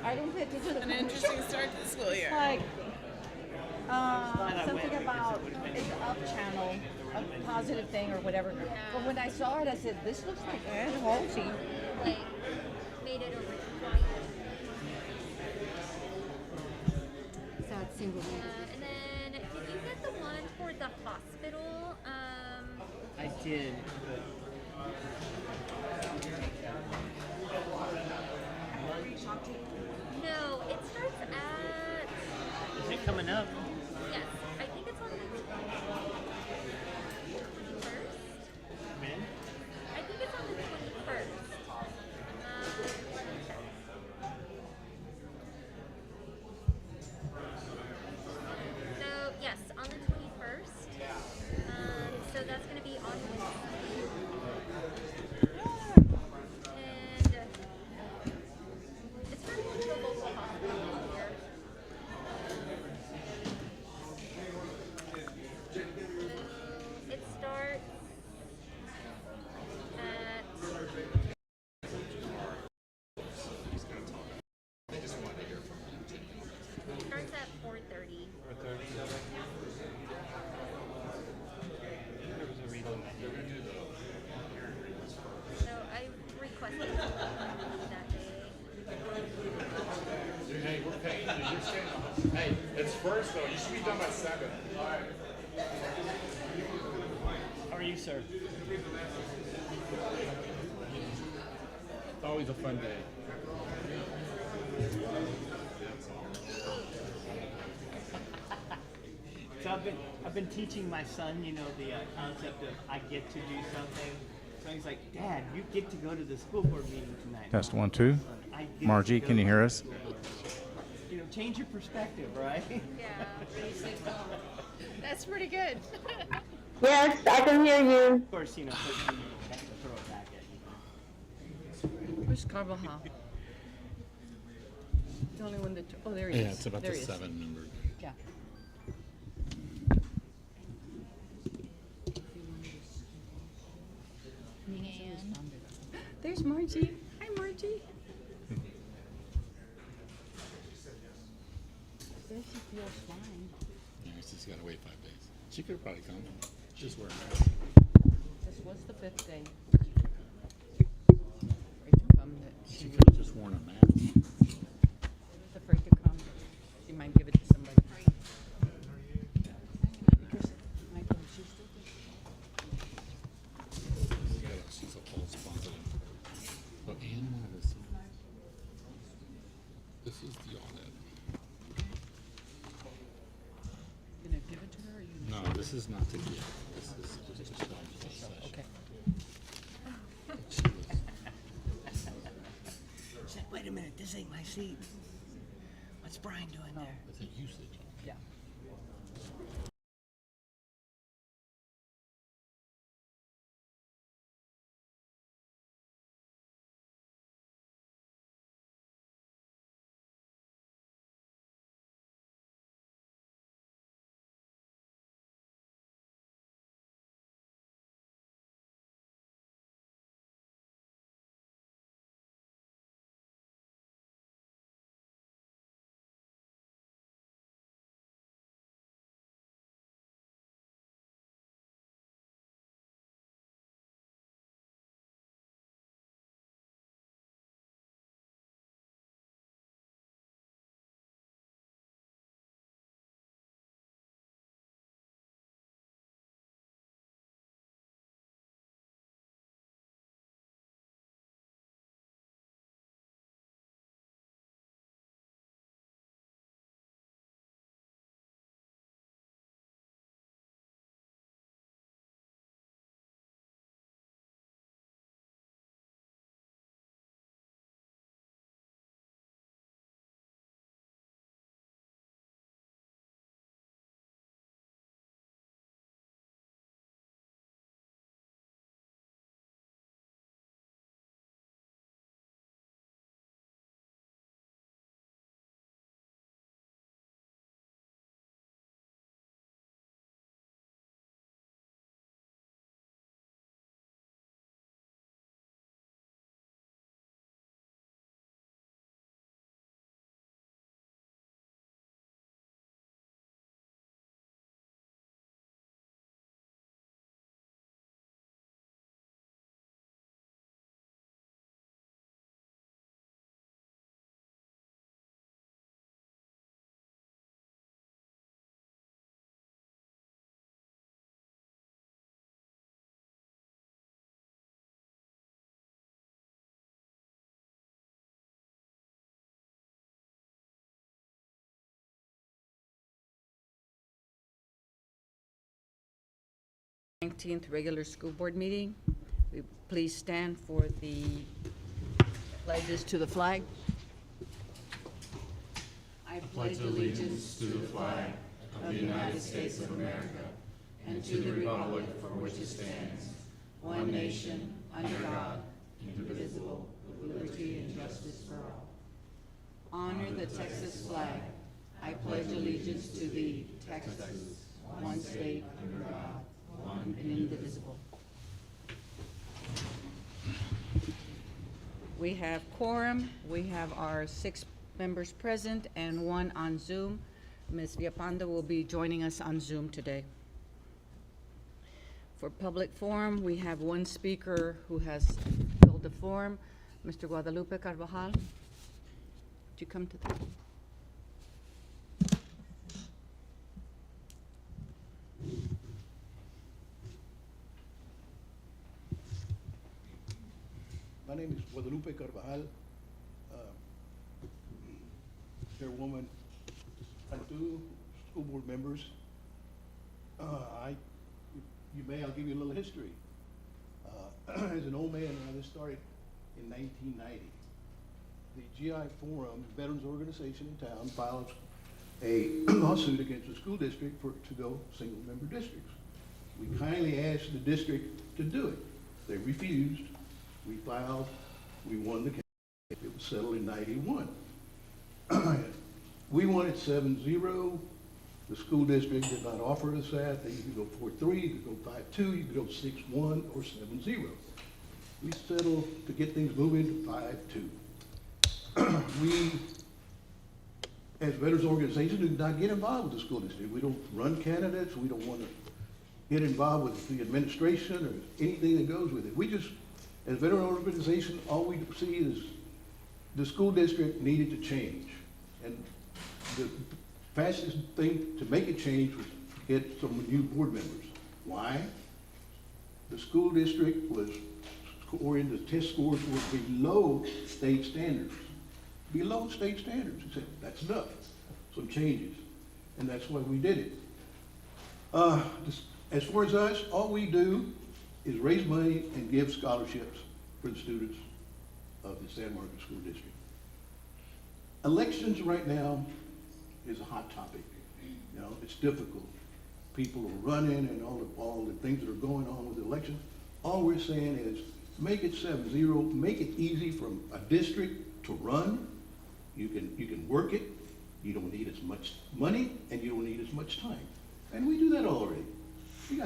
I didn't pay attention to the An interesting start to the school year. like something about it's up channel, a positive thing or whatever. But when I saw it, I said, "This looks like Ann Halsey." Like, made it a requirement. So it's single handed. And then, did you get the one for the hospital? I did. No, it starts at. Is it coming up? Yes, I think it's on the 21st. Man? I think it's on the 21st. Let me check. So, yes, on the 21st. So that's going to be on Wednesday. And it's from the local hospital here. It starts at 4:30. So I requested that day. Hey, we're paying you. You're staying. Hey, it's first though. You should be done by 7. All right. How are you, sir? It's always a fun day. So I've been teaching my son, you know, the concept of I get to do something. So he's like, Dad, you get to go to the school board meeting tonight. Test 1, 2. I get Margie, to can you go. hear us? You know, change your perspective, right? Yeah. That's pretty good. Yes, I can hear you. Of course, you know, but you have to throw it back at you. Where's Carvajal? The only one that. Oh, there he is. Yeah, it's about there the he is. 7 number. Yeah. There's Margie. Hi, Margie. Says she feels fine. Yeah, she's got to wait 5 days. She could probably come. Just wear a mask. This was the 5th day. Afraid to come. That She she could have just worn a mask. was afraid to come. She might give it to somebody. Because Michael, she's still She's a false positive. But Anne wanted to see. This is the audit. gonna give it to her. Or you No, this is not to give. This is just a session. Okay. She was, She's like, wait a minute, this ain't my seat. What's Brian doing there? it's a usage. Yeah. 19th regular school board meeting. Please stand for the pledges to the flag. I pledge allegiance to the flag of the United States of America and to the republic for which it stands, one nation, under God, indivisible, with liberty and justice for all. Honor the Texas flag. I pledge allegiance to thee, Texas, one state, under God, one and indivisible. We have quorum. We have our 6 members present and 1 on Zoom. Ms. Villapanda will be joining us on Zoom today. For public forum, we have 1 speaker who has filled the form, Mr. Guadalupe Carvajal. Would you come to the My name is Guadalupe Carvajal, chairwoman, and 2 school board members. I'll give you a little history. As an old man, I just started in 1990. The GI Forum, Veterans Organization in town, filed a lawsuit against the school district to go single-member districts. We kindly asked the district to do it. They refused. We filed, we won the case. It was settled in 91. We won it 7-0. The school district did not offer us that. You could go 4-3, you could go 5-2, you could go 6-1 or 7-0. We settled to get things moving to 5-2. We, as veterans organizations, do not get involved with the school district. We don't run candidates. We don't want to get involved with the administration or anything that goes with it. We just, as a veteran organization, all we see is the school district needed to change. And the fastest thing to make a change was to get some new board members. Why? The school district was scoring, the test scores were below state standards. Below state standards. We said, that's enough. Some changes. And that's why we did it. As far as us, all we do is raise money and give scholarships for the students of the San Marcos School District. Elections right now is a hot topic. You know, it's difficult. People are running and all the things that are going on with the election. All we're saying is make it 7-0, make it easy from a district to run. You can work it. You don't need as much money and you don't need as much time. And we do that already. We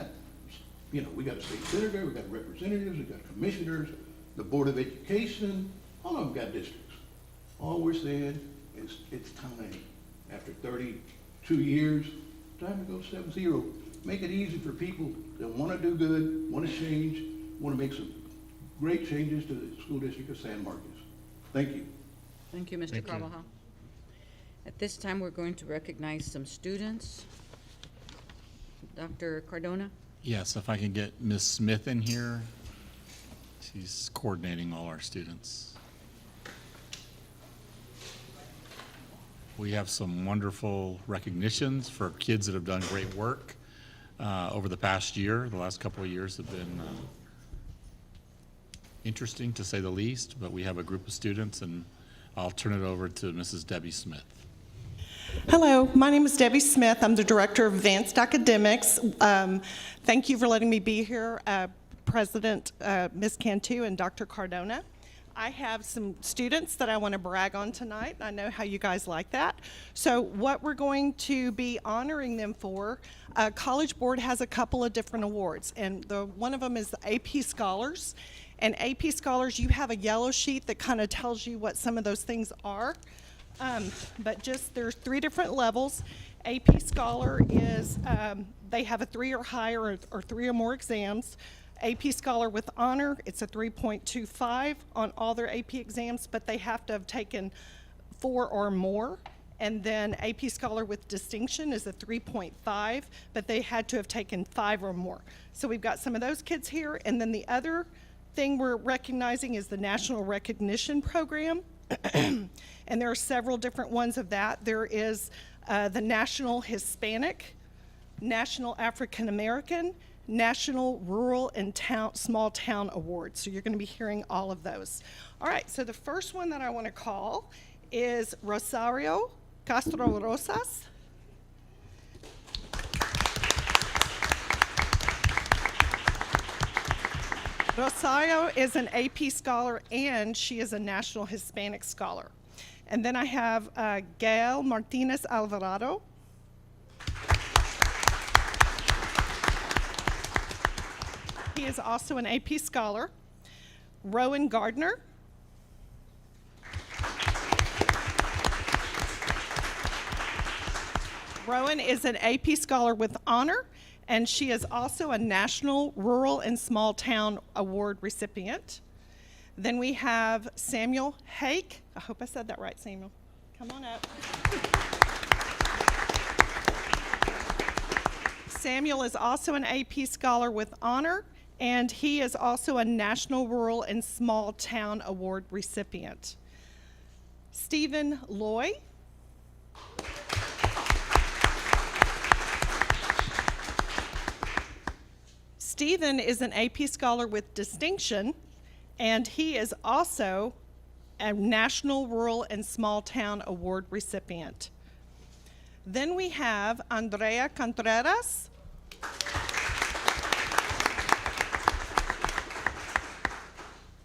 got a state senator, we got representatives, we got commissioners, the Board of Education, all of them got districts. All we're saying is it's time. After 32 years, time to go 7-0. Make it easy for people that want to do good, want to change, want to make some great changes to the school district of San Marcos. Thank you. Thank you, Mr. Carvajal. At this time, we're going to recognize some students. Dr. Cardona? Yes, if I can get Ms. Smith in here. She's coordinating all our students. We have some wonderful recognitions for kids that have done great work over the past year. The last couple of years have been interesting, to say the least, but we have a group of students, and I'll turn it over to Mrs. Debbie Smith. Hello, my name is Debbie Smith. I'm the Director of Advanced Academics. Thank you for letting me be here, President Ms. Cantu and Dr. Cardona. I have some students that I want to brag on tonight. I know how you guys like that. So what we're going to be honoring them for, College Board has a couple of different awards, and one of them is the AP Scholars. And AP Scholars, you have a yellow sheet that kind of tells you what some of those things are. But just there's 3 different levels. AP Scholar is, they have a 3 or higher or 3 or more exams. AP Scholar with honor, it's a 3.25 on all their AP exams, but they have to have taken 4 or more. And then AP Scholar with distinction is a 3.5, but they had to have taken 5 or more. So we've got some of those kids here. And then the other thing we're recognizing is the National Recognition Program. And there are several different ones of that. There is the National Hispanic, National African American, National Rural and Small Town Awards. So you're going to be hearing all of those. All right, so the first one that I want to call is Rosario Castro Rosas. Rosario is an AP scholar, and she is a National Hispanic Scholar. And then I have Gael Martinez Alvarado. He is also an AP scholar. Rowan Gardner. Rowan is an AP scholar with honor, and she is also a National Rural and Small Town Award recipient. Then we have Samuel Hake. I hope I said that right, Samuel. Come on up. Samuel is also an AP scholar with honor, and he is also a National Rural and Small Town Award recipient. Stephen Loy. Stephen is an AP scholar with distinction, and he is also a National Rural and Small Town Award recipient. Then we have Andrea Contreras.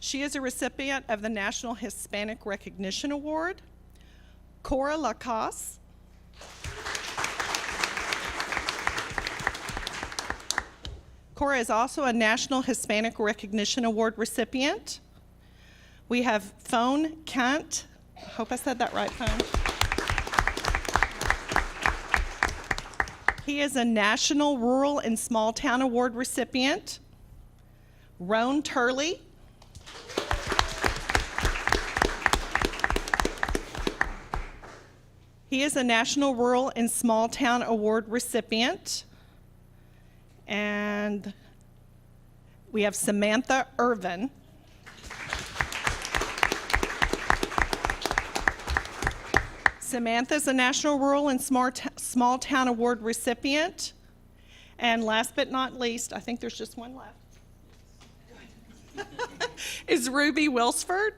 She is a recipient of the National Hispanic Recognition Award. Cora Lacasse. Cora is also a National Hispanic Recognition Award recipient. We have Phone Kant. I hope I said that right, Phone. He is a National Rural and Small Town Award recipient. Roan Turley. He is a National Rural and Small Town Award recipient. And we have Samantha Irvin. Samantha is a National Rural and Small Town Award recipient. And last but not least, I think there's just one left, is Ruby Wilsford.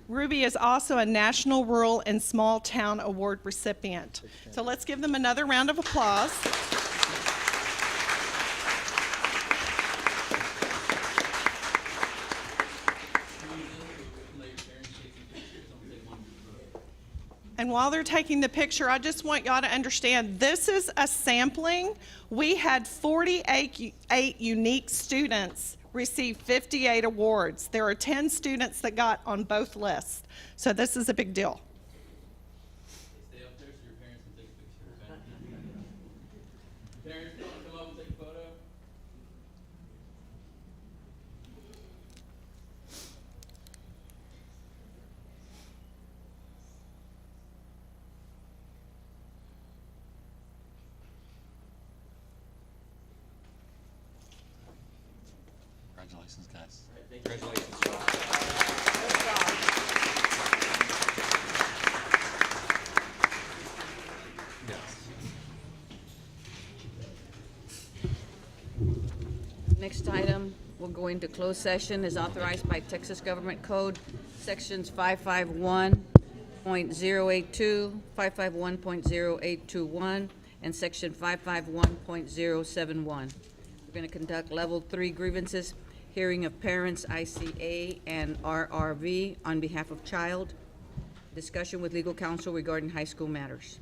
Ruby is also a National Rural and Small Town Award recipient. So let's give them another round of applause. And while they're taking the picture, I just want y'all to understand, this is a sampling. We had 48 unique students receive 58 awards. There are 10 students that got on both lists. So this is a big deal. Stay up there so your parents can take a picture, okay? Parents, come up and take a photo. Congratulations, guys. Congratulations. Next item, we'll go into closed session as authorized by Texas Government Code, Sections 551.082, 551.0821, and Section 551.071. We're going to conduct Level 3 grievances, hearing of parents, ICA, and RRV on behalf of child, discussion with legal counsel regarding high school matters.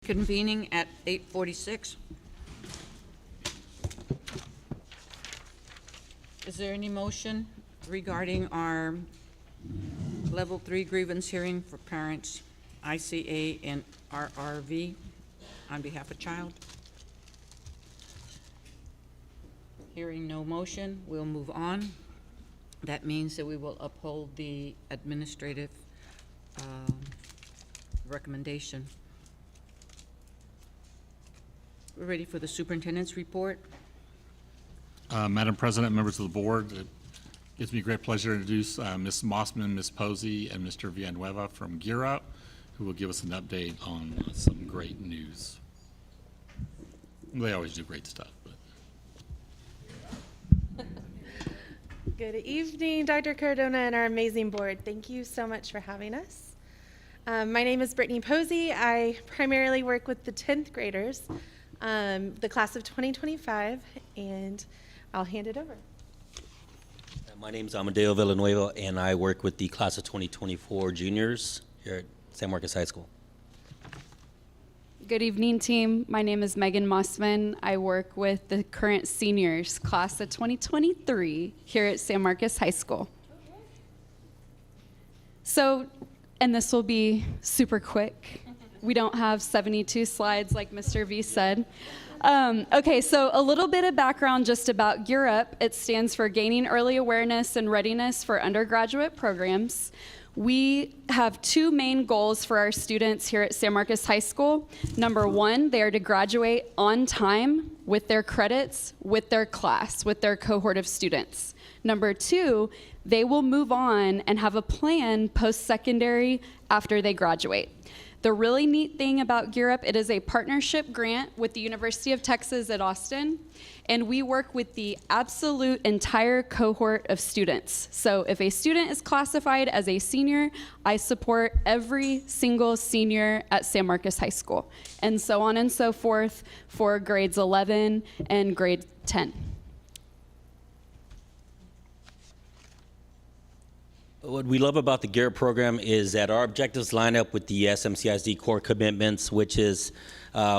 Convening at 8:46. Is there any motion regarding our Level 3 grievance hearing for parents, ICA and RRV on behalf of child? Hearing no motion, we'll move on. That means that we will uphold the administrative recommendation. We're ready for the superintendent's report. Madam President, members of the board, it gives me great pleasure to introduce Ms. Mossman, Ms. Posey, and Mr. Villanueva from Gear Up, who will give us an update on some great news. They always do great stuff. But. Good evening, Dr. Cardona and our amazing board. Thank you so much for having us. My name is Brittany Posey. I primarily work with the 10th graders, the class of 2025, and I'll hand it over. My name is Amadeo Villanueva, and I work with the class of 2024 juniors here at San Marcos High School. Good evening, team. My name is Megan Mossman. I work with the current seniors, class of 2023, here at San Marcos High School. So, and this will be super quick. We don't have 72 slides like Mr. V said. Okay, so a little bit of background just about Gear Up. It stands for Gaining Early Awareness and Readiness for Undergraduate Programs. We have two main goals for our students here at San Marcos High School. Number one, they are to graduate on time with their credits, with their class, with their cohort of students. Number two, they will move on and have a plan post-secondary after they graduate. The really neat thing about Gear Up, it is a partnership grant with the University of Texas at Austin, and we work with the absolute entire cohort of students. So if a student is classified as a senior, I support every single senior at San Marcos High School, and so on and so forth for grades 11 and grade 10. What we love about the Gear Up program is that our objectives line up with the SMCISD core commitments, which is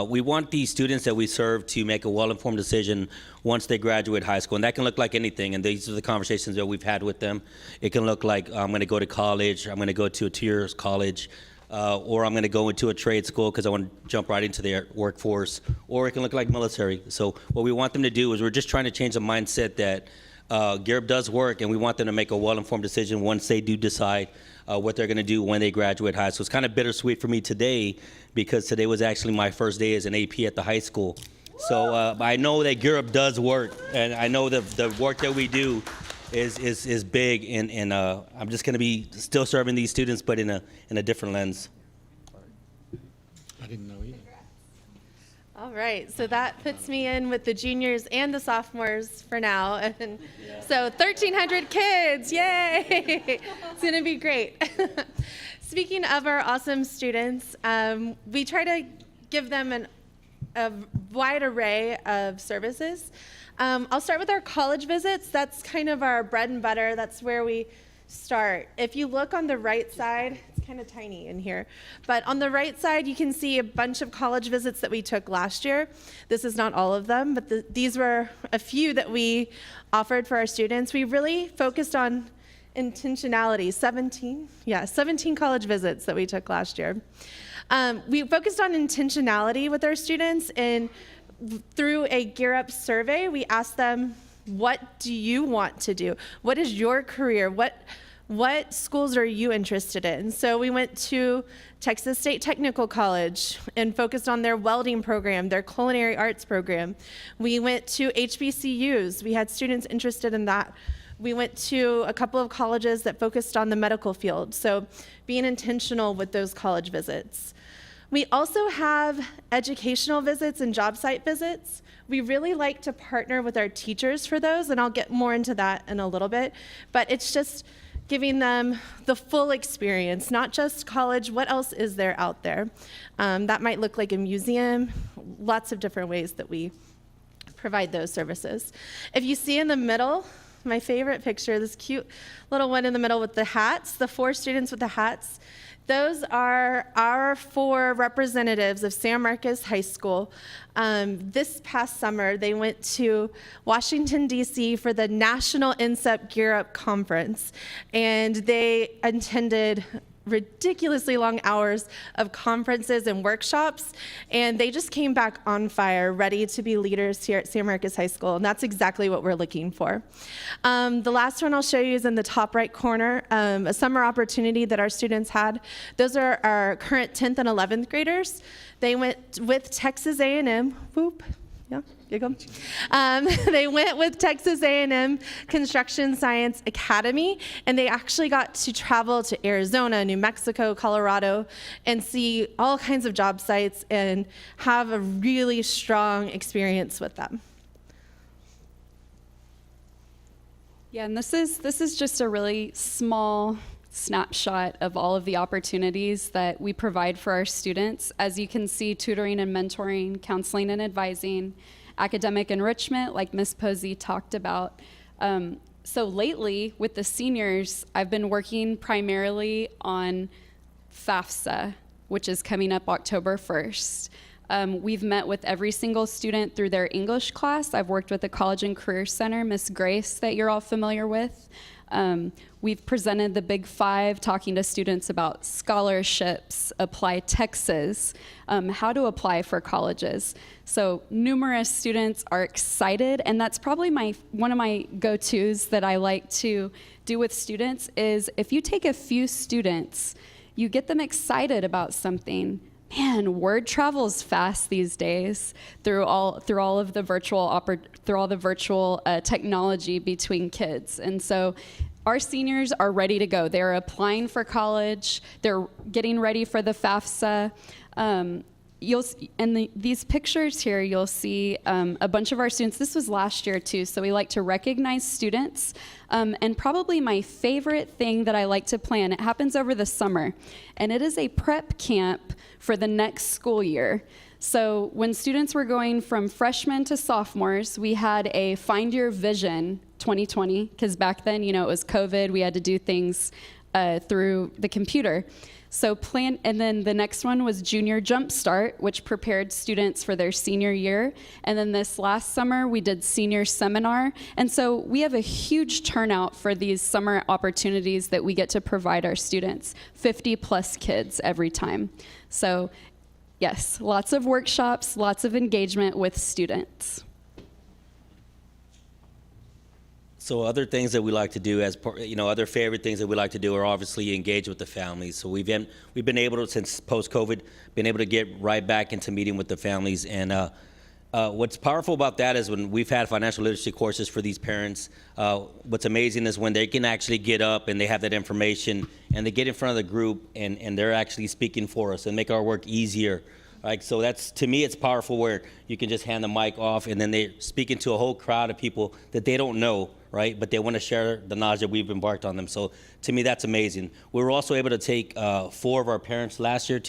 we want these students that we serve to make a well-informed decision once they graduate high school. And that can look like anything, and these are the conversations that we've had with them. It can look like I'm going to go to college, I'm going to go to a 2-year college, or I'm going to go into a trade school because I want to jump right into the workforce, or it can look like military. So what we want them to do is we're just trying to change the mindset that Gear Up does work, and we want them to make a well-informed decision once they do decide what they're going to do when they graduate high school. It's kind of bittersweet for me today because today was actually my first day as an AP at the high school. So I know that Gear Up does work, and I know that the work that we do is big, and I'm just going to be still serving these students, but in a different lens. I didn't know either. All right, so that puts me in with the juniors and the sophomores for now. And so 1,300 kids, yay! It's gonna be great. Speaking of our awesome students, we try to give them a wide array of services. I'll start with our college visits. That's kind of our bread and butter. That's where we start. If you look on the right side, it's kind of tiny in here, but on the right side you can see a bunch of college visits that we took last year. This is not all of them, but these were a few that we offered for our students. We really focused on intentionality. 17 college visits that we took last year. We focused on intentionality with our students, and through a Gear Up survey, we asked them, what do you want to do? What is your career? What schools are you interested in? So we went to Texas State Technical College and focused on their welding program, their culinary arts program. We went to HBCUs. We had students interested in that. We went to a couple of colleges that focused on the medical field. So being intentional with those college visits. We also have educational visits and job site visits. We really like to partner with our teachers for those, and I'll get more into that in a little bit, but it's just giving them the full experience, not just college. What else is there out there? That might look like a museum, lots of different ways that we provide those services. If you see in the middle, my favorite picture, this cute little one in the middle with the hats, the 4 students with the hats. Those are our 4 representatives of San Marcos High School. This past summer, they went to Washington, D.C. for the National INSEP Gear Up Conference, and they attended ridiculously long hours of conferences and workshops, and they just came back on fire, ready to be leaders here at San Marcos High School, and that's exactly what we're looking for. The last one I'll show you is in the top right corner, a summer opportunity that our students had. Those are our current 10th and 11th graders. They went with Texas A&M, whoop, yeah, giggle. They went with Texas A&M Construction Science Academy, and they actually got to travel to Arizona, New Mexico, Colorado, and see all kinds of job sites and have a really strong experience with them. Yeah, and this is just a really small snapshot of all of the opportunities that we provide for our students. As you can see, tutoring and mentoring, counseling and advising, academic enrichment, like Ms. Posey talked about. So lately, with the seniors, I've been working primarily on FAFSA, which is coming up October 1st. We've met with every single student through their English class. I've worked with the College and Career Center, Ms. Grace, that you're all familiar with. We've presented the Big 5, talking to students about scholarships, Apply Texas, how to apply for colleges. So numerous students are excited, and that's probably one of my go-tos that I like to do with students is if you take a few students, you get them excited about something. Man, word travels fast these days through all of the virtual technology between kids, and so our seniors are ready to go. They're applying for college. They're getting ready for the FAFSA. These pictures here, you'll see a bunch of our students. This was last year too, so we like to recognize students. And probably my favorite thing that I like to plan, it happens over the summer, and it is a prep camp for the next school year. So when students were going from freshmen to sophomores, we had a Find Your Vision 2020, because back then, it was COVID, we had to do things through the computer. And then the next one was Junior Jumpstart, which prepared students for their senior year. And then this last summer, we did Senior Seminar. And so we have a huge turnout for these summer opportunities that we get to provide our students, 50 plus kids every time. So yes, lots of workshops, lots of engagement with students. So other things that we like to do other favorite things that we like to do are obviously engage with the families. So we've been able to, since post-COVID, been able to get right back into meeting with the families. And what's powerful about that is when we've had financial literacy courses for these parents, what's amazing is when they can actually get up and they have that information and they get in front of the group and they're actually speaking for us and make our work easier. Right? So that's, to me, it's powerful where you can just hand the mic off and then they're speaking to a whole crowd of people that they don't know, right? But they want to share the knowledge that we've embarked on them. So to me, that's amazing. We were also able to take 4 of our parents last year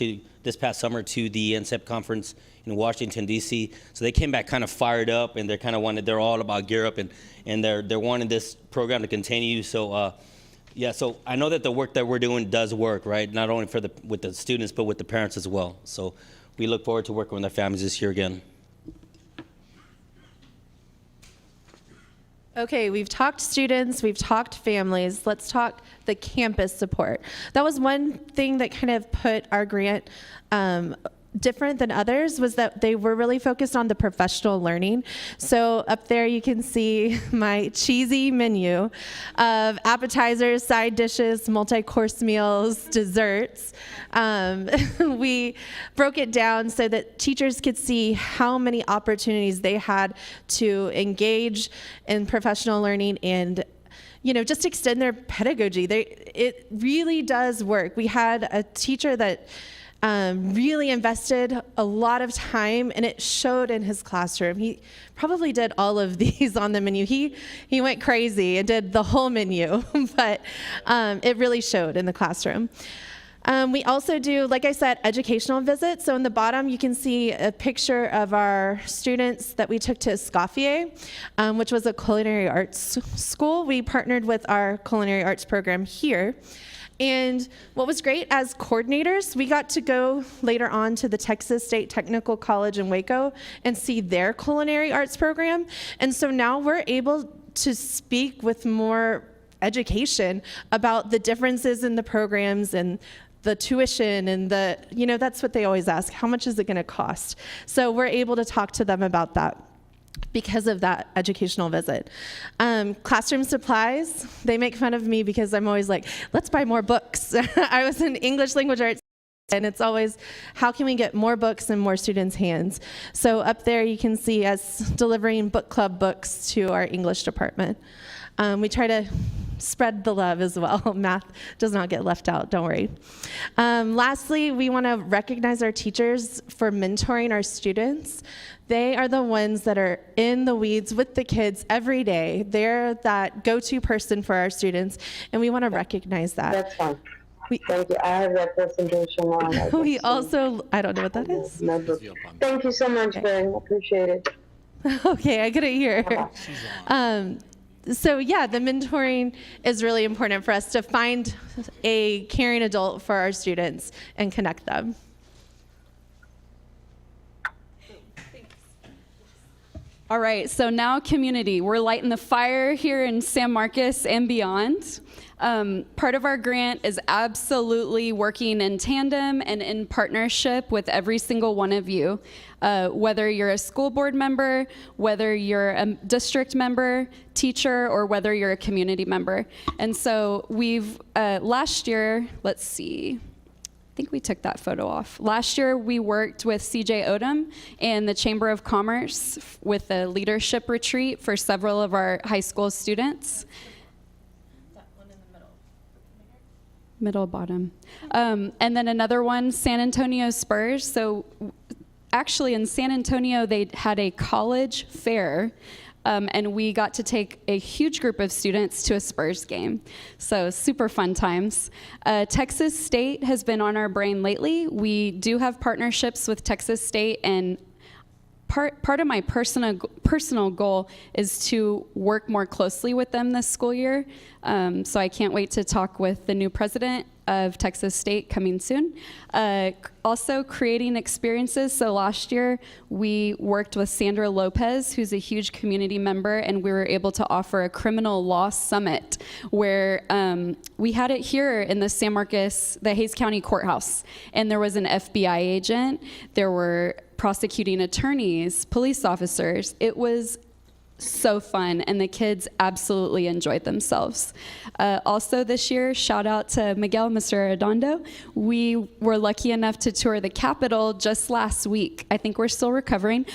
this past summer to the NCEP conference in Washington, D.C. So they came back kind of fired up and they're all about Gear Up and they're wanting this program to continue. So so I know that the work that we're doing does work, right? Not only with the students, but with the parents as well. So we look forward to working with their families this year again. Okay, we've talked students, we've talked families. Let's talk the campus support. That was one thing that kind of put our grant different than others, was that they were really focused on the professional learning. So up there you can see my cheesy menu of appetizers, side dishes, multi-course meals, desserts. We broke it down so that teachers could see how many opportunities they had to engage in professional learning and just extend their pedagogy. It really does work. We had a teacher that really invested a lot of time, and it showed in his classroom. He probably did all of these on the menu. He went crazy and did the whole menu, but it really showed in the classroom. We also do, like I said, educational visits. So in the bottom, you can see a picture of our students that we took to Escoffier, which was a culinary arts school. We partnered with our culinary arts program here. And what was great, as coordinators, we got to go later on to the Texas State Technical College in Waco and see their culinary arts program. And so now we're able to speak with more education about the differences in the programs and the tuition and the, that's what they always ask, how much is it going to cost? So we're able to talk to them about that because of that educational visit. Classroom supplies, they make fun of me because I'm always like, let's buy more books. I was in English language arts, and it's always, how can we get more books in more students' hands? So up there you can see us delivering book club books to our English department. We try to spread the love as well. Math does not get left out, don't worry. Lastly, we want to recognize our teachers for mentoring our students. They are the ones that are in the weeds with the kids every day. They're that go-to person for our students, and we want to recognize that. That's fine. Thank you. I have that presentation on. We also, I don't know what that is. Thank you so much, Ben. Appreciate it. Okay, I couldn't hear. So yeah, the mentoring is really important for us to find a caring adult for our students and connect them. All right, so now community. We're lighting the fire here in San Marcos and beyond. Part of our grant is absolutely working in tandem and in partnership with every single one of you. Whether you're a school board member, whether you're a district member, teacher, or whether you're a community member. And so we've, last year, let's see, I think we took that photo off. Last year, we worked with CJ Odom and the Chamber of Commerce with a leadership retreat for several of our high school students. That one in the middle. Middle bottom. And then another one, San Antonio Spurs. So actually in San Antonio, they had a college fair. And we got to take a huge group of students to a Spurs game. So super fun times. Texas State has been on our brain lately. We do have partnerships with Texas State, and part of my personal goal is to work more closely with them this school year. So I can't wait to talk with the new president of Texas State coming soon. Also creating experiences. So last year we worked with Sandra Lopez, who's a huge community member, and we were able to offer a criminal law summit where we had it here in the San Marcos, the Hays County Courthouse. And there was an FBI agent, there were prosecuting attorneys, police officers. It was so fun, and the kids absolutely enjoyed themselves. Also this year, shout out to Miguel, Mr. Arredondo. We were lucky enough to tour the Capitol just last week. I think we're still recovering.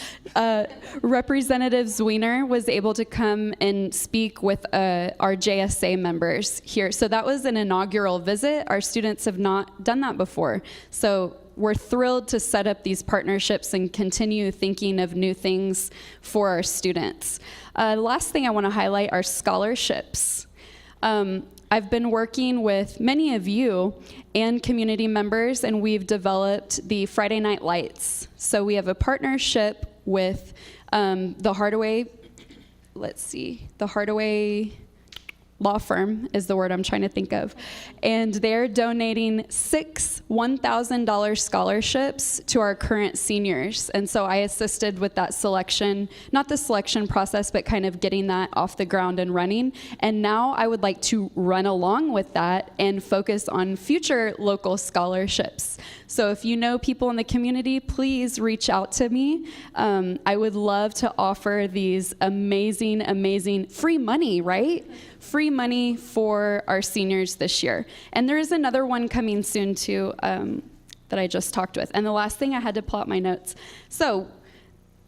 Representative Zwiener was able to come and speak with our JSA members here. So that was an inaugural visit. Our students have not done that before. So we're thrilled to set up these partnerships and continue thinking of new things for our students. The last thing I want to highlight are scholarships. I've been working with many of you and community members, and we've developed the Friday Night Lights. So we have a partnership with the Hardaway, the Hardaway law firm is the word I'm trying to think of. And they're donating 6 $1,000 scholarships to our current seniors. And so I assisted with that selection, not the selection process, but kind of getting that off the ground and running. And now I would like to run along with that and focus on future local scholarships. So if you know people in the community, please reach out to me. I would love to offer these amazing, amazing free money, right? Free money for our seniors this year. And there is another one coming soon too that I just talked with. And the last thing, I had to plot my notes. So,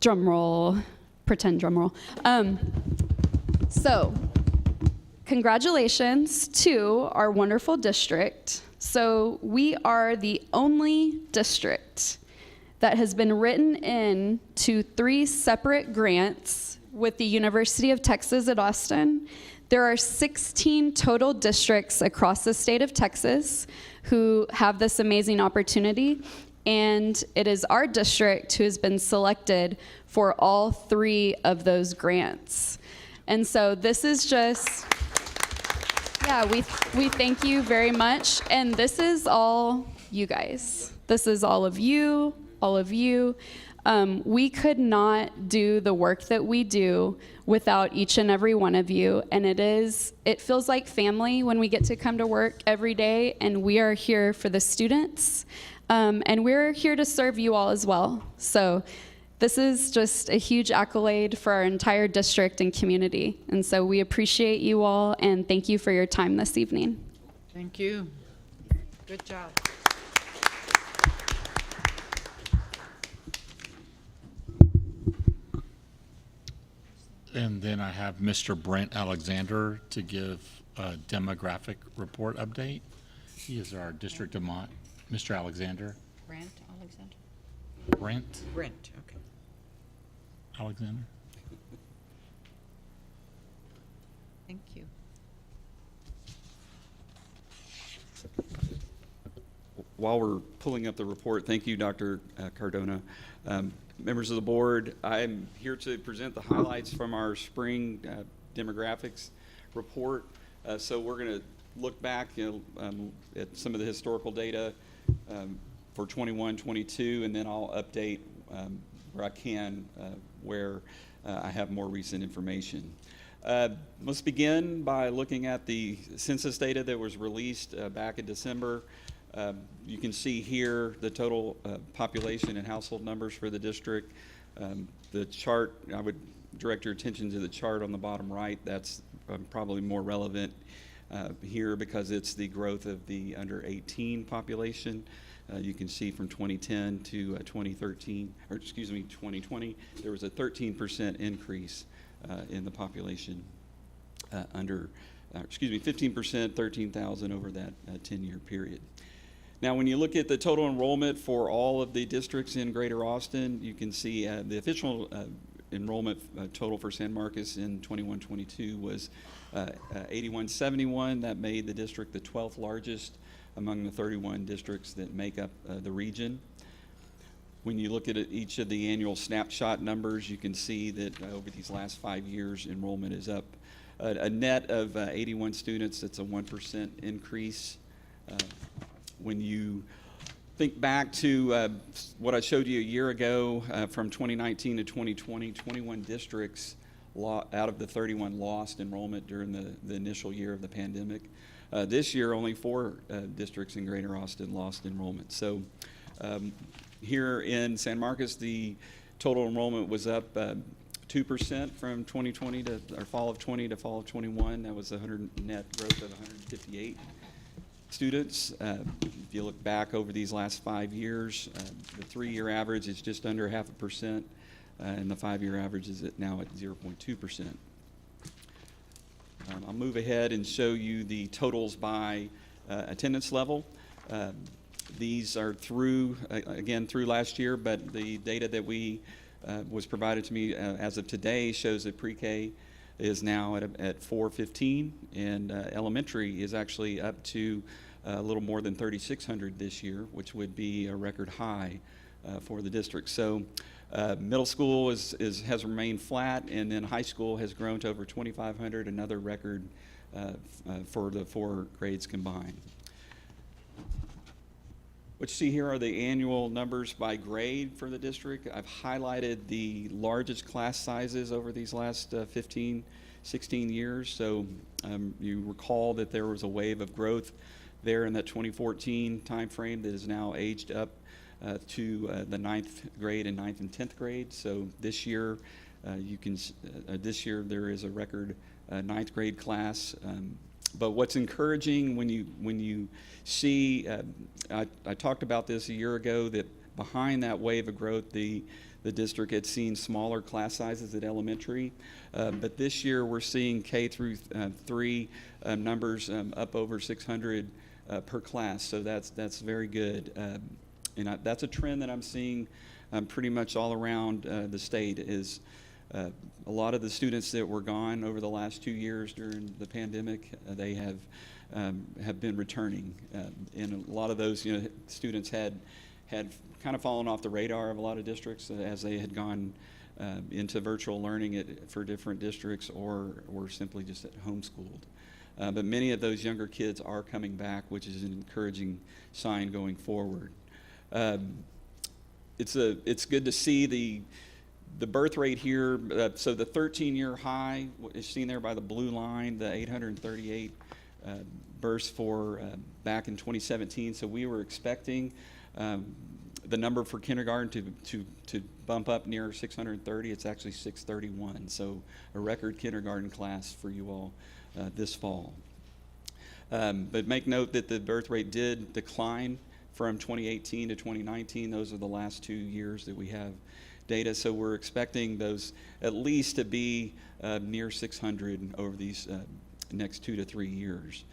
drum roll, pretend drum roll. So, congratulations to our wonderful district. So we are the only district that has been written in to 3 separate grants with the University of Texas at Austin. There are 16 total districts across the state of Texas. who have this amazing opportunity. And it is our district who has been selected for all 3 of those grants. And so this is just, yeah, we thank you very much. And this is all you guys. This is all of you, all of you. We could not do the work that we do without each and every one of you. And it feels like family when we get to come to work every day, and we are here for the students. And we're here to serve you all as well. So this is just a huge accolade for our entire district and community. And so we appreciate you all, and thank you for your time this evening. Thank you. Good job. And then I have Mr. Brent Alexander to give a demographic report update. He is our district of Mr. Alexander. Brent Alexander? Brent Brent, okay. Alexander. Thank you. While we're pulling up the report, thank you, Dr. Cardona. Members of the board, I'm here to present the highlights from our spring demographics report. So we're going to look back at some of the historical data for 21, 22, and then I'll update where I can, where I have more recent information. Let's begin by looking at the census data that was released back in December. You can see here the total population and household numbers for the district. The chart, I would direct your attention to the chart on the bottom right. That's probably more relevant here because it's the growth of the under 18 population. You can see from 2010 to 2020, there was a 13% increase in the population 15%, 13,000 over that 10-year period. Now, when you look at the total enrollment for all of the districts in Greater Austin, you can see the official enrollment total for San Marcos in 21-22 was 8171. That made the district the 12th largest among the 31 districts that make up the region. When you look at each of the annual snapshot numbers, you can see that over these last 5 years, enrollment is up a net of 81 students. That's a 1% increase. When you think back to what I showed you a year ago, from 2019 to 2020, 21 districts out of the 31 lost enrollment during the initial year of the pandemic. This year, only 4 districts in Greater Austin lost enrollment. So here in San Marcos, the total enrollment was up 2% from 2020 to, or fall of 20 to fall of 21. That was a net growth of 158 students. If you look back over these last 5 years, the 3-year average is just under 0.5%, and the 5-year average is now at 0.2%. I'll move ahead and show you the totals by attendance level. These are through, again, through last year, but the data that was provided to me as of today shows that pre-K is now at 415, and elementary is actually up to a little more than 3,600 this year, which would be a record high for the district. So middle school has remained flat, and then high school has grown to over 2,500, another record for the 4 grades combined. What you see here are the annual numbers by grade for the district. I've highlighted the largest class sizes over these last 15, 16 years. So you recall that there was a wave of growth there in that 2014 timeframe that is now aged up to the 9th grade and 9th and 10th grade. So this year, this year there is a record 9th grade class. But what's encouraging when you see, I talked about this a year ago, that behind that wave of growth, the district had seen smaller class sizes at elementary. But this year we're seeing K through 3 numbers up over 600 per class. So that's very good. And that's a trend that I'm seeing pretty much all around the state. Is a lot of the students that were gone over the last 2 years during the pandemic, they have have been returning. And a lot of those, students had kind of fallen off the radar of a lot of districts as they had gone into virtual learning for different districts or simply just homeschooled. But many of those younger kids are coming back, which is an encouraging sign going forward. It's good to see the birth rate here. So the 13-year high is seen there by the blue line, the 838 births for back in 2017. So we were expecting the number for kindergarten to bump up near 630. It's actually 631. So a record kindergarten class for you all this fall. But make note that the birth rate did decline from 2018 to 2019. Those are the last 2 years that we have data. So we're expecting those at least to be near 600 over these next 2 to 3 years.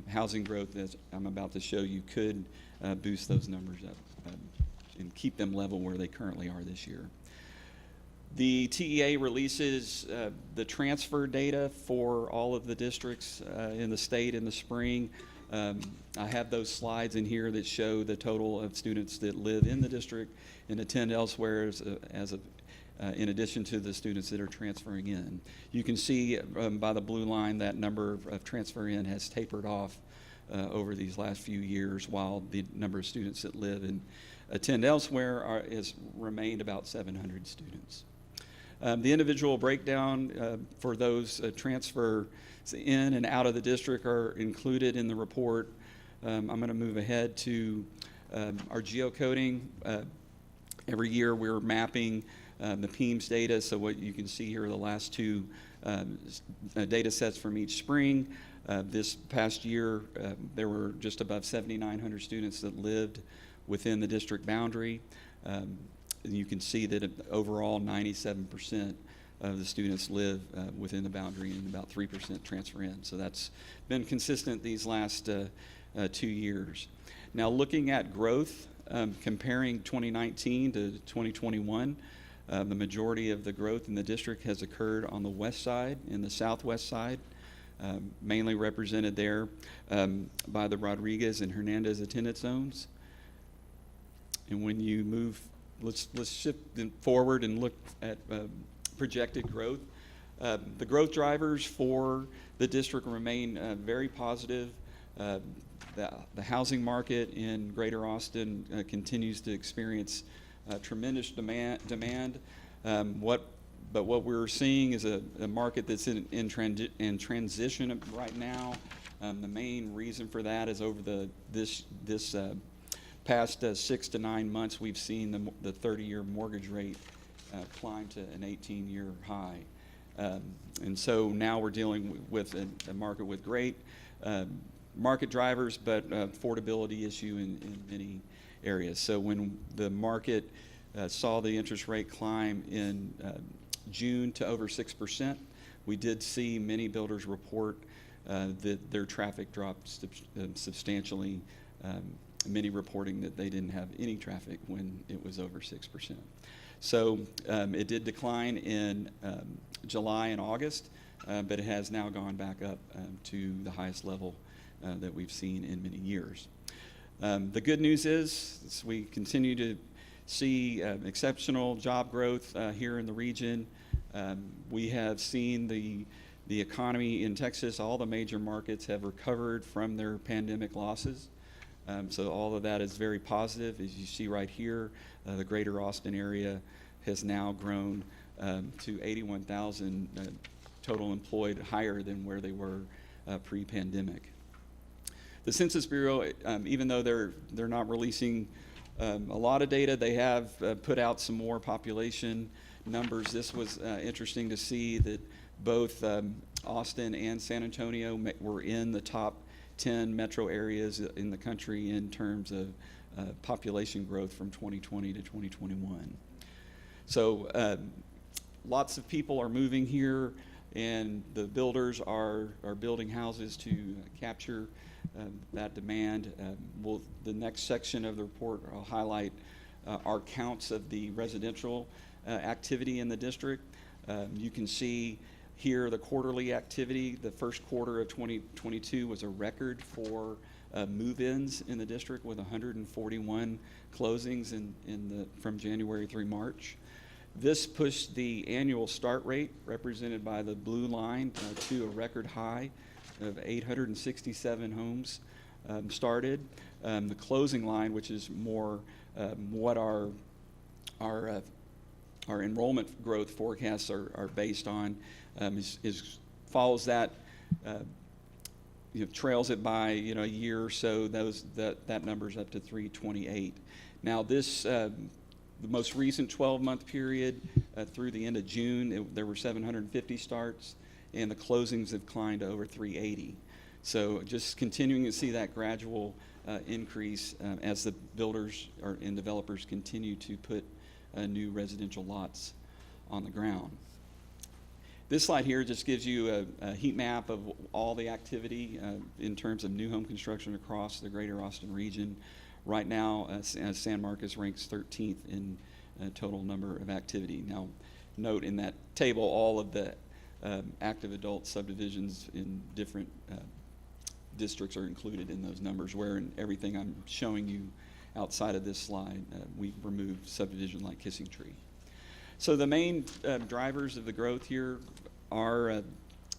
Housing growth, as I'm about to show you, could boost those numbers up and keep them level where they currently are this year. The TEA releases the transfer data for all of the districts in the state in the spring. I have those slides in here that show the total of students that live in the district and attend elsewhere in addition to the students that are transferring in. You can see by the blue line that number of transfer in has tapered off over these last few years, while the number of students that live and attend elsewhere has remained about 700 students. The individual breakdown for those transfers in and out of the district are included in the report. I'm going to move ahead to our geocoding. Every year we're mapping the PEIMS data, so what you can see here are the last two data sets from each spring. This past year there were just above 7,900 students that lived within the district boundary. You can see that overall 97% of the students live within the boundary and about 3% transfer in. So that's been consistent these last 2 years. Now looking at growth, comparing 2019 to 2021, the majority of the growth in the district has occurred on the west side and the southwest side, mainly represented there by the Rodriguez and Hernandez attendance zones. And when you move, let's shift forward and look at projected growth. The growth drivers for the district remain very positive. The housing market in Greater Austin continues to experience tremendous demand. But what we're seeing is a market that's in transition right now. The main reason for that is over this past 6 to 9 months, we've seen the 30-year mortgage rate climb to an 18-year high. And so now we're dealing with a market with great market drivers, but affordability issue in many areas. So when the market saw the interest rate climb in June to over 6%, we did see many builders report that their traffic dropped substantially, many reporting that they didn't have any traffic when it was over 6%. So it did decline in July and August, but it has now gone back up to the highest level that we've seen in many years. The good news is we continue to see exceptional job growth here in the region. We have seen the economy in Texas, all the major markets have recovered from their pandemic losses. So all of that is very positive. As you see right here, the Greater Austin area has now grown to 81,000 total employed, higher than where they were pre-pandemic. The Census Bureau, even though they're not releasing a lot of data, they have put out some more population numbers. This was interesting to see that both Austin and San Antonio were in the top 10 metro areas in the country in terms of population growth from 2020 to 2021. So lots of people are moving here, and the builders are building houses to capture that demand. The next section of the report, I'll highlight our counts of the residential activity in the district. You can see Here, the quarterly activity, the first quarter of 2022 was a record for move-ins in the district with 141 closings from January through March. This pushed the annual start rate, represented by the blue line, to a record high of 867 homes started. The closing line, which is more what our enrollment growth forecasts are based on, follows that, trails it by a year or so. That number's up to 328. Now this the most recent 12-month period through the end of June, there were 750 starts, and the closings have climbed to over 380. So just continuing to see that gradual increase as the builders and developers continue to put new residential lots on the ground. This slide here just gives you a heat map of all the activity in terms of new home construction across the greater Austin region. Right now, San Marcos ranks 13th in total number of activity. Now, note in that table all of the active adult subdivisions in different districts are included in those numbers, where in everything I'm showing you outside of this slide, we removed subdivision like Kissing Tree. So the main drivers of the growth here are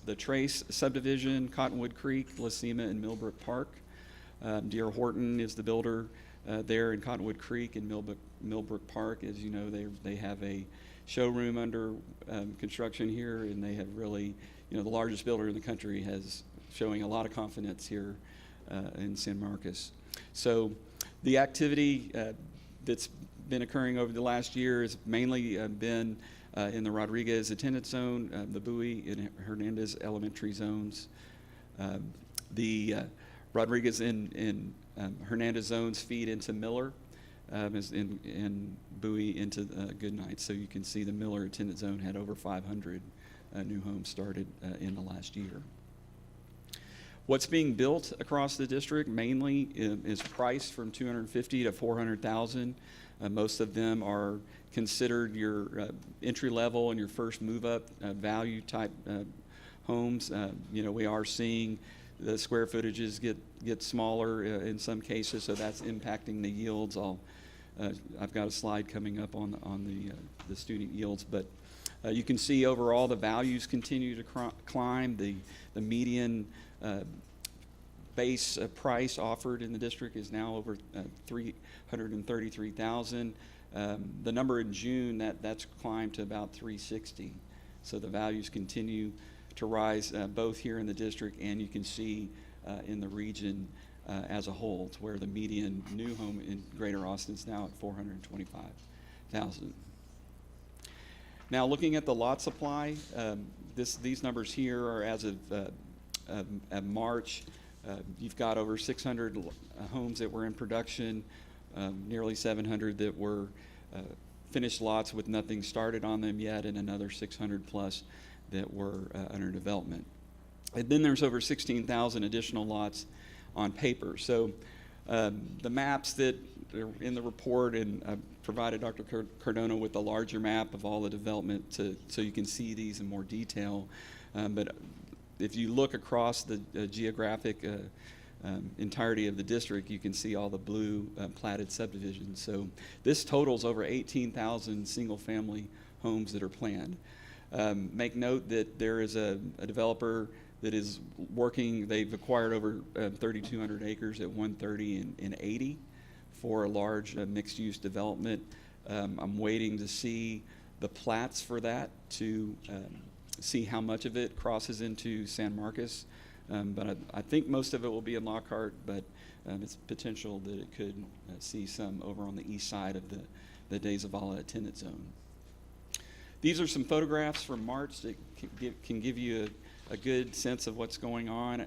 the Trace subdivision, Cottonwood Creek, Lacema, and Millbrook Park. D.R. Horton is the builder there in Cottonwood Creek and Millbrook Park. As you know, they have a showroom under construction here, and they have really, the largest builder in the country has showing a lot of confidence here in San Marcos. So the activity that's been occurring over the last year has mainly been in the Rodriguez attendance zone, the Bowie and Hernandez elementary zones. The Rodriguez and Hernandez zones feed into Miller, and Bowie into Goodnight. So you can see the Miller attendance zone had over 500 new homes started in the last year. What's being built across the district mainly is priced from $250,000 to $400,000. Most of them are considered your entry level and your first move up value type homes. We are seeing the square footages get smaller in some cases, so that's impacting the yields. I've got a slide coming up on the student yields, but you can see overall the values continue to climb. The median base price offered in the district is now over $333,000. The number in June that's climbed to about $360,000. So the values continue to rise both here in the district, and you can see in the region as a whole, to where the median new home in Greater Austin is now at $425,000. Now, looking at the lot supply, these numbers here are as of March. You've got over 600 homes that were in production, nearly 700 that were finished lots with nothing started on them yet, and another 600 plus that were under development. And then there's over 16,000 additional lots on paper. So the maps that are in the report, and I provided Dr. Cardona with a larger map of all the development so you can see these in more detail. But if you look across the geographic entirety of the district, you can see all the blue platted subdivisions. So this totals over 18,000 single-family homes that are planned. Make note that there is a developer that is working. They've acquired over 3,200 acres at 130 and 80 for a large mixed-use development. I'm waiting to see the plats for that to see how much of it crosses into San Marcos. But I think most of it will be in Lockhart, but it's potential that it could see some over on the east side of the De Zavala attendance zone. These are some photographs from March that can give you a good sense of what's going on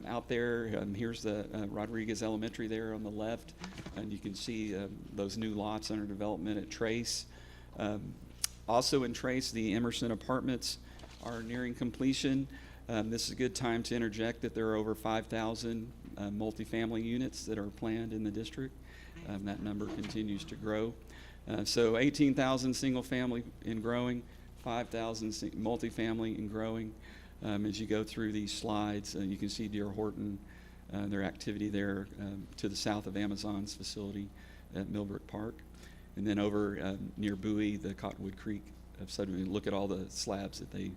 out there. Here's the Rodriguez Elementary there on the left, and you can see those new lots under development at Trace. Also in Trace, the Emerson Apartments are nearing completion. This is a good time to interject that there are over 5,000 multifamily units that are planned in the district. That number continues to grow. So 18,000 single family and growing, 5,000 multifamily and growing. As you go through these slides, you can see D.R. Horton, their activity there to the south of Amazon's facility at Millbrook Park. And then over near Bowie, the Cottonwood Creek subdivision. Look at all the slabs that they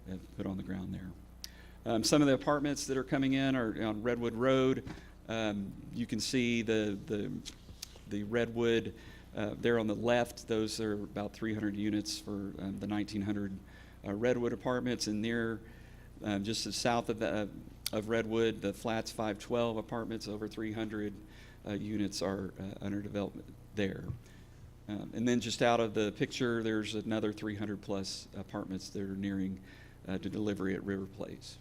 have put on the ground there. Some of the apartments that are coming in are on Redwood Road. You can see the Redwood there on the left. Those are about 300 units for the 1,900 Redwood apartments. And near just to south of Redwood, the Flats 512 apartments, over 300 units are under development there. And then just out of the picture, there's another 300 plus apartments that are nearing to delivery at River Place.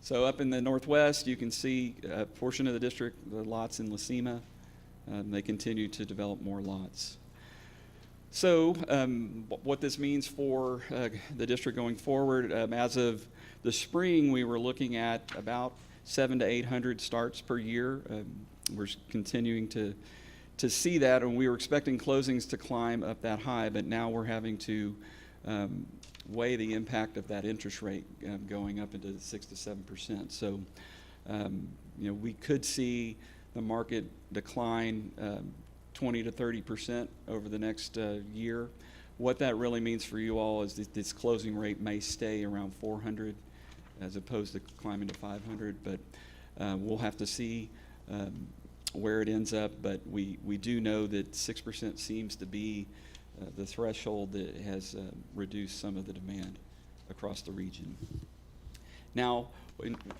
So up in the northwest, you can see a portion of the district, the lots in Lacima. They continue to develop more lots. So what this means for the district going forward, as of the spring, we were looking at about 700 to 800 starts per year. We're continuing to see that, and we were expecting closings to climb up that high, but now we're having to weigh the impact of that interest rate going up into 6 to 7%. So, we could see the market decline 20 to 30% over the next year. What that really means for you all is that this closing rate may stay around 400 as opposed to climbing to 500, but we'll have to see where it ends up, but we do know that 6% seems to be the threshold that has reduced some of the demand across the region. Now,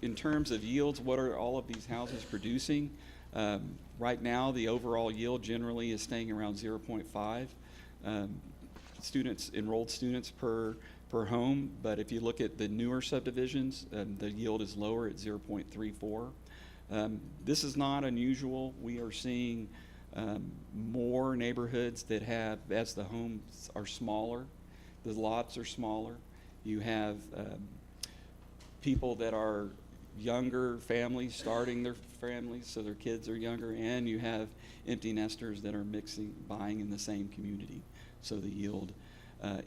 in terms of yields, what are all of these houses producing? Right now, the overall yield generally is staying around 0.5 enrolled students per home, but if you look at the newer subdivisions, the yield is lower at 0.34. This is not unusual. We are seeing more neighborhoods that have, as the homes are smaller, the lots are smaller. You have people that are younger families starting their families, so their kids are younger, and you have empty nesters that are buying in the same community, so the yield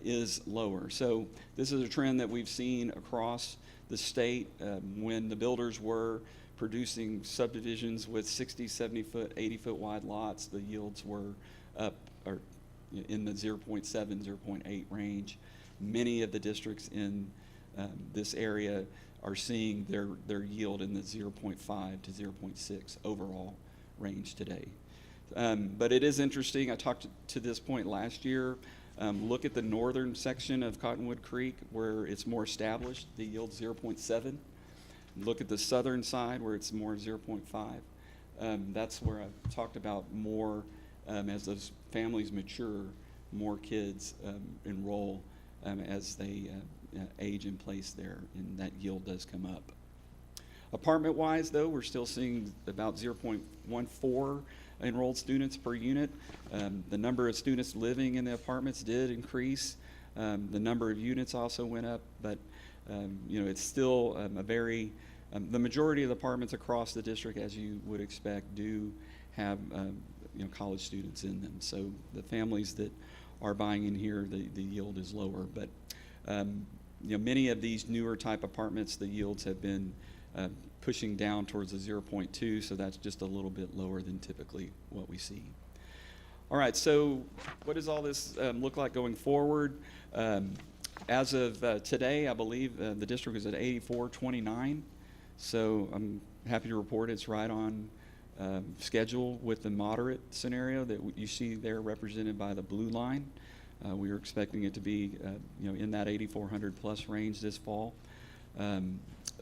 is lower. So this is a trend that we've seen across the state. When the builders were producing subdivisions with 60, 70 foot, 80 foot wide lots, the yields were up or in the 0.7, 0.8 range. Many of the districts in this area are seeing their yield in the 0.5 to 0.6 overall range today. But it is interesting, I talked to this point last year. Look at the northern section of Cottonwood Creek where it's more established, the yield's 0.7. Look at the southern side where it's more 0.5. That's where I talked about more as those families mature, more kids enroll as they age in place there, and that yield does come up. Apartment-wise, though, we're still seeing about 0.14 enrolled students per unit. The number of students living in the apartments did increase. The number of units also went up, but it's still the majority of the apartments across the district, as you would expect, do have college students in them. So the families that are buying in here, the yield is lower. But many of these newer type apartments, the yields have been pushing down towards the 0.2, so that's just a little bit lower than typically what we see. All right, so what does all this look like going forward? As of today, I believe the district is at 8429. So I'm happy to report it's right on schedule with the moderate scenario that you see there represented by the blue line. We were expecting it to be in that 8,400 plus range this fall.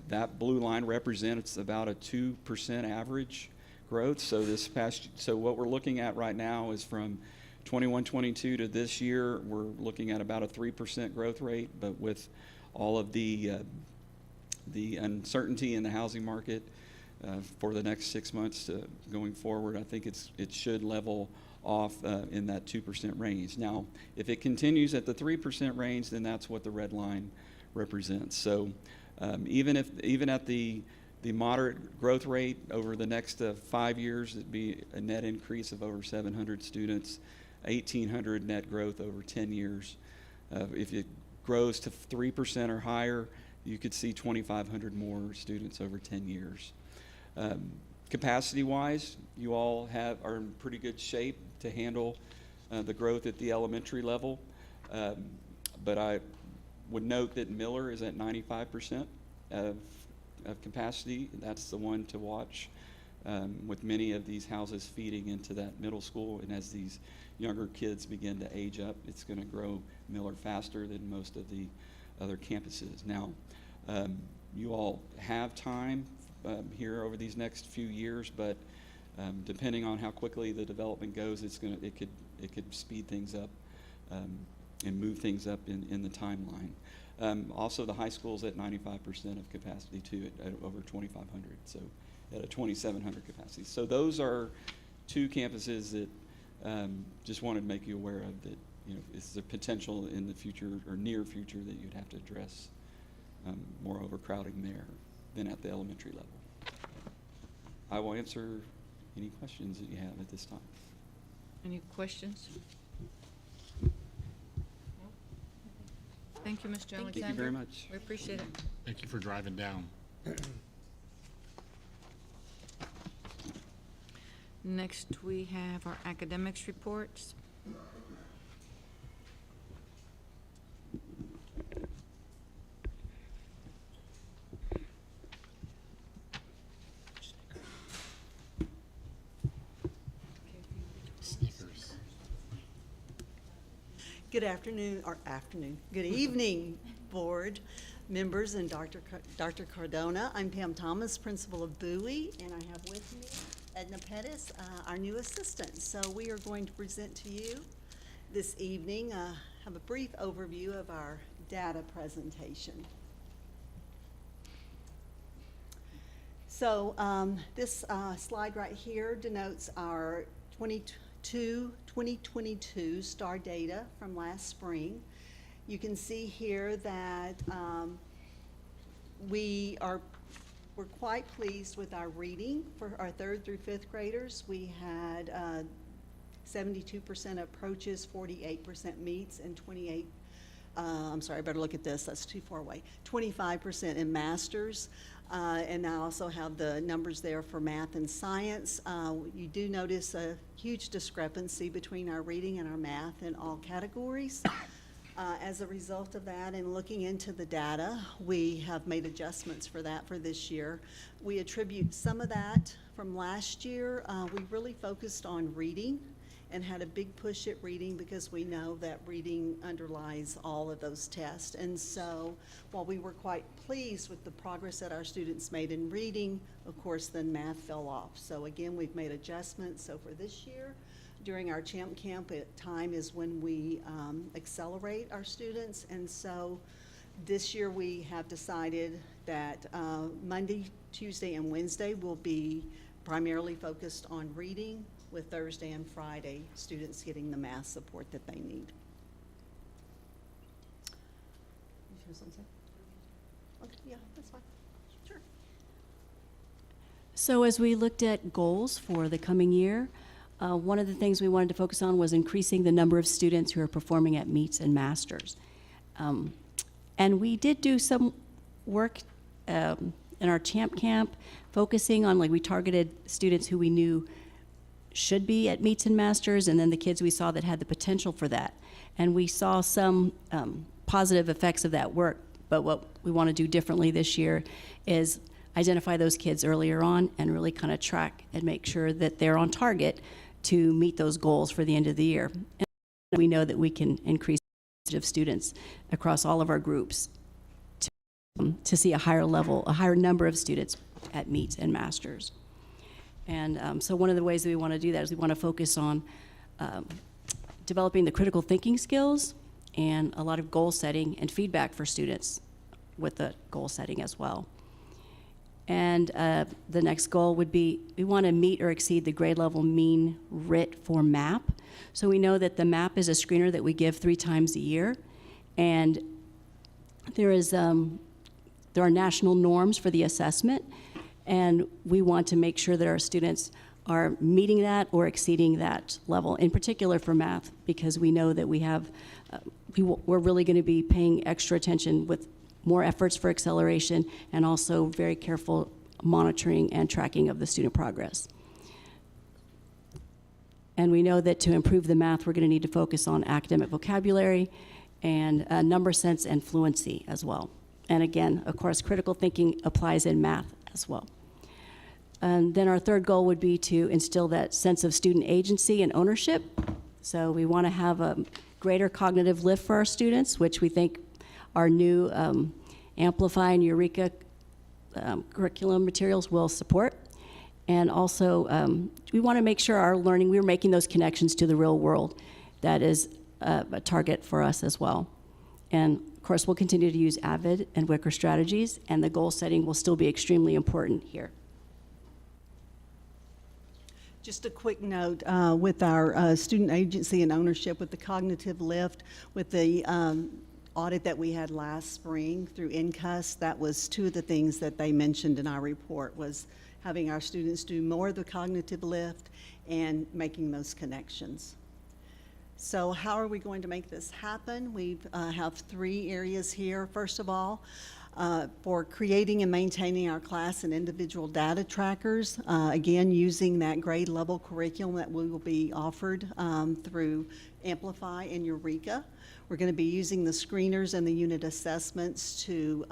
That blue line represents about a 2% average growth. So so what we're looking at right now is from 21-22 to this year, we're looking at about a 3% growth rate, but with all of the uncertainty in the housing market for the next 6 months going forward, I think it should level off in that 2% range. Now, if it continues at the 3% range, then that's what the red line represents. So even at the moderate growth rate over the next 5 years, it'd be a net increase of over 700 students, 1,800 net growth over 10 years. If it grows to 3% or higher, you could see 2,500 more students over 10 years. Capacity-wise, you all are in pretty good shape to handle the growth at the elementary level. But I would note that Miller is at 95% of capacity. That's the one to watch, with many of these houses feeding into that middle school. And as these younger kids begin to age up, it's going to grow Miller faster than most of the other campuses. Now, you all have time here over these next few years, but depending on how quickly the development goes, it could speed things up and move things up in the timeline. Also, the high school's at 95% of capacity too, at over 2,500, so at a 2,700 capacity. So those are two campuses that just wanted to make you aware of, that is the potential in the future or near future that you'd have to address more overcrowding there than at the elementary level. I will answer any questions that you have at this time. Any questions? Thank you, Mr. Alexander. Thank you very much. We appreciate it. Thank you for driving down. Next, we have our academics reports. Good good evening, board members and Dr. Cardona. I'm Pam Thomas, principal of Bowie, and I have with me Edna Pettis, our new assistant. So we are going to present to you this evening, have a brief overview of our data presentation. So this slide right here denotes our 2022 STAR data from last spring. You can see here that we're quite pleased with our reading for our 3rd through 5th graders. We had 72% approaches, 48% meets, and 28, I'm sorry, I better look at this, that's too far away, 25% in masters. And I also have the numbers there for math and science. You do notice a huge discrepancy between our reading and our math in all categories. As a result of that, and looking into the data, we have made adjustments for that for this year. We attribute some of that from last year. We really focused on reading and had a big push at reading because we know that reading underlies all of those tests. And so while we were quite pleased with the progress that our students made in reading, of course, then math fell off. So again, we've made adjustments. So for this year, during our Champ Camp time is when we accelerate our students. And so this year we have decided that Monday, Tuesday, and Wednesday will be primarily focused on reading, with Thursday and Friday students getting the math support that they need. Okay, yeah, that's fine. Sure. So as we looked at goals for the coming year, one of the things we wanted to focus on was increasing the number of students who are performing at meets and masters. And we did do some work in our Champ Camp, focusing on, like, we targeted students who we knew should be at meets and masters, and then the kids we saw that had the potential for that. And we saw some positive effects of that work, but what we want to do differently this year is identify those kids earlier on and really kind of track and make sure that they're on target to meet those goals for the end of the year. And we know that we can increase the of students across all of our groups to see a higher level, a higher number of students at meets and masters. And so one of the ways that we want to do that is we want to focus on developing the critical thinking skills and a lot of goal setting and feedback for students with the goal setting as well. And the next goal would be we want to meet or exceed the grade level mean RIT for MAP. So we know that the MAP is a screener that we give 3 times a year, and there are national norms for the assessment. And we want to make sure that our students are meeting that or exceeding that level, in particular for math, because we know that we have, we're really going to be paying extra attention with more efforts for acceleration and also very careful monitoring and tracking of the student progress. And we know that to improve the math, we're going to need to focus on academic vocabulary and number sense and fluency as well. And again, of course, critical thinking applies in math as well. And then our third goal would be to instill that sense of student agency and ownership. So we want to have a greater cognitive lift for our students, which we think our new Amplify and Eureka curriculum materials will support. And also, we want to make sure our learning, we're making those connections to the real world. That is a target for us as well. And of course, we'll continue to use AVID and Wicker strategies, and the goal setting will still be extremely important here. Just a quick note, with our student agency and ownership, with the cognitive lift, with the audit that we had last spring through NCUS, that was two of the things that they mentioned in our report, was having our students do more of the cognitive lift and making those connections. So how are we going to make this happen? We have 3 areas here. First of all, for creating and maintaining our class and individual data trackers, again, using that grade level curriculum that we will be offered through Amplify and Eureka. We're going to be using the screeners and the unit assessments to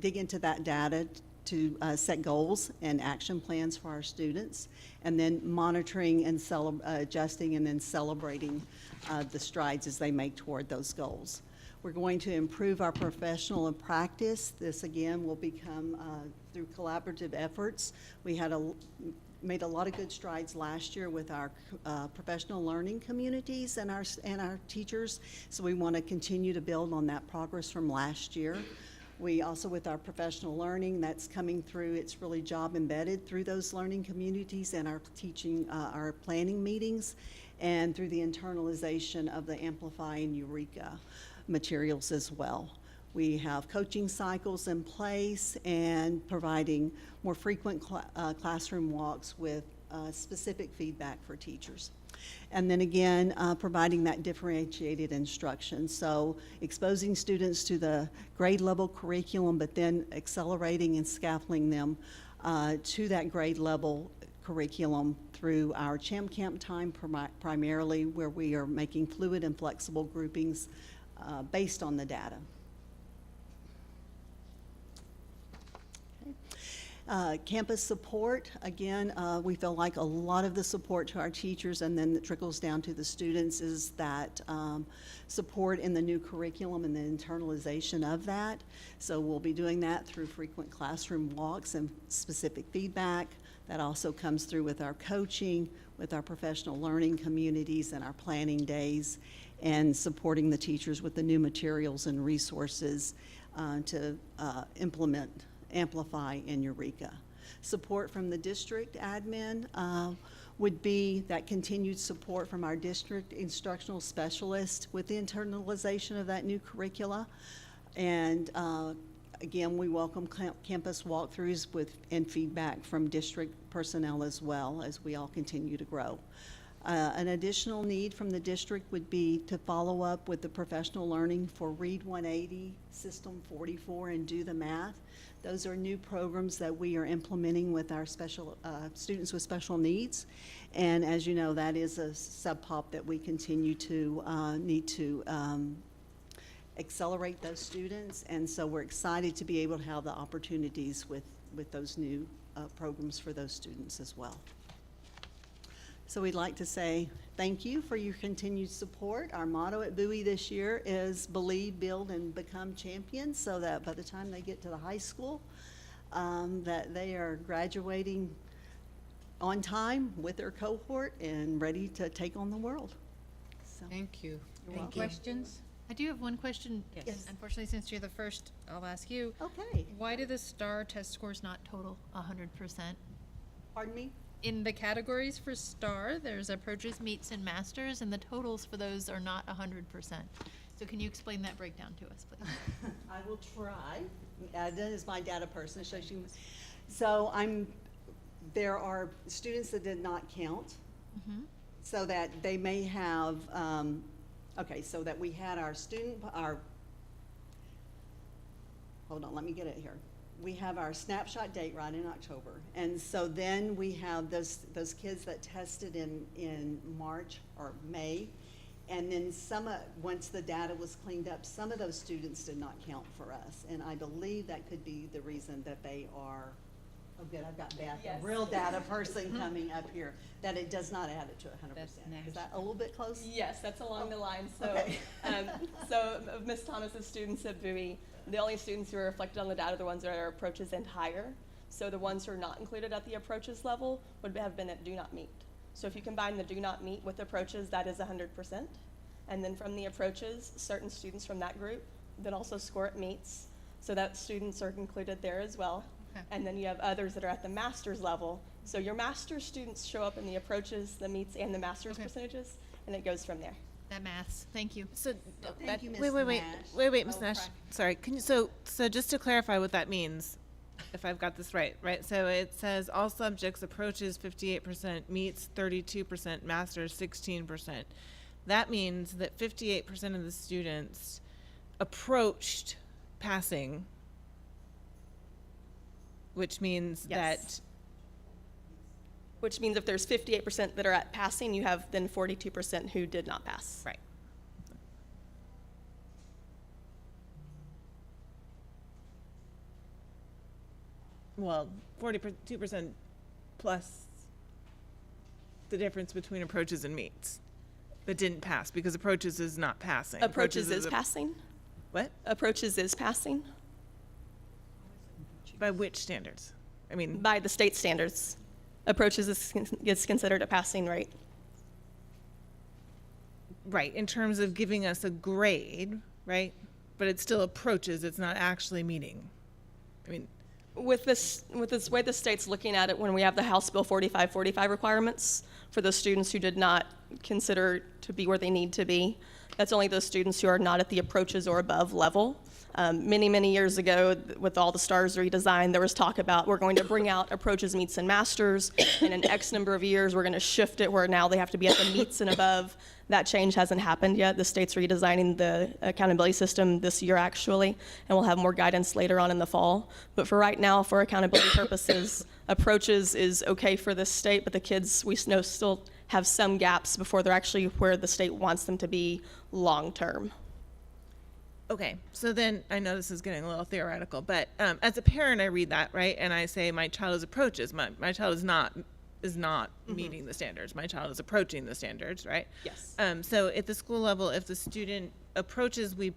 dig into that data to set goals and action plans for our students, and then monitoring and adjusting and then celebrating the strides as they make toward those goals. We're going to improve our professional and practice. This again will become through collaborative efforts. We had made a lot of good strides last year with our professional learning communities and our teachers, so we want to continue to build on that progress from last year. We also, with our professional learning that's coming through, it's really job embedded through those learning communities and our teaching, our planning meetings, and through the internalization of the Amplify and Eureka materials as well. We have coaching cycles in place and providing more frequent classroom walks with specific feedback for teachers. And then again, providing that differentiated instruction. So exposing students to the grade level curriculum, but then accelerating and scaffolding them to that grade level curriculum through our Champ Camp time primarily, where we are making fluid and flexible groupings based on the data. Campus support, again, we feel like a lot of the support to our teachers and then that trickles down to the students is that support in the new curriculum and the internalization of that. So we'll be doing that through frequent classroom walks and specific feedback. That also comes through with our coaching, with our professional learning communities and our planning days, and supporting the teachers with the new materials and resources to implement Amplify and Eureka. Support from the district admin would be that continued support from our district instructional specialist with the internalization of that new curricula. And again, we welcome campus walkthroughs and feedback from district personnel as well as we all continue to grow. An additional need from the district would be to follow up with the professional learning for Read 180, System 44, and Do the Math. Those are new programs that we are implementing with our special students with special needs. And as you know, that is a sub-pop that we continue to need to accelerate those students. And so we're excited to be able to have the opportunities with those new programs for those students as well. So we'd like to say thank you for your continued support. Our motto at Bowie this year is believe, build, and become champions, so that by the time they get to the high school, that they are graduating on time with their cohort and ready to take on the world. So, Thank you. You're welcome. Questions? I do have one question. Yes. Unfortunately, since you're the first, I'll ask you. Okay. Why do the STAR test scores not total 100%? Pardon me? In the categories for STAR, there's approaches, meets, and masters, and the totals for those are not 100%. So can you explain that breakdown to us, please? I will try. That is my data person. So I'm there are students that did not count, so that they may have, okay, so that we had hold on, let me get it here. We have our snapshot date right in October, and so then we have those kids that tested in March or May, and then once the data was cleaned up, some of those students did not count for us, and I believe that could be the reason that they are, oh good, I've got Beth, a real data person coming up here, that it does not add it to 100%. Is that a little bit close? Yes, that's along the line. So, Okay. so of Ms. Thomas's students at Bowie, the only students who are reflected on the data are the ones that are approaches and higher. So the ones who are not included at the approaches level would have been at do not meet. So if you combine the do not meet with approaches, that is 100%. And then from the approaches, certain students from that group then also score at meets. So that students are included there as well. Okay. And then you have others that are at the master's level. So your master's students show up in the approaches, the meets, and the master's percentages, and it goes from there. That maths. Thank you. So, Thank you, Ms. wait, Nash. Ms. Oh, Nash. sorry. Sorry, can you, so just to clarify what that means, if I've got this right? So it says all subjects approaches 58%, meets 32%, masters 16%. That means that 58% of the students approached passing, which means that. Which means if there's 58% that are at passing, you have then 42% who did not pass. Right. Well, 42% plus the difference between approaches and meets that didn't pass, because approaches is not passing. Approaches is passing? What? Approaches is passing? By which standards? I mean, by the state standards. Approaches is considered a passing rate. Right, in terms of giving us a grade, right? But it still approaches, it's not actually meeting. I mean, With this way the state's looking at it, when we have the House Bill 4545 requirements for those students who did not consider to be where they need to be, that's only those students who are not at the approaches or above level. Many years ago, with all the STARS redesign, there was talk about we're going to bring out approaches, meets, and masters, and in X number of years, we're going to shift it where now they have to be at the meets and above. That change hasn't happened yet. The state's redesigning the accountability system this year, actually, and we'll have more guidance later on in the fall. But for right now, for accountability purposes, approaches is okay for this state, but the kids, we know, still have some gaps before they're actually where the state wants them to be long-term. okay, so then I know this is getting a little theoretical, but as a parent, I read that, right? And I say my child is approaches. My child is not meeting the standards. My child is approaching the standards, right? Yes. So at the school level, if the student approaches, we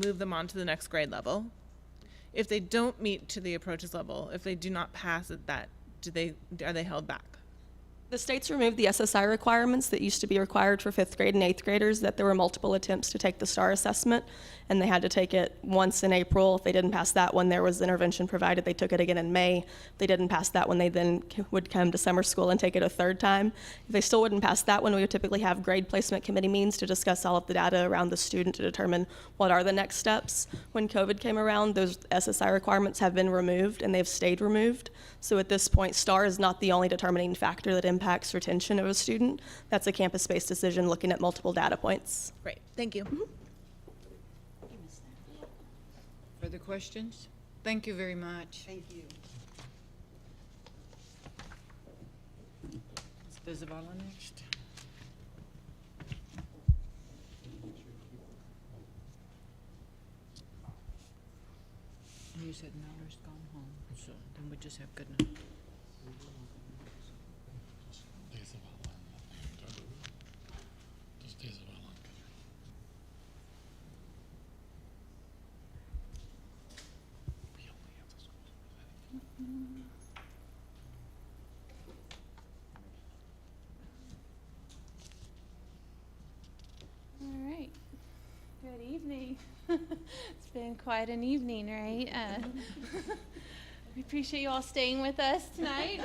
move them on to the next grade level. If they don't meet to the approaches level, if they do not pass at that, are they held back? The state's removed the SSI requirements that used to be required for 5th grade and 8th graders, that there were multiple attempts to take the STAR assessment, and they had to take it once in April. If they didn't pass that one, there was intervention provided. They took it again in May. If they didn't pass that one, they then would come to summer school and take it a third time. If they still wouldn't pass that one, we would typically have grade placement committee meetings to discuss all of the data around the student to determine what are the next steps. When COVID came around, those SSI requirements have been removed, and they've stayed removed. So at this point, STAR is not the only determining factor that impacts retention of a student. That's a campus-based decision looking at multiple data points. Great, thank you. Further questions? Thank you very much. Thank you. Ms. Zavala next. And you said Mallory's gone home, so then we just have good night. All right. Good evening. It's been quite an evening, right? We appreciate you all staying with us tonight.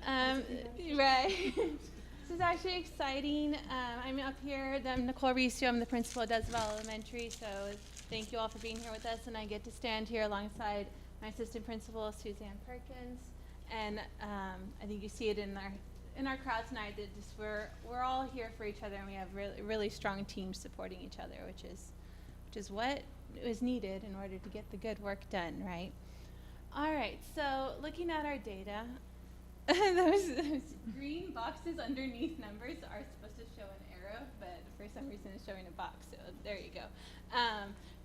Right. This is actually exciting. I'm up here. I'm Nicole Risu. I'm the principal at Desville Elementary, so thank you all for being here with us, and I get to stand here alongside my assistant principal, Suzanne Perkins, And I think you see it in our crowd tonight that just we're all here for each other, and we have really strong teams supporting each other, which is what is needed in order to get the good work done, right? All right, so looking at our data, those green boxes underneath numbers are supposed to show an arrow, but for some reason it's showing a box, so there you go.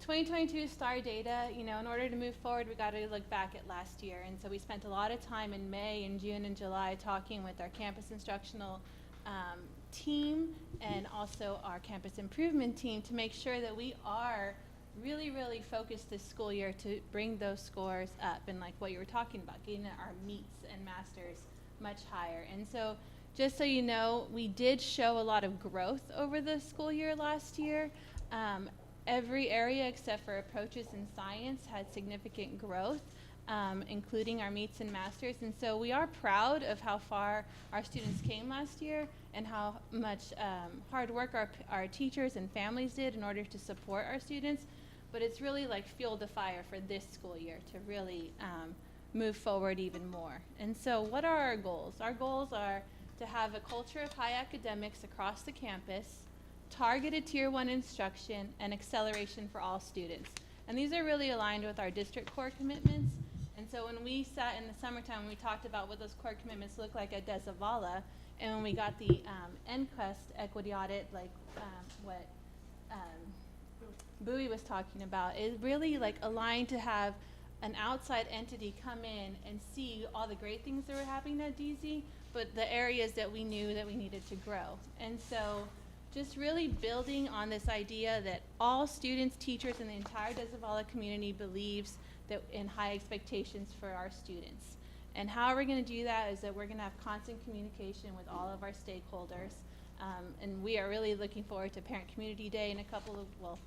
2022 STAR data, in order to move forward, we got to look back at last year. And so we spent a lot of time in May and June and July talking with our campus instructional team and also our campus improvement team to make sure that we are really focused this school year to bring those scores up, and like what you were talking about, getting our meets and masters much higher. And so just so you know, we did show a lot of growth over the school year last year. Every area except for approaches in science had significant growth, including our meets and masters. And so we are proud of how far our students came last year and how much hard work our teachers and families did in order to support our students. But it's really like fueled the fire for this school year to really move forward even more. And so what are our goals? Our goals are to have a culture of high academics across the campus, targeted Tier 1 instruction, and acceleration for all students. And these are really aligned with our district core commitments. And so when we sat in the summertime, we talked about what those core commitments look like at Desavala, and when we got the NQuest equity audit, like what Bowie was talking about, is really like aligned to have an outside entity come in and see all the great things that were happening at DZ, but the areas that we knew that we needed to grow. And so just really building on this idea that all students, teachers, and the entire Desavala community believes that in high expectations for our students. And how we're going to do that is that we're going to have constant communication with all of our stakeholders. And we are really looking forward to Parent Community Day in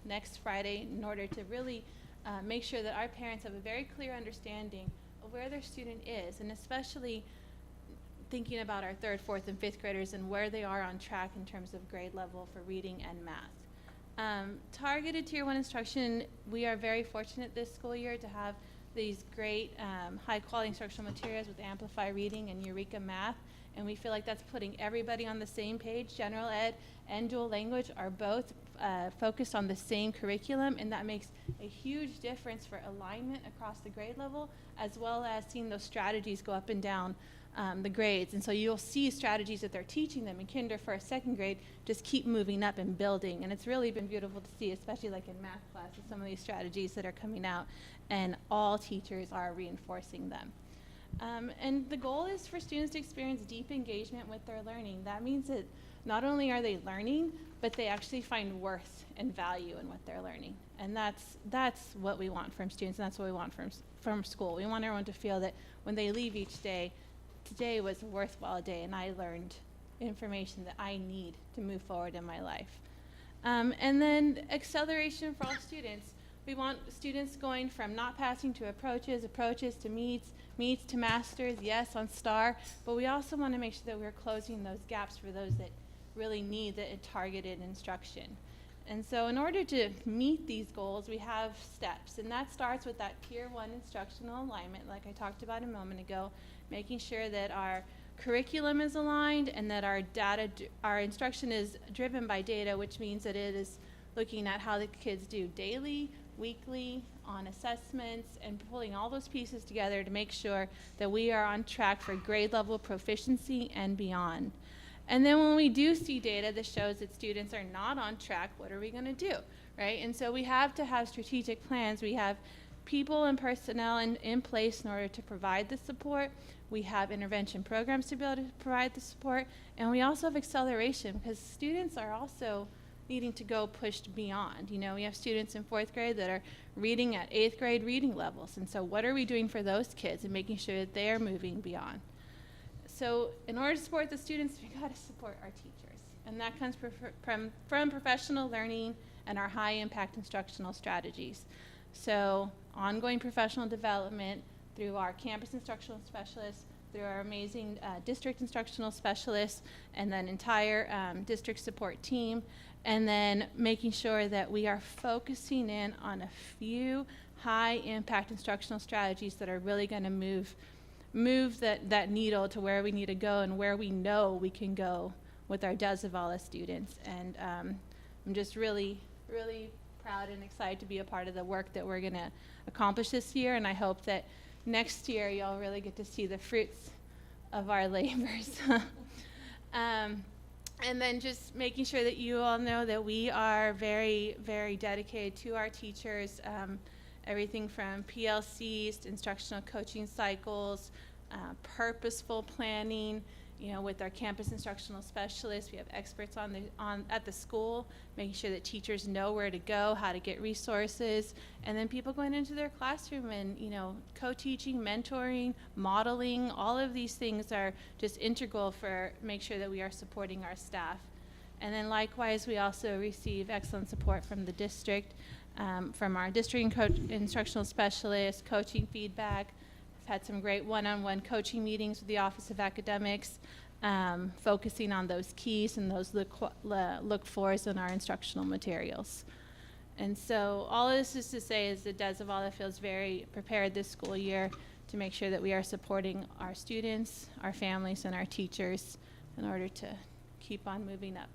next Friday, in order to really make sure that our parents have a very clear understanding of where their student is, and especially thinking about our 3rd, 4th, and 5th graders and where they are on track in terms of grade level for reading and math. Targeted Tier 1 instruction, we are very fortunate this school year to have these great high quality instructional materials with Amplify Reading and Eureka Math, and we feel like that's putting everybody on the same page. General Ed and Dual Language are both focused on the same curriculum, and that makes a huge difference for alignment across the grade level, as well as seeing those strategies go up and down the grades. And so you'll see strategies that they're teaching them in kinder, 1st, 2nd grade just keep moving up and building. And it's really been beautiful to see, especially like in math classes, some of these strategies that are coming out, and all teachers are reinforcing them. And the goal is for students to experience deep engagement with their learning. That means that not only are they learning, but they actually find worth and value in what they're learning. And that's what we want from students, and that's what we want from school. We want everyone to feel that when they leave each day, today was a worthwhile day, and I learned information that I need to move forward in my life. And then acceleration for all students. We want students going from not passing to approaches to meets to masters, yes, on STAR, but we also want to make sure that we're closing those gaps for those that really need the targeted instruction. And so in order to meet these goals, we have steps, and that starts with that Tier 1 instructional alignment, like I talked about a moment ago, making sure that our curriculum is aligned and that our instruction is driven by data, which means that it is looking at how the kids do daily, weekly, on assessments, and pulling all those pieces together to make sure that we are on track for grade level proficiency and beyond. And then when we do see data that shows that students are not on track, what are we going to do, right? And so we have to have strategic plans. We have people and personnel in place in order to provide the support. We have intervention programs to be able to provide the support. And we also have acceleration, because students are also needing to go pushed beyond. You know, we have students in 4th grade that are reading at 8th grade reading levels. And so what are we doing for those kids and making sure that they're moving beyond? So in order to support the students, we got to support our teachers. And that comes from professional learning and our high impact instructional strategies. So ongoing professional development through our campus instructional specialists, through our amazing district instructional specialists, and then entire district support team, and then making sure that we are focusing in on a few high impact instructional strategies that are really going to move move that needle to where we need to go and where we know we can go with our Desivala students. And I'm just really, really proud and excited to be a part of the work that we're going to accomplish this year. And I hope that next year y'all really get to see the fruits of our labors. And then just making sure that you all know that we are very, very dedicated to our teachers. Everything from PLCs to instructional coaching cycles, purposeful planning. You know, with our campus instructional specialists, we have experts at the school, making sure that teachers know where to go, how to get resources, and then people going into their classroom and, you know, co-teaching, mentoring, modeling. All of these things are just integral for make sure that we are supporting our staff. And then likewise, we also receive excellent support from the district, from our district instructional specialists, coaching feedback. Had some great one-on-one coaching meetings with the Office of Academics, focusing on those keys and those look-fors in our instructional materials. And so all of this is to say is that Desivala feels very prepared this school year to make sure that we are supporting our students, our families, and our teachers in order to keep on moving up.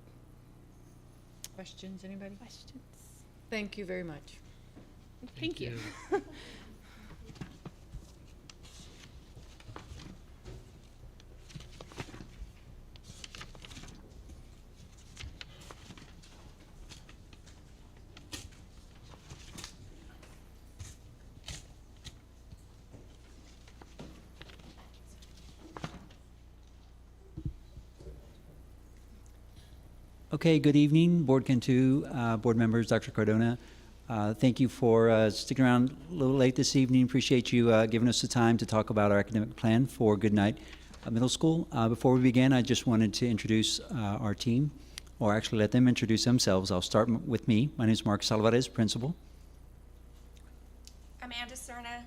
Questions, anybody? Questions? Thank you very much. Thank you. Okay, good evening, Board Cantu, board members, Dr. Cardona. Thank you for sticking around a little late this evening. Appreciate you giving us the time to talk about our academic plan for Goodnight Middle School. Before we begin, I just wanted to introduce our team, or actually let them introduce themselves. I'll start with me. My name is Mark Salvarez, principal. Amanda Cerna,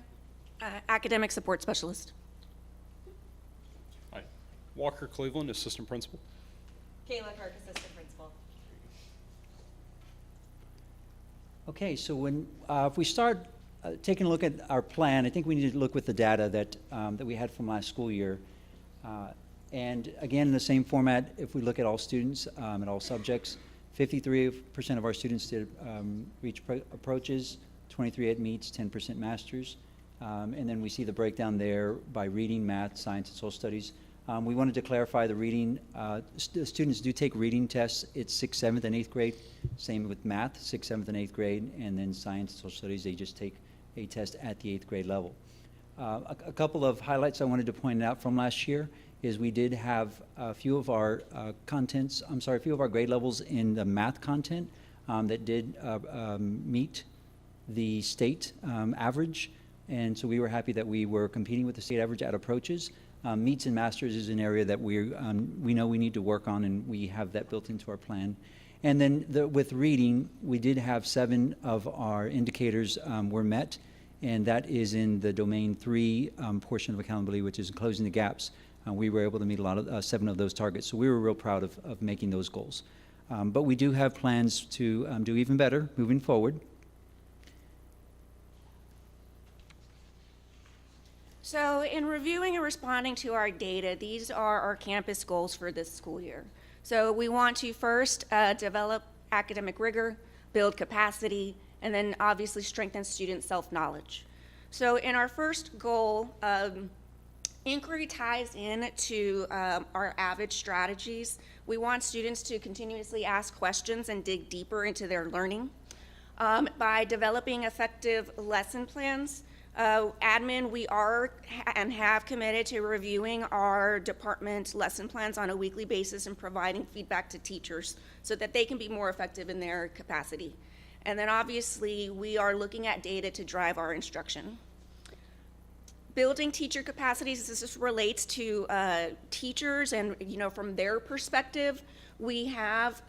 academic support specialist. Hi. Walker Cleveland, assistant principal. Kayla Kirk, assistant principal. Okay, so when if we start taking a look at our plan, I think we need to look with the data that that we had from last school year. And again, in the same format, if we look at all students at all subjects, 53% of our students did reach approaches, 23 at meets, 10% masters. And then we see the breakdown there by reading, math, science, and social studies. We wanted to clarify the reading. Students do take reading tests. It's 6th, 7th, and 8th grade. Same with math, 6th, 7th, and 8th grade. And then science and social studies, they just take a test at the 8th grade level. A couple of highlights I wanted to point out from last year is we did have a few of our a few of our grade levels in the math content that did meet the state average. And so we were happy that we were competing with the state average at approaches. Meets and masters is an area that we know we need to work on, and we have that built into our plan. And then with reading, we did have 7 of our indicators were met, and that is in the domain 3 portion of accountability, which is closing the gaps. We were able to meet a lot of 7 of those targets, so we were real proud of making those goals. But we do have plans to do even better moving forward. So in reviewing and responding to our data, these are our campus goals for this school year. So we want to first develop academic rigor, build capacity, and then obviously strengthen student self-knowledge. So in our first goal, inquiry ties in to our AVID strategies. We want students to continuously ask questions and dig deeper into their learning. By developing effective lesson plans, admin, we are and have committed to reviewing our department lesson plans on a weekly basis and providing feedback to teachers so that they can be more effective in their capacity. And then obviously we are looking at data to drive our instruction. Building teacher capacities, this relates to teachers and, from their perspective, we have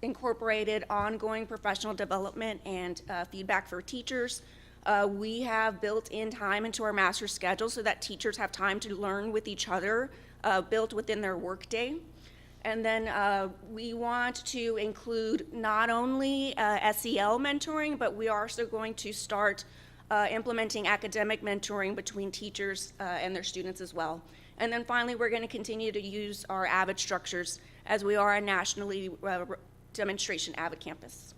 incorporated ongoing professional development and feedback for teachers. We have built in time into our master schedule so that teachers have time to learn with each other, built within their workday. And then we want to include not only SEL mentoring, but we are also going to start implementing academic mentoring between teachers and their students as well. And then finally, we're going to continue to use our AVID structures as we are a nationally demonstration AVID campus.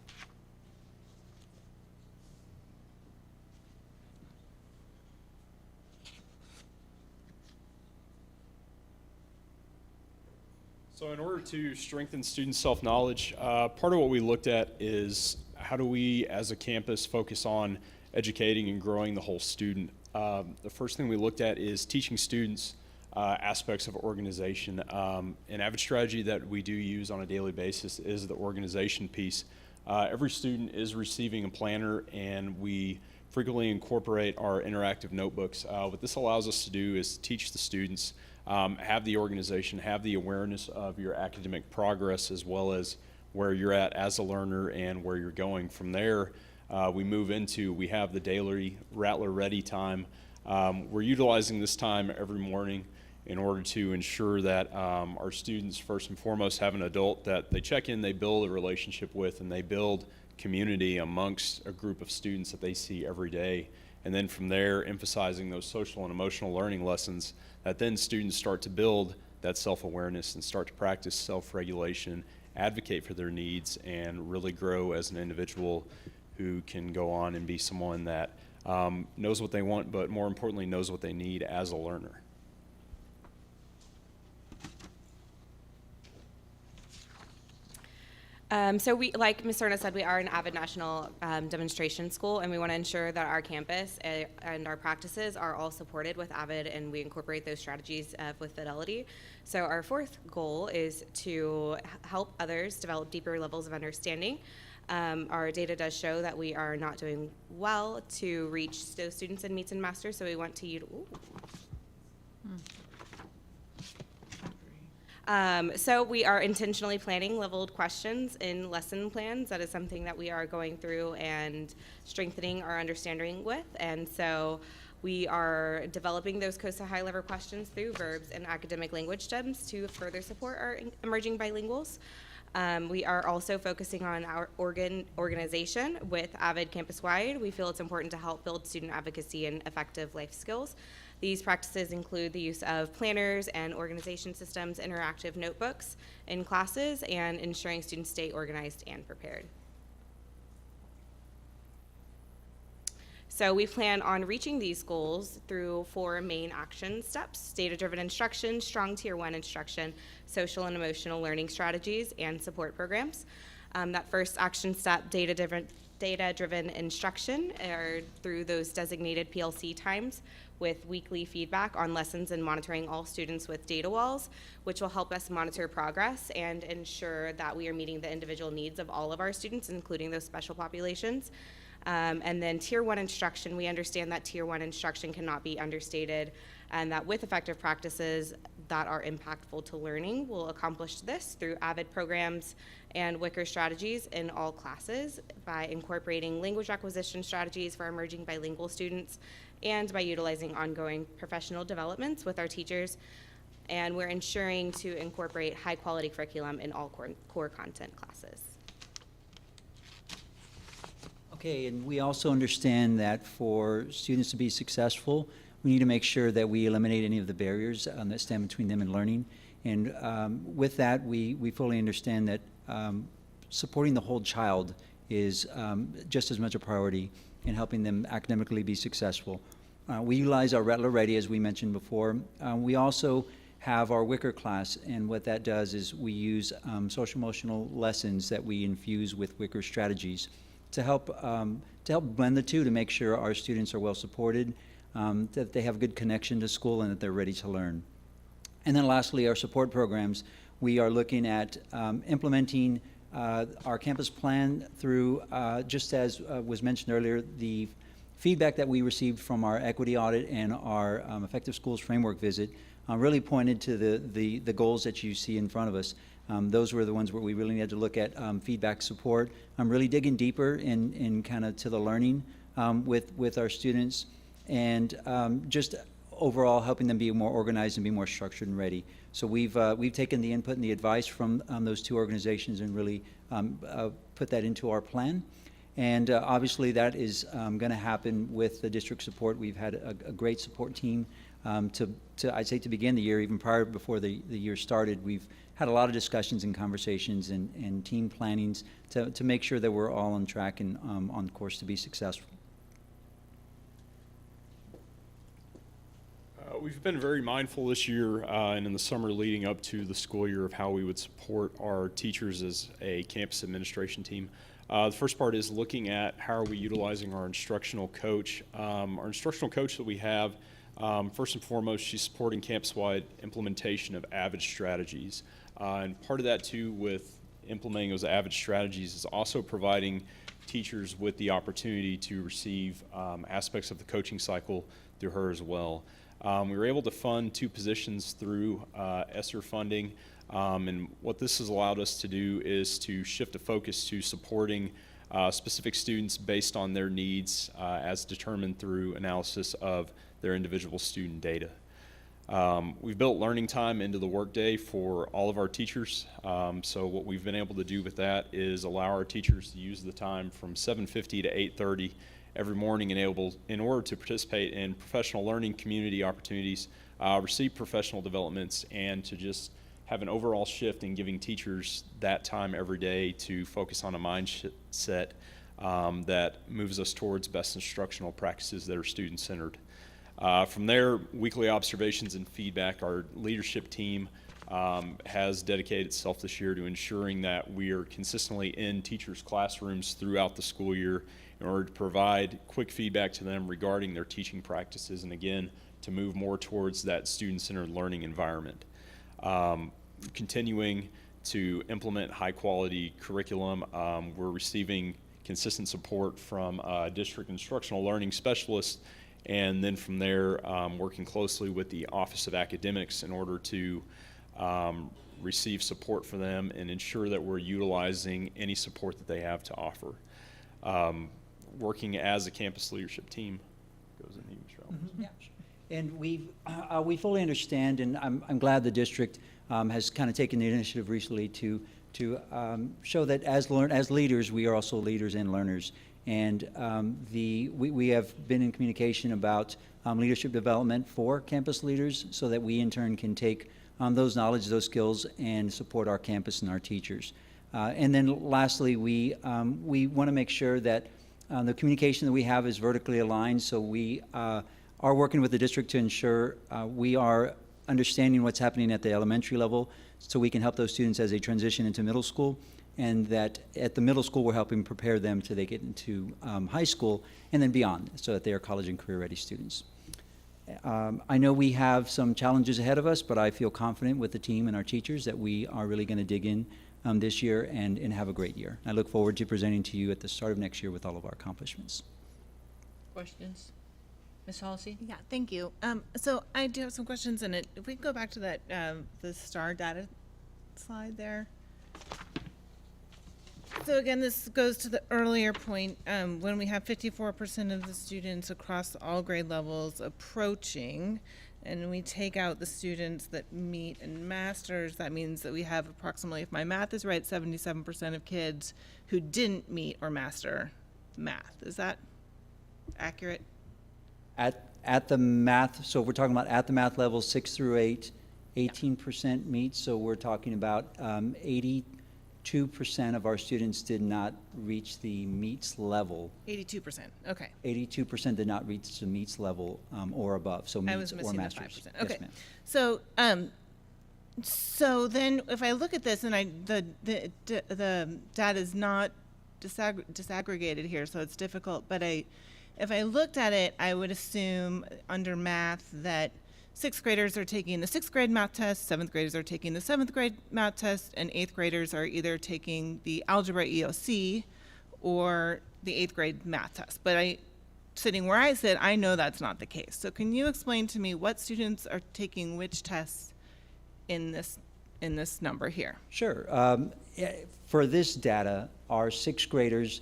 So in order to strengthen student self-knowledge, part of what we looked at is how do we as a campus focus on educating and growing the whole student. The first thing we looked at is teaching students aspects of organization. An AVID strategy that we do use on a daily basis is the organization piece. Every student is receiving a planner, and we frequently incorporate our interactive notebooks. What this allows us to do is teach the students, have the organization, have the awareness of your academic progress, as well as where you're at as a learner and where you're going. From there, we have the daily Rattler ready time. We're utilizing this time every morning in order to ensure that our students, first and foremost, have an adult that they check in, they build a relationship with, and they build community amongst a group of students that they see every day. And then from there, emphasizing those social and emotional learning lessons that then students start to build that self-awareness and start to practice self-regulation, advocate for their needs, and really grow as an individual who can go on and be someone that knows what they want, but more importantly, knows what they need as a learner. So we, like Ms. Serna said, we are an AVID National Demonstration School, and we want to ensure that our campus and our practices are all supported with AVID, and we incorporate those strategies with fidelity. So our fourth goal is to help others develop deeper levels of understanding. Our data does show that we are not doing well to reach those students in meets and masters, so we want to so we are intentionally planning leveled questions in lesson plans. That is something that we are going through and strengthening our understanding with. And so we are developing those COSA high level questions through verbs and academic language stems to further support our emerging bilinguals. We are also focusing on our organization with AVID campus-wide. We feel it's important to help build student advocacy and effective life skills. These practices include the use of planners and organization systems, interactive notebooks in classes, and ensuring students stay organized and prepared. So we plan on reaching these goals through 4 main action steps: data-driven instruction, strong Tier 1 instruction, social and emotional learning strategies, and support programs. That first action step, data-driven instruction, are through those designated PLC times with weekly feedback on lessons and monitoring all students with data walls, which will help us monitor progress and ensure that we are meeting the individual needs of all of our students, including those special populations. And then Tier 1 instruction, we understand that Tier 1 instruction cannot be understated, and that with effective practices that are impactful to learning, we'll accomplish this through AVID programs and Wicker strategies in all classes by incorporating language acquisition strategies for emerging bilingual students and by utilizing ongoing professional developments with our teachers. And we're ensuring to incorporate high quality curriculum in all core content classes. Okay, and we also understand that for students to be successful, we need to make sure that we eliminate any of the barriers that stand between them and learning. And with that, we fully understand that supporting the whole child is just as much a priority in helping them academically be successful. We utilize our Rattler Ready, as we mentioned before. We also have our Wicker class, and what that does is we use social emotional lessons that we infuse with Wicker strategies to help blend the two, to make sure our students are well supported, that they have a good connection to school, and that they're ready to learn. And then lastly, our support programs. We are looking at implementing our campus plan through, just as was mentioned earlier, the feedback that we received from our equity audit and our Effective Schools Framework visit really pointed to the goals that you see in front of us. Those were the ones where we really needed to look at feedback support. I'm really digging deeper in kind of to the learning with our students, and just overall helping them be more organized and be more structured and ready. So we've taken the input and the advice from those 2 organizations and really put that into our plan. And obviously, that is going to happen with the district support. We've had a great support team I'd say to begin the year, even before the year started. We've had a lot of discussions and conversations and team plannings to make sure that we're all on track and on course to be successful. We've been very mindful this year and in the summer leading up to the school year of how we would support our teachers as a campus administration team. The first part is looking at how are we utilizing our instructional coach. Our instructional coach that we have, first and foremost, she's supporting campus-wide implementation of AVID strategies. And part of that too with implementing those AVID strategies is also providing teachers with the opportunity to receive aspects of the coaching cycle through her as well. We were able to fund 2 positions through ESSER funding, and what this has allowed us to do is to shift the focus to supporting specific students based on their needs as determined through analysis of their individual student data. We've built learning time into the workday for all of our teachers, so what we've been able to do with that is allow our teachers to use the time from 7:50 to 8:30 every morning in order to participate in professional learning community opportunities, receive professional developments, and to just have an overall shift in giving teachers that time every day to focus on a mindset that moves us towards best instructional practices that are student-centered. From there, weekly observations and feedback, our leadership team has dedicated itself this year to ensuring that we are consistently in teachers' classrooms throughout the school year in order to provide quick feedback to them regarding their teaching practices, and again, to move more towards that student-centered learning environment. Continuing to implement high-quality curriculum, we're receiving consistent support from district instructional learning specialists, and then from there, working closely with the Office of Academics in order to receive support for them and ensure that we're utilizing any support that they have to offer. Working as a campus leadership team goes in huge realms. Yeah. And we fully understand, and I'm glad the district has kind of taken the initiative recently to show that as leaders, we are also leaders and learners. And we have been in communication about leadership development for campus leaders so that we in turn can take those knowledge, those skills, and support our campus and our teachers. And then lastly, we want to make sure that the communication that we have is vertically aligned, so we are working with the district to ensure we are understanding what's happening at the elementary level so we can help those students as they transition into middle school, and that at the middle school we're helping prepare them till they get into high school and then beyond so that they are college and career ready students. I know we have some challenges ahead of us, but I feel confident with the team and our teachers that we are really going to dig in this year and have a great year. I look forward to presenting to you at the start of next year with all of our accomplishments. Questions? Ms. Halsey? Yeah, thank you. So I do have some questions in it. If we go back to that, the STAR data slide there. So again, this goes to the earlier point, when we have 54% of the students across all grade levels approaching, and we take out the students that meet in masters, that means that we have approximately, if my math is right, 77% of kids who didn't meet or master math. Is that accurate? At the math, so we're talking about at the math level 6 through 8, 18% meet, so we're talking about 82% of our students did not reach the meets level. 82%, okay. 82% did not reach the meets level or above, so I was meets or missing the masters. 5%. Okay. Yes, ma'am. So, so then if I look at this and the data is not disaggregated here, so it's difficult, but if I looked at it, I would assume under math that 6th graders are taking the 6th grade math test, 7th graders are taking the 7th grade math test, and 8th graders are either taking the algebra EOC or the 8th grade math test. But sitting where I sit, I know that's not the case. So can you explain to me what students are taking which tests in this number here? Sure. For this data, our 6th graders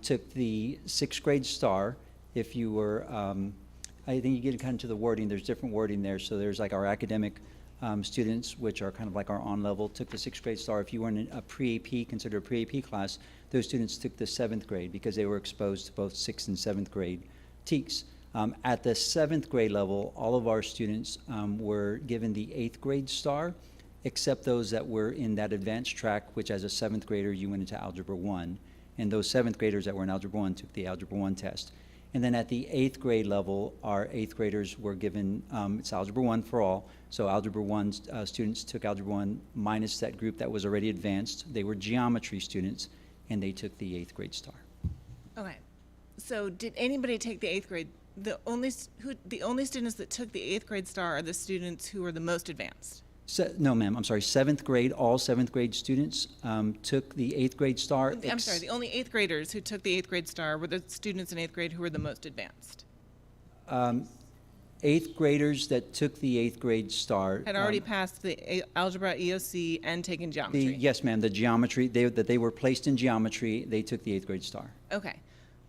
took the 6th grade STAR. If you were, I think you get kind of to the wording, there's different wording there. So there's like our academic students, which are kind of like our on-level, took the 6th grade STAR. If you were in a pre-AP, considered a pre-AP class, those students took the 7th grade because they were exposed to both 6th and 7th grade TEKS. At the 7th grade level, all of our students were given the 8th grade STAR, except those that were in that advanced track, which as a 7th grader, you went into Algebra 1. And those 7th graders that were in Algebra 1 took the Algebra 1 test. And then at the 8th grade level, our 8th graders were given, it's Algebra 1 for all. So Algebra 1 students took Algebra 1 minus that group that was already advanced. They were geometry students, and they took the 8th grade STAR. Okay. So did anybody take the 8th grade? The only students that took the 8th grade STAR are the students who are the most advanced. No, ma'am, I'm sorry, 7th grade, all 7th grade students took the 8th grade STAR. I'm sorry, the only 8th graders who took the 8th grade STAR were the students in 8th grade who were the most advanced. 8th graders that took the 8th grade STAR. Had already passed the algebra, EOC, and taken geometry. Yes, ma'am, the geometry, that they were placed in geometry, they took the 8th grade STAR. Okay.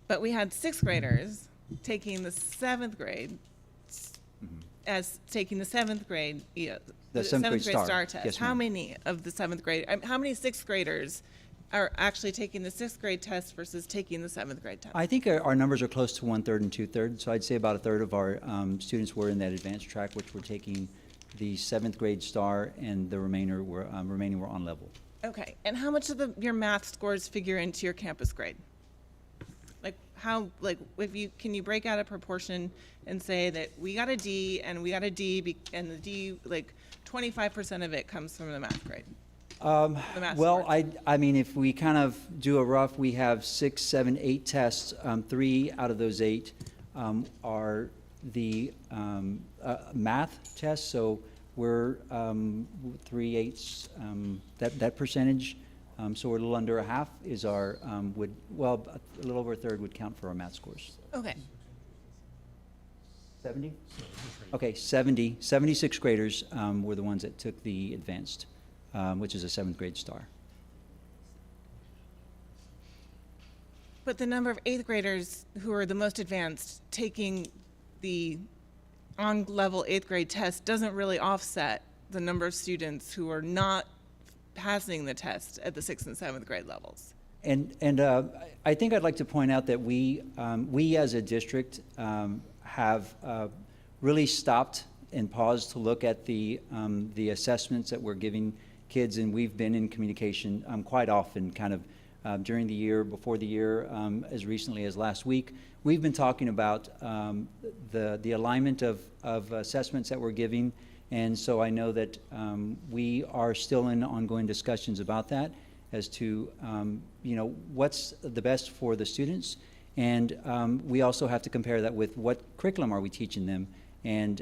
But we had 6th graders taking the 7th grade as taking the 7th grade The 7th grade STAR test. Yes, how ma'am. many of the 7th grade, how many 6th graders are actually taking the 6th grade test versus taking the 7th grade test? I think our numbers are close to 1/3 and 2/3. So I'd say about 1/3 of our students were in that advanced track, which were taking the 7th grade STAR, and the remaining were on level. Okay, and how much of your math scores figure into your campus grade? Can you break out a proportion and say that we got a D and we got a D, and the D, 25% of it comes from the math grade? Well, I mean, if we kind of do a rough, we have 6, 7, 8 tests. 3 out of those 8 are the math tests. So we're 3/8, that percentage. So we're a little under a half is our, a little over a third would count for our math scores. Okay. 70? Okay, 76 graders were the ones that took the advanced, which is a 7th grade STAR. But the number of 8th graders who are the most advanced taking the on-level 8th grade test doesn't really offset the number of students who are not passing the test at the 6th and 7th grade levels. And I think I'd like to point out that we as a district have really stopped and paused to look at the assessments that we're giving kids, and we've been in communication quite often, kind of during the year, before the year, as recently as last week. We've been talking about the alignment of assessments that we're giving. And so I know that we are still in ongoing discussions about that as to, what's the best for the students. And we also have to compare that with what curriculum are we teaching them, and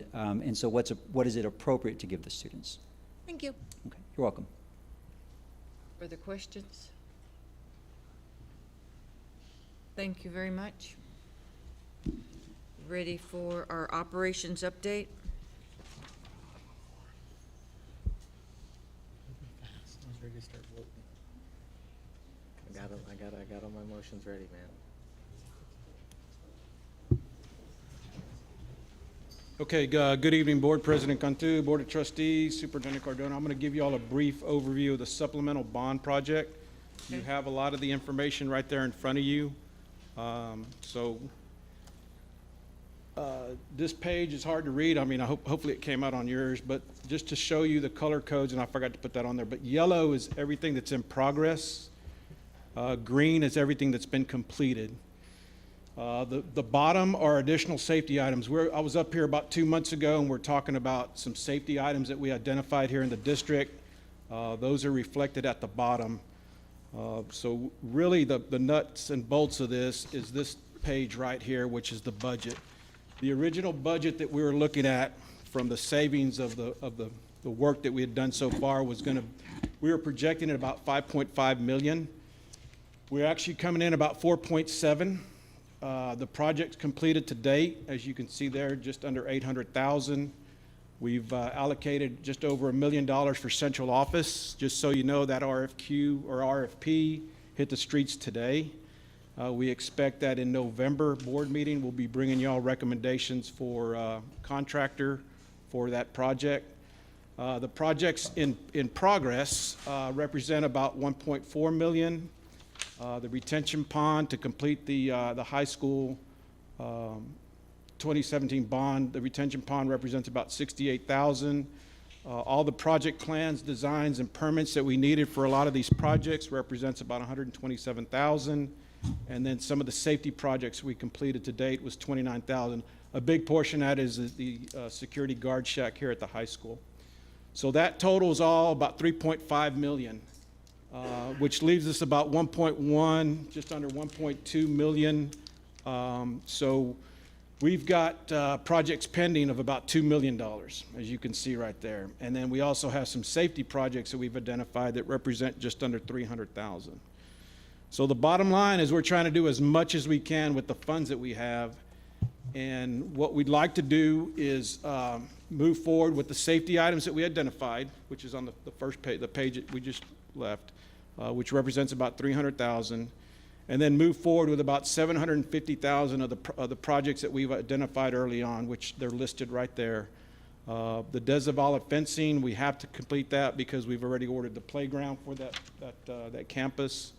so what is it appropriate to give the students? Thank you. Okay, you're welcome. Further questions? Thank you very much. Ready for our operations update? I got all my motions ready, man. Okay, good evening, Board President Cantu, Board of Trustees, Superintendent Cardona. I'm going to give you all a brief overview of the supplemental bond project. You have a lot of the information right there in front of you. This page is hard to read. I mean, hopefully it came out on yours, but just to show you the color codes, and I forgot to put that on there, but yellow is everything that's in progress. Green is everything that's been completed. The bottom are additional safety items. I was up here about 2 months ago, and we're talking about some safety items that we identified here in the district. Those are reflected at the bottom. So really the nuts and bolts of this is this page right here, which is the budget. The original budget that we were looking at from the savings of the work that we had done so far we were projecting at about 5.5 million. We're actually coming in about 4.7. The project's completed to date, as you can see there, just under 800,000. We've allocated just over $1 million for central office. Just so you know, that RFQ or RFP hit the streets today. We expect that in November board meeting, we'll be bringing y'all recommendations for contractor for that project. The projects in progress represent about 1.4 million. The retention pond to complete the high school 2017 bond, the retention pond represents about 68,000. All the project plans, designs, and permits that we needed for a lot of these projects represents about 127,000. And then some of the safety projects we completed to date was 29,000. A big portion of that is the security guard shack here at the high school. So that totals all about 3.5 million, which leaves us about 1.1, just under 1.2 million. So we've got projects pending of about $2 million, as you can see right there. And then we also have some safety projects that we've identified that represent just under 300,000. So the bottom line is we're trying to do as much as we can with the funds that we have. And what we'd like to do is move forward with the safety items that we identified, which is on the first page, the page that we just left, which represents about 300,000. And then move forward with about 750,000 of the projects that we've identified early on, which they're listed right there. The Desavala fencing, we have to complete that because we've already ordered the playground for that campus.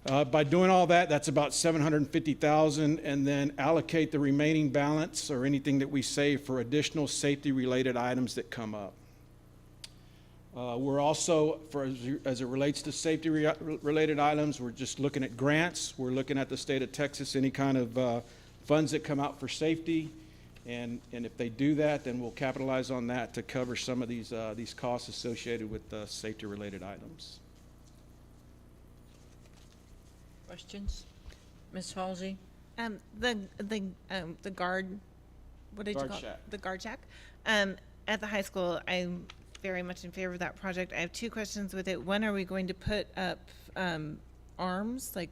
By doing all that, that's about 750,000, and then allocate the remaining balance or anything that we save for additional safety-related items that come up. We're also, as it relates to safety-related items, we're just looking at grants. We're looking at the state of Texas, any kind of funds that come out for safety, and if they do that, then we'll capitalize on that to cover some of these costs associated with safety-related items. Questions? Ms. Halsey? The guard, what did you call it? Shack. The guard shack. At the high school, I'm very much in favor of that project. I have two questions with it. When are we going to put up arms, like?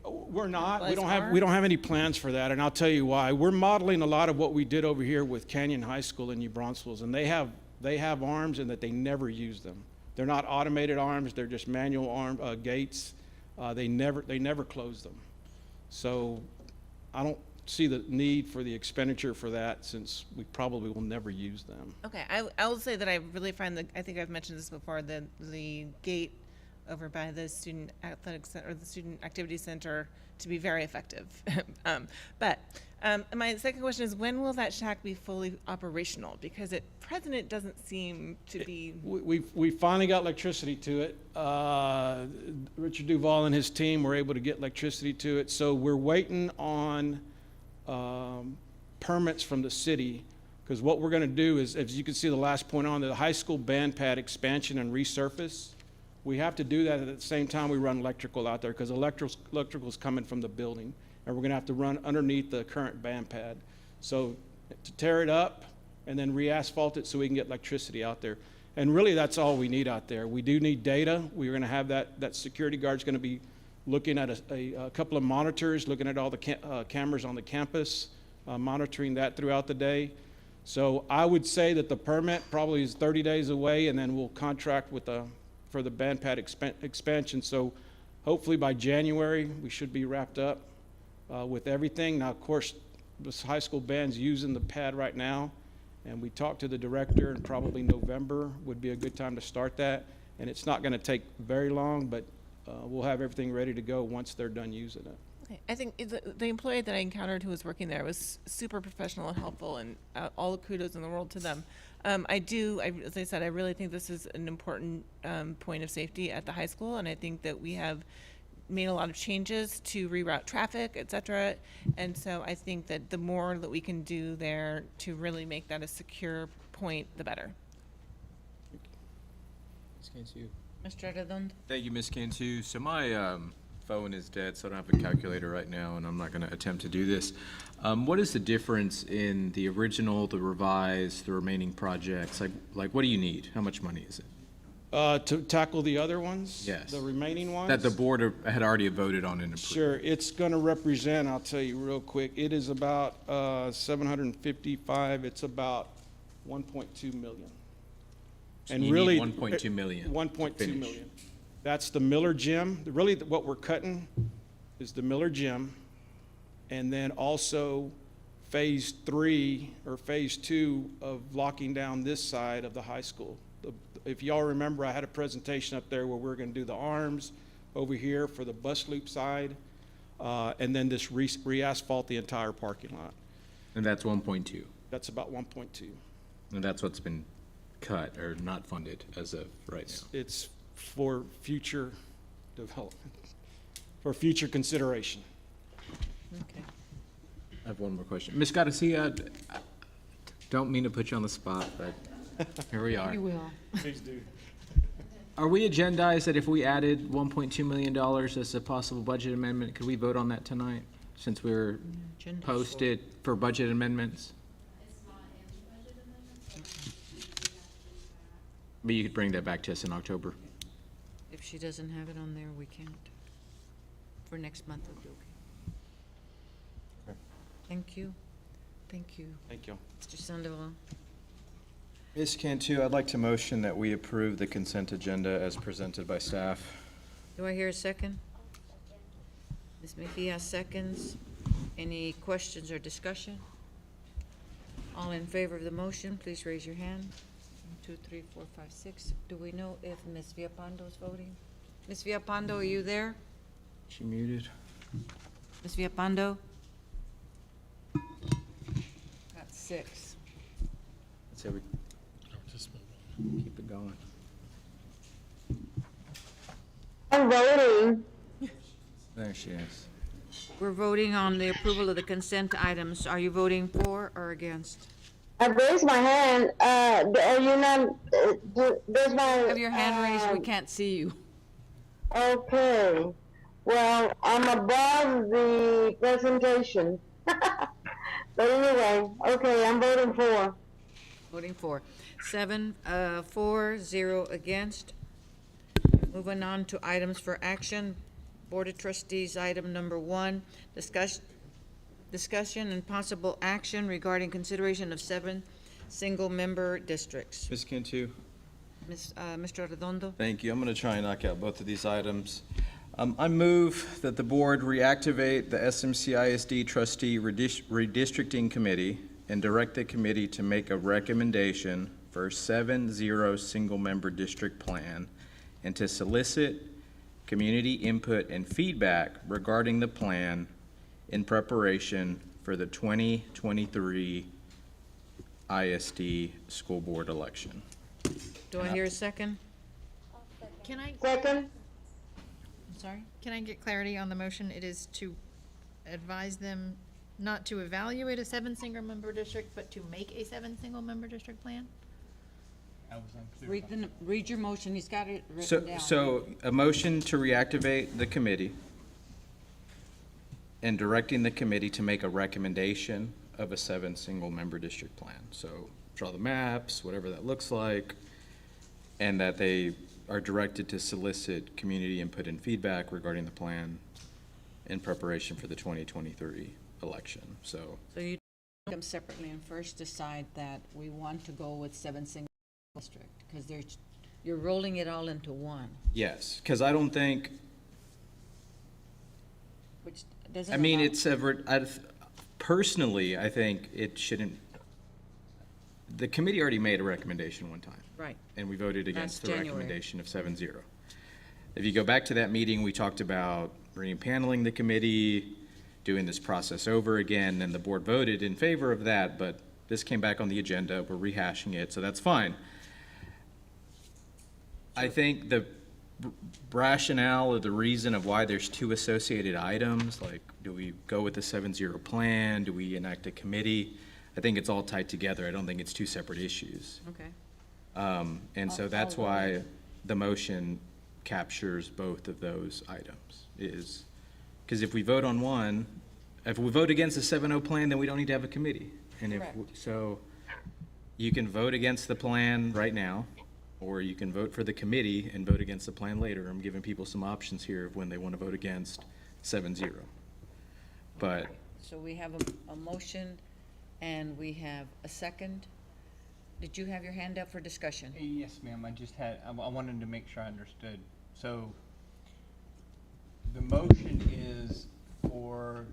We're not. We don't have any plans for that, and I'll tell you why. We're modeling a lot of what we did over here with Canyon High School in New Braunfels, and they have arms, and that they never use them. They're not automated arms. They're just manual arm gates. They never close them. So I don't see the need for the expenditure for that, since we probably will never use them. Okay, I will say that I really find I think I've mentioned this before, the gate over by the student athletic center, or the student activity center, to be very effective. But my second question is, when will that shack be fully operational? Because at present it doesn't seem to be. We finally got electricity to it. Richard Duval and his team were able to get electricity to it. So we're waiting on permits from the city, because what we're going to do is, as you can see the last point on the high school band pad expansion and resurface, we have to do that at the same time we run electrical out there, because electrical is coming from the building, and we're going to have to run underneath the current band pad. So to tear it up and then re-asphalt it so we can get electricity out there. And really that's all we need out there. We do need data. We're going to have that security guard's going to be looking at a couple of monitors, looking at all the cameras on the campus, monitoring that throughout the day. So I would say that the permit probably is 30 days away, and then we'll contract with for the band pad expansion. So hopefully by January, we should be wrapped up with everything. Now, of course, this high school band's using the pad right now, and we talked to the director, and probably November would be a good time to start that. And it's not going to take very long, but we'll have everything ready to go once they're done using it. Okay. I think the employee that I encountered who was working there was super professional and helpful, and all the kudos in the world to them. As I said, I really think this is an important point of safety at the high school, and I think that we have made a lot of changes to reroute traffic, et cetera. And so I think that the more that we can do there to really make that a secure point, the better. Mr. Redondo? Thank you, Ms. Cantu. So my phone is dead, so I don't have a calculator right now, and I'm not going to attempt to do this. What is the difference in the original, the revised, the remaining projects? Like what do you need? How much money is it? To tackle the other ones? Yes. The remaining ones? That the board had already voted on and approved. Sure. It's going to represent, I'll tell you real quick, it is about 755. It's about 1.2 million. So and really, 1.2 million. 1.2 million. That's the Miller Gym. Really, what we're cutting is the Miller Gym, and then also phase 3 or phase 2 of locking down this side of the high school. If y'all remember, I had a presentation up there where we were going to do the arms over here for the bus loop side, and then this re-asphalt the entire parking lot. And that's 1.2. That's about 1.2. And that's what's been cut or not funded as of right now. It's for future development, for future consideration. Okay. I have one more question. Ms. Garcia, don't mean to put you on the spot, but here we are. You will. Please do. Are we agendized that if we added $1.2 million as a possible budget amendment, could we vote on that tonight, since we're posted for budget amendments? But you could bring that back to us in October. If she doesn't have it on there, we can't. For next month, it'll be okay. Thank you. Thank you. Thank you. Mr. Sandoval. Ms. Cantu, I'd like to motion that we approve the consent agenda as presented by staff. Do I hear a second? Ms. Mejia seconds. Any questions or discussion? All in favor of the motion, please raise your hand. 1, 2, 3, 4, 5, 6. Do we know if Ms. Villapando is voting? Ms. Villapando, are you there? She muted. Ms. Villapando? Got 6. Let's say we keep it going. I'm voting. There she is. We're voting on the approval of the consent items. Are you voting for or against? I raised my hand. Are you not, there's my. Have your hand raised, we can't see you. Okay. Well, I'm above the presentation. But anyway, okay, I'm voting for. Voting for. 7, 4, 0 against. Moving on to items for action. Board of Trustees, item number 1, discussion and possible action regarding consideration of 7 single-member districts. Ms. Cantu? Mr. Redondo? Thank you. I'm going to try and knock out both of these items. I move that the board reactivate the SMCISD trustee redistricting committee and direct the committee to make a recommendation for a 7-0 single-member district plan and to solicit community input and feedback regarding the plan in preparation for the 2023 ISD school board election. Do I hear a second? Can I? Second. I'm sorry? Can I get clarity on the motion? It is to advise them not to evaluate a 7 single-member district, but to make a 7 single-member district plan? Read your motion. He's got it written down. So a motion to reactivate the committee and directing the committee to make a recommendation of a 7 single-member district plan. So draw the maps, whatever that looks like, and that they are directed to solicit community input and feedback regarding the plan in preparation for the 2023 election. So you take them separately and first decide that we want to go with 7 single district, because you're rolling it all into one. yes, because I don't think, Which doesn't I mean, allow- personally, I think it shouldn't, the committee already made a recommendation one time. Right. And we voted against the Last January. recommendation of 7-0. If you go back to that meeting, we talked about re-paneling the committee, doing this process over again, and the board voted in favor of that, but this came back on the agenda, we're rehashing it, so that's fine. I think the rationale or the reason of why there's 2 associated items, like do we go with the 7-0 plan, do we enact a committee? I think it's all tied together. I don't think it's 2 separate issues. Okay. And so that's why the motion captures both of those items, is, because if we vote on one, if we vote against the 7-0 plan, then we don't need to have a committee. And if, so you can vote against the plan right now, or you can vote for the committee and vote against the plan later. I'm giving people some options here of when they want to vote against 7-0. But So we have a motion and we have a second. Did you have your hand up for discussion? Yes, ma'am. I wanted to make sure I understood. So the motion is for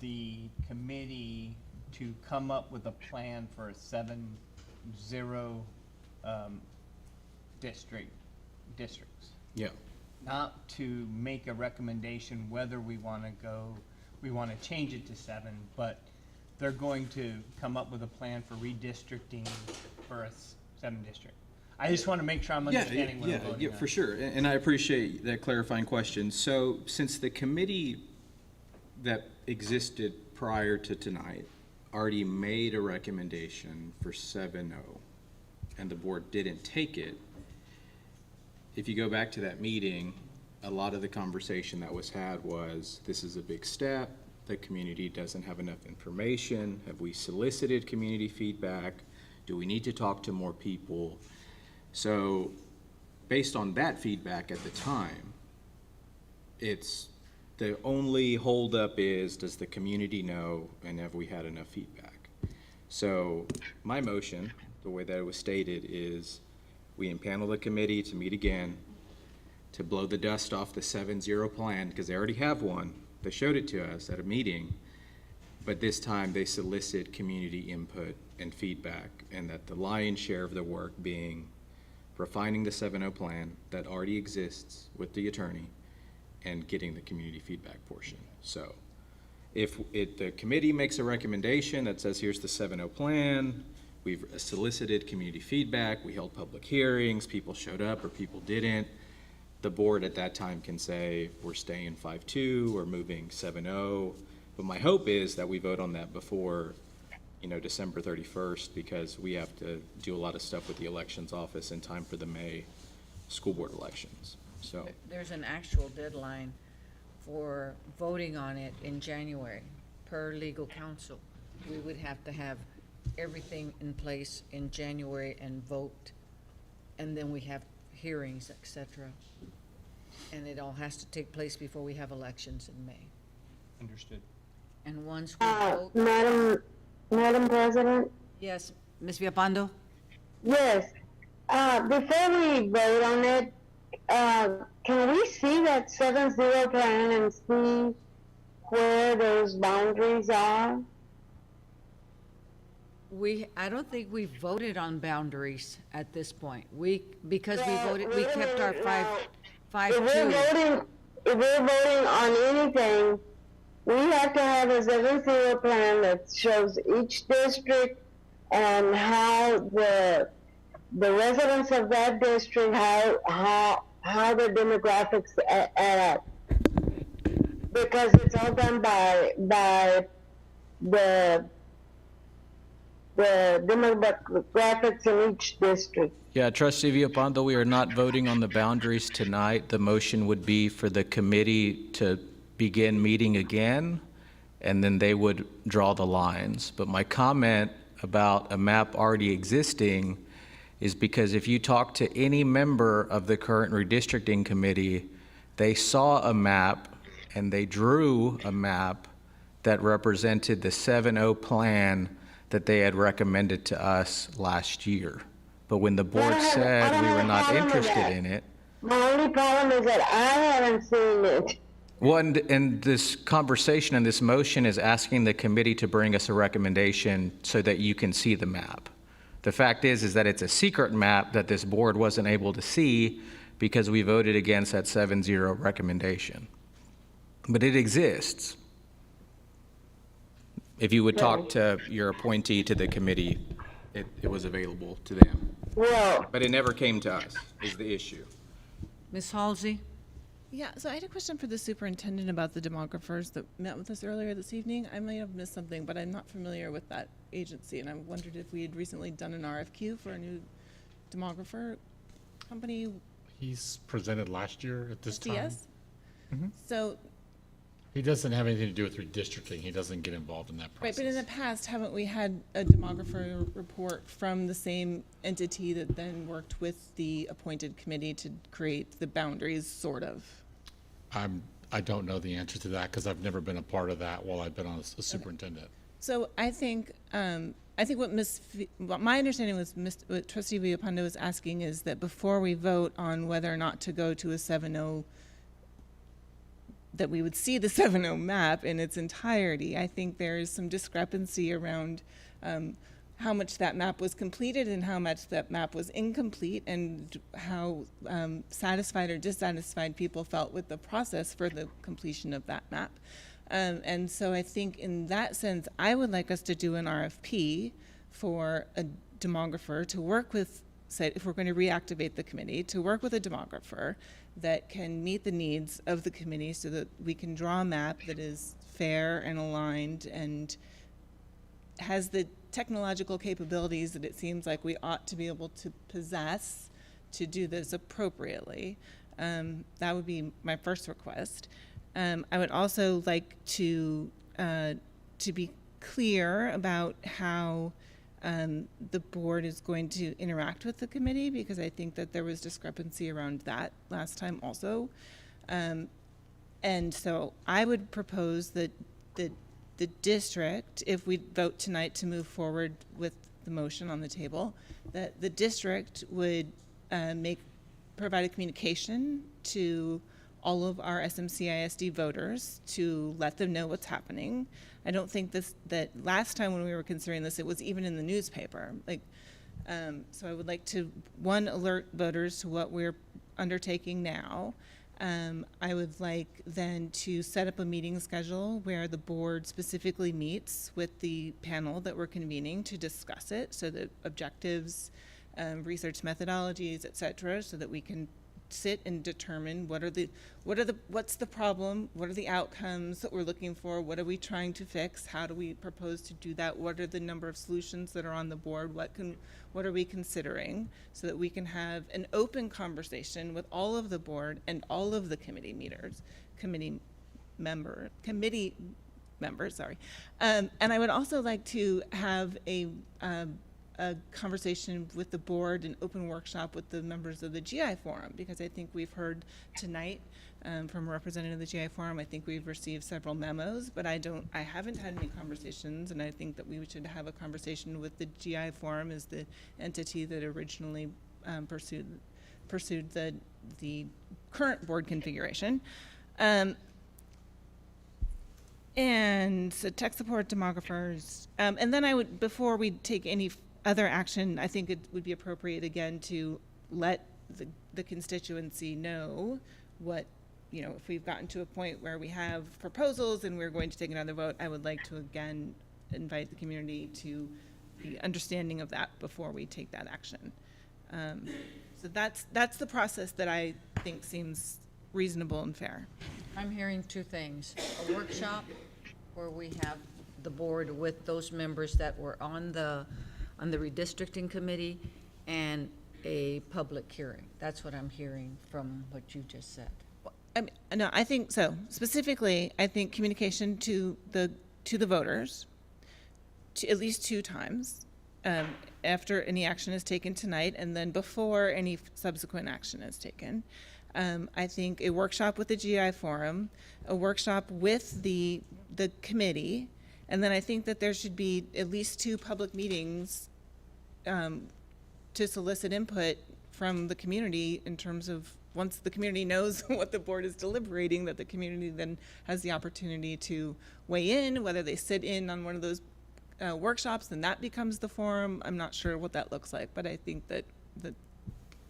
the committee to come up with a plan for a 7-0 districts. Yeah. Not to make a recommendation whether we want to change it to 7, but they're going to come up with a plan for redistricting for a 7 district. I just want to make sure I'm understanding what I'm voting on. For sure. And I appreciate that clarifying question. So since the committee that existed prior to tonight already made a recommendation for 7-0 and the board didn't take it, if you go back to that meeting, a lot of the conversation that was had was, this is a big step, the community doesn't have enough information, have we solicited community feedback, do we need to talk to more people? So based on that feedback at the time, it's the only holdup is, does the community know and have we had enough feedback? So my motion, the way that it was stated, is we impanel the committee to meet again to blow the dust off the 7-0 plan, because they already have one. They showed it to us at a meeting, but this time they solicit community input and feedback, and that the lion's share of the work being refining the 7-0 plan that already exists with the attorney and getting the community feedback portion. So if the committee makes a recommendation that says, here's the 7-0 plan, we've solicited community feedback, we held public hearings, people showed up or people didn't, the board at that time can say, we're staying 5-2, or moving 7-0. But my hope is that we vote on that before, December 31st, because we have to do a lot of stuff with the elections office in time for the May school board elections. So There's an actual deadline for voting on it in January, per legal counsel. We would have to have everything in place in January and vote, and then we have hearings, etc. And it all has to take place before we have elections in May. Understood. And once we vote. Madam President? Yes, Ms. Villalpando? Yes. Before we vote on it, can we see that 7-0 plan and see where those boundaries are? I don't think we voted on boundaries at this point. Because we kept our 5-2. If we're voting on anything, we have to have a 7-0 plan that shows each district and how the residents of that district, how the demographics add up. Because it's all done by the demographics in each district. yeah, Trustee Villalpando, we are not voting on the boundaries tonight. The motion would be for the committee to begin meeting again, and then they would draw the lines. But my comment about a map already existing is because if you talk to any member of the current redistricting committee, they saw a map and they drew a map that represented the 7-0 plan that they had recommended to us last year. But when the board said we were not interested in it. My only problem is that I haven't seen it. Well, and this conversation and this motion is asking the committee to bring us a recommendation so that you can see the map. The fact is that it's a secret map that this board wasn't able to see because we voted against that 7-0 recommendation. But it exists. If you would talk to your appointee to the committee, it was available to them. Well, but it never came to us, is the issue. Ms. Halsey? Yeah, so I had a question for the superintendent about the demographers that met with us earlier this evening. I may have missed something, but I'm not familiar with that agency, and I wondered if we had recently done an RFQ for a new demographer company. He's presented last year at this time. Yes. Mhm. So, He doesn't have anything to do with redistricting. He doesn't get involved in that right, process. but in the past, haven't we had a demographer report from the same entity that then worked with the appointed committee to create the boundaries, sort of? I don't know the answer to that because I've never been a part of that while I've been on a superintendent. So I think what my understanding was what Trustee Villalpando was asking is that before we vote on whether or not to go to a 7-0 that we would see the 7-0 map in its entirety. I think there is some discrepancy around how much that map was completed and how much that map was incomplete, and how satisfied or dissatisfied people felt with the process for the completion of that map. And so I think in that sense, I would like us to do an RFP for a demographer to work with, say, if we're going to reactivate the committee, to work with a demographer that can meet the needs of the committee so that we can draw a map that is fair and aligned and has the technological capabilities that it seems like we ought to be able to possess to do this appropriately. That would be my first request. I would also like to be clear about how the board is going to interact with the committee, because I think that there was discrepancy around that last time also. And so I would propose that the district, if we vote tonight to move forward with the motion on the table, that the district would provide a communication to all of our SMCISD voters to let them know what's happening. I don't think that last time when we were considering this, it was even in the newspaper. So I would like to, one, alert voters to what we're undertaking now. I would like then to set up a meeting schedule where the board specifically meets with the panel that we're convening to discuss it, so that objectives, research methodologies, et cetera, so that we can sit and determine what's the problem, what are the outcomes that we're looking for, what are we trying to fix, how do we propose to do that, what are the number of solutions that are on the board, what are we considering, so that we can have an open conversation with all of the board and all of the committee members, sorry. And I would also like to have a conversation with the board, an open workshop with the members of the GI Forum, because I think we've heard tonight from a representative of the GI Forum. I think we've received several memos, but I haven't had any conversations, and I think that we should have a conversation with the GI Forum as the entity that originally pursued the current board configuration. And so tech support, demographers, and then I would, before we take any other action, I think it would be appropriate again to let the constituency know what, if we've gotten to a point where we have proposals and we're going to take another vote, I would like to again invite the community to be understanding of that before we take that action. So that's the process that I think seems reasonable and fair. I'm hearing two things: a workshop where we have the board with those members that were on the redistricting committee, and a public hearing. That's what I'm hearing from what you just said. No, I think so. Specifically, I think communication to the voters, at least 2 times, after any action is taken tonight, and then before any subsequent action is taken. I think a workshop with the GI Forum, a workshop with the committee, and then I think that there should be at least 2 public meetings to solicit input from the community, in terms of, once the community knows what the board is deliberating, that the community then has the opportunity to weigh in, whether they sit in on one of those workshops, and that becomes the forum. I'm not sure what that looks like, but I think that we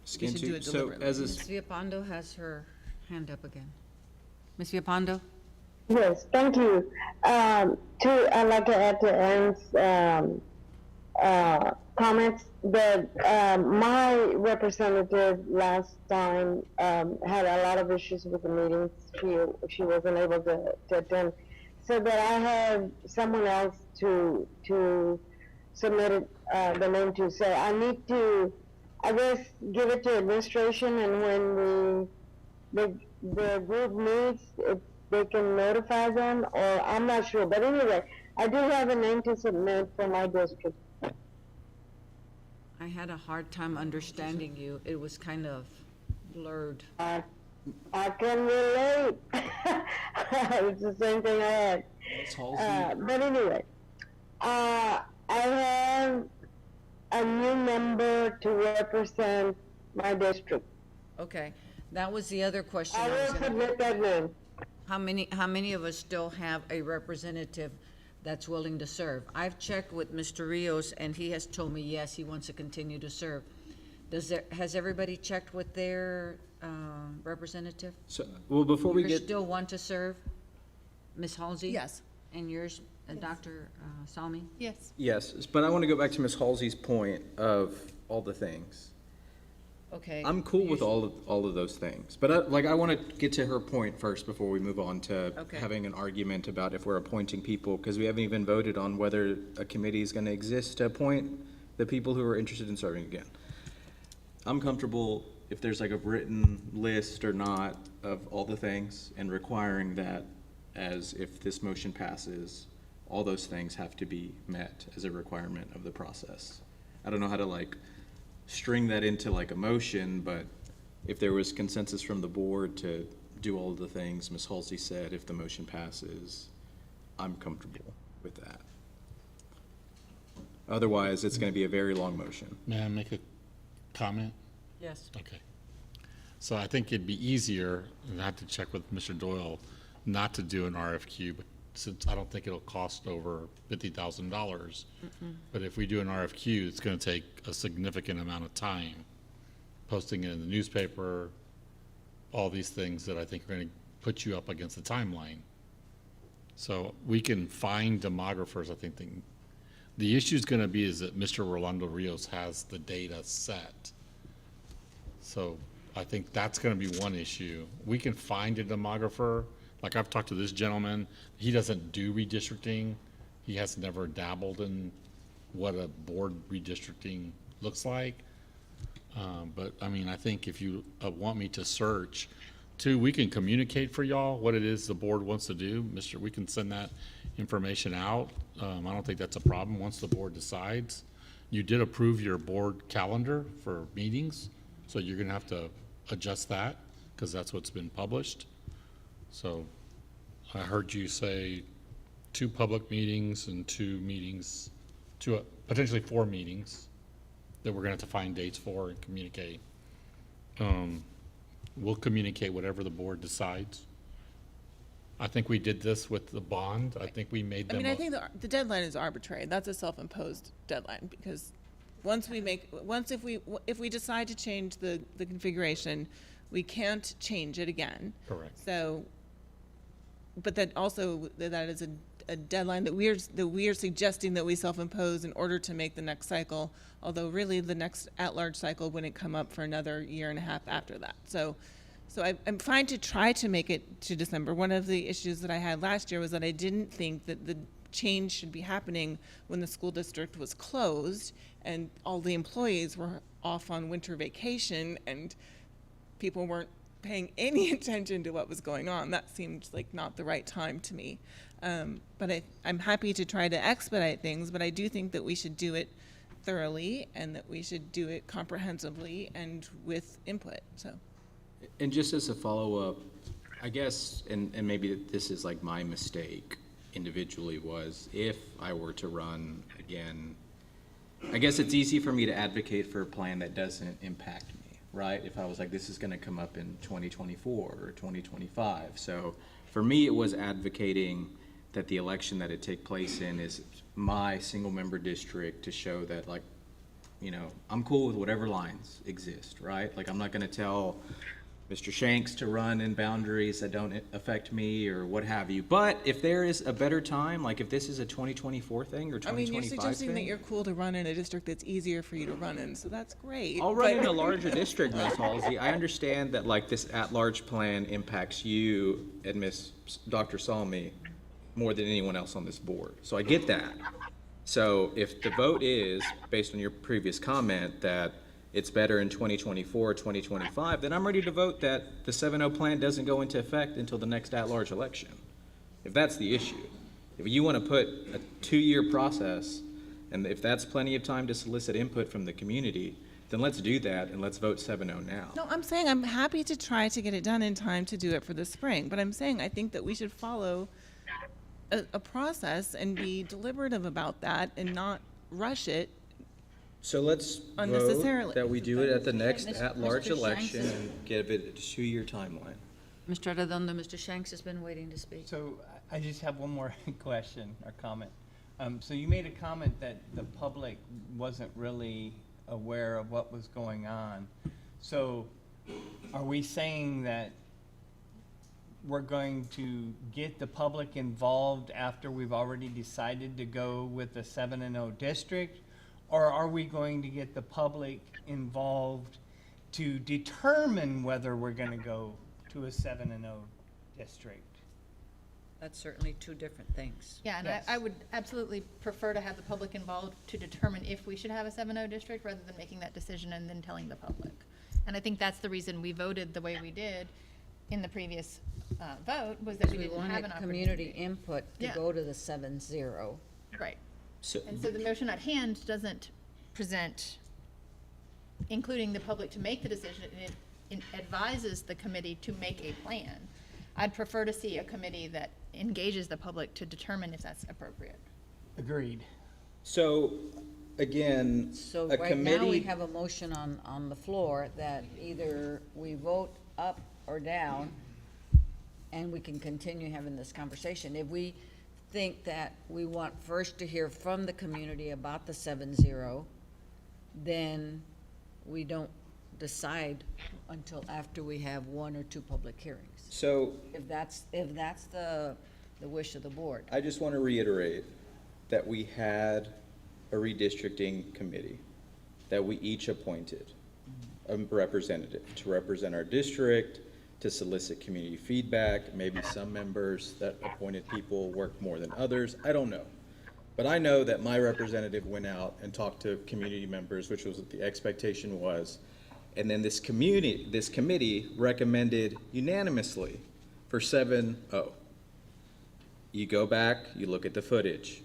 should do it deliberately. Ms. Villalpando has her hand up again. Ms. Villalpando? Yes, thank you. I'd like to add to Ann's comments that my representative last time had a lot of issues with the meetings. She wasn't able to attend, so that I have someone else to submit the name to. So I need to, I guess, give it to administration, and when the group meets, they can notify them, or I'm not sure. But anyway, I do have a name to submit for my district. I had a hard time understanding you. It was kind of blurred. I can relate. It's the same thing I had. But anyway, I have a new member to represent my district. Okay, that was the other question. I will submit that name. How many of us still have a representative that's willing to serve? I've checked with Mr. Rios, and he has told me, yes, he wants to continue to serve. Has everybody checked with their representative? So, well, before we You get, still want to serve, Ms. Halsey? Yes. And yours, Dr. Salmi? Yes. yes, but I want to go back to Ms. Halsey's point of all the things. Okay. I'm cool with all of those things, but I want to get to her point first before we move on to Okay. having an argument about if we're appointing people, because we haven't even voted on whether a committee is going to exist to appoint the people who are interested in serving again. I'm comfortable if there's like a written list or not of all the things and requiring that as if this motion passes, all those things have to be met as a requirement of the process. I don't know how to like string that into like a motion, but if there was consensus from the board to do all of the things Ms. Halsey said, if the motion passes, I'm comfortable with that. Otherwise, it's going to be a very long motion. May I make a comment? Yes. Okay. So I think it'd be easier, and I have to check with Mr. Doyle, not to do an RFQ, but since I don't think it'll cost over $50,000. But if we do an RFQ, it's going to take a significant amount of time, posting it in the newspaper, all these things that I think are going to put you up against the timeline. So we can find demographers. I think the issue is going to be is that Mr. Rolando Rios has the data set. So I think that's going to be one issue. We can find a demographer. Like I've talked to this gentleman, he doesn't do redistricting. He has never dabbled in what a board redistricting looks like. But I mean, I think if you want me to search, too, we can communicate for y'all what it is the board wants to do. We can send that information out. I don't think that's a problem once the board decides. You did approve your board calendar for meetings, so you're gonna have to adjust that because that's what's been published. So I heard you say 2 public meetings and 2 meetings, potentially 4 meetings that we're gonna have to find dates for and communicate. We'll communicate whatever the board decides. I think we did this with the bond. I think we made them. I think the deadline is arbitrary. That's a self-imposed deadline because if we decide to change the configuration, we can't change it again. Correct. So, but that also that is a deadline that we are suggesting that we self-impose in order to make the next cycle. Although really the next at-large cycle wouldn't come up for another year and a half after that. So I'm fine to try to make it to December. One of the issues that I had last year was that I didn't think that the change should be happening when the school district was closed and all the employees were off on winter vacation and people weren't paying any attention to what was going on. That seemed like not the right time to me. But I'm happy to try to expedite things, but I do think that we should do it thoroughly and that we should do it comprehensively and with input. So. And just as a follow-up, I guess, and maybe this is like my mistake individually, was if I were to run again, I guess it's easy for me to advocate for a plan that doesn't impact me, right? If I was like, this is going to come up in 2024 or 2025. So for me, it was advocating that the election that it take place in is my single member district to show that, like, you know, I'm cool with whatever lines exist, right? Like, I'm not going to tell Mr. Shanks to run in boundaries that don't affect me or what have you. But if there is a better time, like if this is a 2024 thing or 2025 you're suggesting thing, that you're cool to run in a district that's easier for you to run in, so that's great. I'll run in a larger district, Ms. Halsey. I understand that like this at-large plan impacts you and Dr. Salmi more than anyone else on this board. So I get that. So if the vote is, based on your previous comment, that it's better in 2024 or 2025, then I'm ready to vote that the 7-0 plan doesn't go into effect until the next at-large election. If that's the issue. If you want to put a 2-year process, and if that's plenty of time to solicit input from the community, then let's do that and let's vote 7-0 now. No, I'm saying I'm happy to try to get it done in time to do it for the spring, but I'm saying I think that we should follow a process and be deliberative about that and not rush it. So let's Unnecessarily. vote that we do it at the next Mr. at-large Shanks election is- and give it a 2-year timeline. Mr. Arredondo, Mr. Shanks has been waiting to speak. So I just have one more question or comment. So you made a comment that the public wasn't really aware of what was going on. So are we saying that we're going to get the public involved after we've already decided to go with a 7-0 district? Or are we going to get the public involved to determine whether we're going to go to a 7-0 district? That's certainly two different things. Yeah, and Yes. I would absolutely prefer to have the public involved to determine if we should have a 7-0 district rather than making that decision and then telling the public. And I think that's the reason we voted the way we did in the previous vote, was that we didn't have an opportunity. Community input to Yeah. go to the 7-0. Right. So, And so the motion at hand doesn't present including the public to make the decision. It advises the committee to make a plan. I'd prefer to see a committee that engages the public to determine if that's appropriate. Agreed. so again, So a right now, we committee, have a motion on the floor that either we vote up or down, and we can continue having this conversation. If we think that we want first to hear from the community about the 7-0, then we don't decide until after we have one or two public hearings. so If that's the wish of the board. I just want to reiterate that we had a redistricting committee that we each appointed a representative to represent our district, to solicit community feedback. Maybe some members that appointed people worked more than others. I don't know. But I know that my representative went out and talked to community members, which was what the expectation was. And then this committee recommended unanimously for 7-0. You go back, you look at the footage.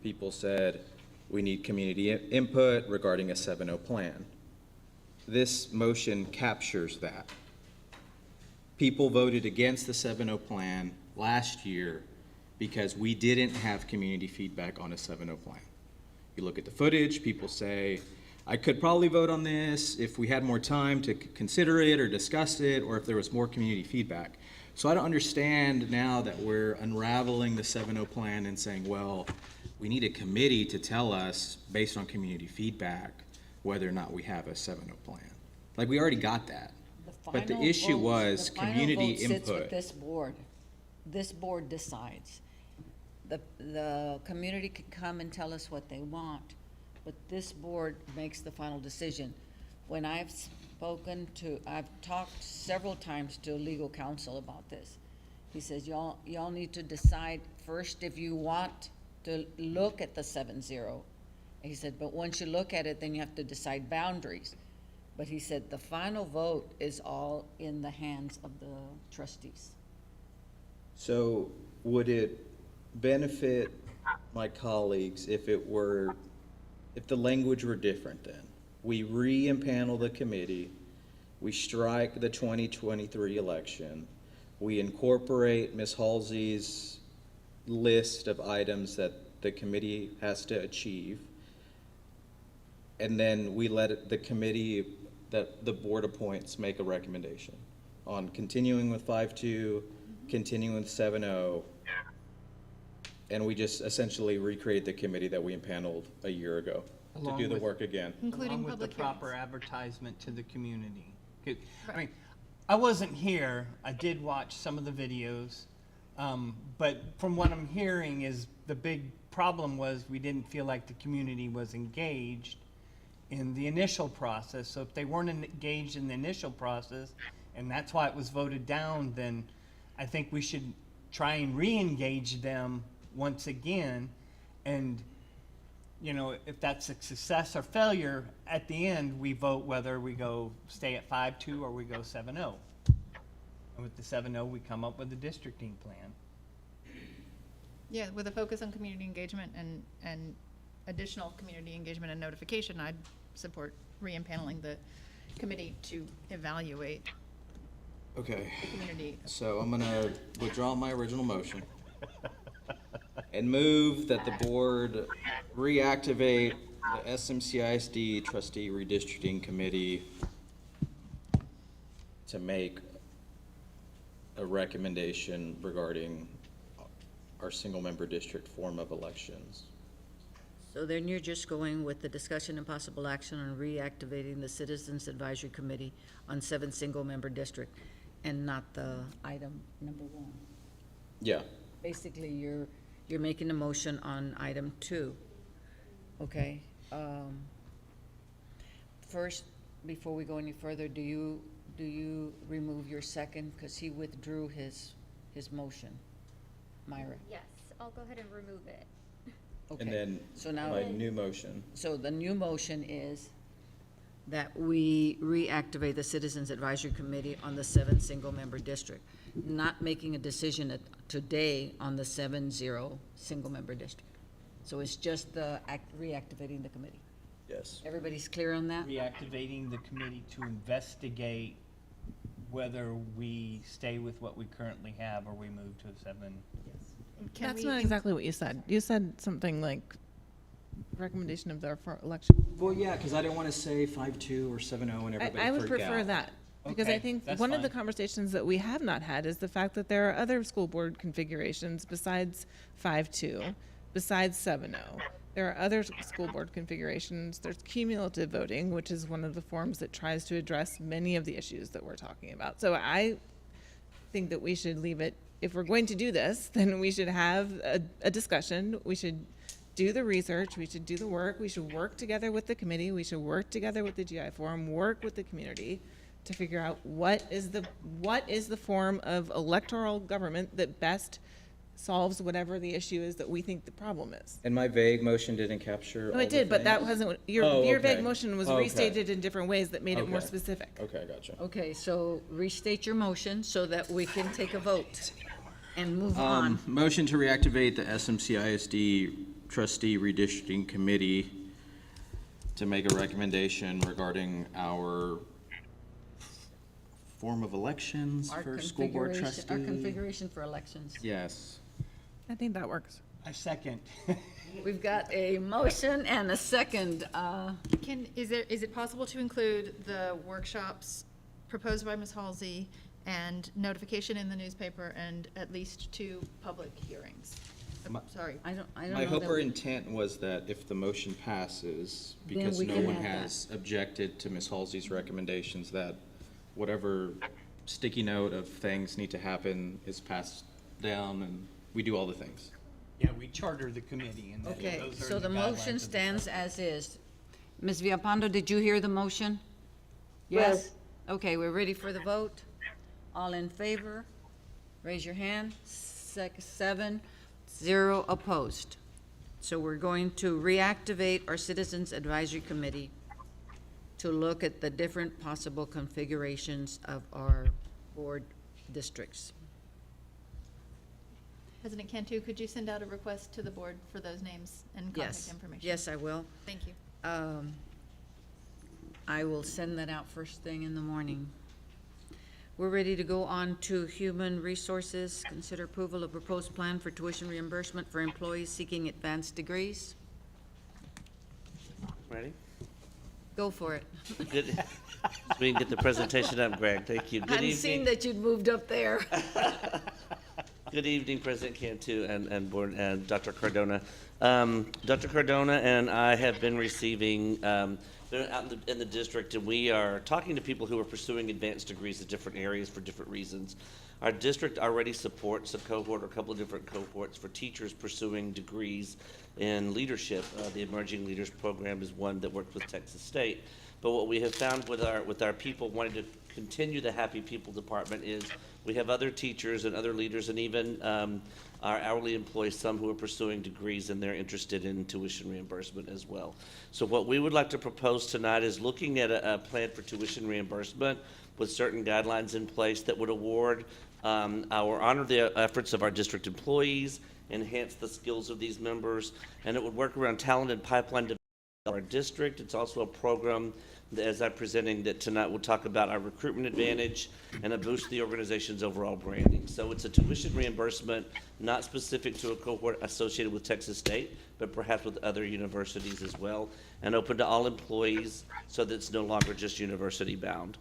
People said, we need community input regarding a 7-0 plan. This motion captures that. People voted against the 7-0 plan last year because we didn't have community feedback on a 7-0 plan. You look at the footage, people say, I could probably vote on this if we had more time to consider it or discuss it, or if there was more community feedback. So I don't understand now that we're unraveling the 7-0 plan and saying, well, we need a committee to tell us, based on community feedback, whether or not we have a 7-0 plan. Like, we already got that. But the issue was community The final vote sits with input. this board. This board decides. The community can come and tell us what they want, but this board makes the final decision. When I've talked several times to legal counsel about this. He says, y'all need to decide first if you want to look at the 7-0. He said, but once you look at it, then you have to decide boundaries. But he said, the final vote is all in the hands of the trustees. So would it benefit my colleagues if the language were different then? We re-impanel the committee, we strike the 2023 election, we incorporate Ms. Halsey's list of items that the committee has to achieve, and then we let the committee that the board appoints make a recommendation on continuing with 5-2, continuing with 7-0, and we just essentially recreate the committee that we impaneled a year ago to do the work again. Including Along with the public proper hearings. advertisement to the community. I mean, I wasn't here, I did watch some of the videos, but from what I'm hearing is the big problem was we didn't feel like the community was engaged in the initial process. So if they weren't engaged in the initial process, and that's why it was voted down, then I think we should try and re-engage them once again. And, you know, if that's a success or failure, at the end, we vote whether we go stay at 5-2 or we go 7-0. And with the 7-0, we come up with a districting plan. Yeah, with a focus on community engagement and additional community engagement and notification, I'd support re-impaneling the committee to evaluate Okay, the community. so I'm gonna withdraw my original motion and move that the board reactivate the SMCISD trustee redistricting committee to make a recommendation regarding our single-member district form of elections. So then you're just going with the discussion and possible action on reactivating the Citizens Advisory Committee on 7 single-member district and not the item number 1. Yeah. Basically, you're making a motion on item 2. Okay. First, before we go any further, do you remove your second? Because he withdrew his motion. Myra? Yes, I'll go ahead and remove it. Okay. And then So now- my new motion. So the new motion is that we reactivate the Citizens Advisory Committee on the 7 single-member district, not making a decision today on the 7-0 single-member district. So it's just reactivating the committee. Yes. Everybody's clear on that? Reactivating the committee to investigate whether we stay with what we currently have or we move to a 7. That's not exactly what you said. You said something like recommendation of their election. Well, yeah, because I didn't want to say 5-2 or 7-0 and everybody I would freak prefer out. that. Because I Okay, think that's one of the fine. conversations that we have not had is the fact that there are other school board configurations besides 5-2, besides 7-0. There are other school board configurations. There's cumulative voting, which is one of the forms that tries to address many of the issues that we're talking about. So I think that we should leave it, if we're going to do this, then we should have a discussion. We should do the research. We should do the work. We should work together with the committee. We should work together with the GI Forum, work with the community to figure out what is the form of electoral government that best solves whatever the issue is that we think the problem is. And my vague motion didn't capture No, all it the did, but that things? wasn't, Oh, your vague okay. motion was Okay. restated in different ways that made it more Okay. specific. Okay, gotcha. Okay, so restate your motion so that we can take a vote and move on. Motion to reactivate the SMCISD trustee redistricting committee to make a recommendation regarding our form of elections Our for school board configuration- trustee. Our configuration for elections. Yes. I think that works. I second. We've got a motion and a second. Is it possible to include the workshops proposed by Ms. Halsey and notification in the newspaper and at least 2 public hearings? Sorry. I don't My know hope that or we- intent was that if the motion passes, Then because we no can one have that. has objected to Ms. Halsey's recommendations, that whatever sticky note of things need to happen is passed down and we do all the things. Yeah, we charter the committee and then Okay, those are so the guidelines motion of the stands as is. Ms. Villalpando, did you hear the motion? Yes. Okay, we're ready for the vote. All in favor? Raise your hand. 7, 0 opposed. So we're going to reactivate our Citizens Advisory Committee to look at the different possible configurations of our board districts. President Cantu, could you send out a request to the board for those names and contact Yes, information? yes, I will. Thank you. I will send that out first thing in the morning. We're ready to go on to Human Resources. Consider approval of proposed plan for tuition reimbursement for employees seeking advanced degrees. Ready? Go for it. Good. So we can get the presentation up, Greg. Thank you. Good Hadn't seen that you'd moved up there. Good evening, President Cantu and Board and Dr. Cardona. Dr. Cardona and I have been receiving, been out in the district, and we are talking to people who are pursuing advanced degrees in different areas for different reasons. Our district already supports a cohort, or a couple of different cohorts for teachers pursuing degrees in leadership. The Emerging Leaders Program is one that works with Texas State. But what we have found with our people wanting to continue the Happy People Department is we have other teachers and other leaders and even our hourly employees, some who are pursuing degrees, and they're interested in tuition reimbursement as well. So what we would like to propose tonight is looking at a plan for tuition reimbursement with certain guidelines in place that would award honor the efforts of our district employees, enhance the skills of these members, and it would work around talent and pipeline development of our district. It's also a program that, as I'm presenting that tonight, we'll talk about our recruitment advantage and a boost to the organization's overall branding. So it's a tuition reimbursement, not specific to a cohort associated with Texas State, but perhaps with other universities as well, and open to all employees so that it's no longer just university bound.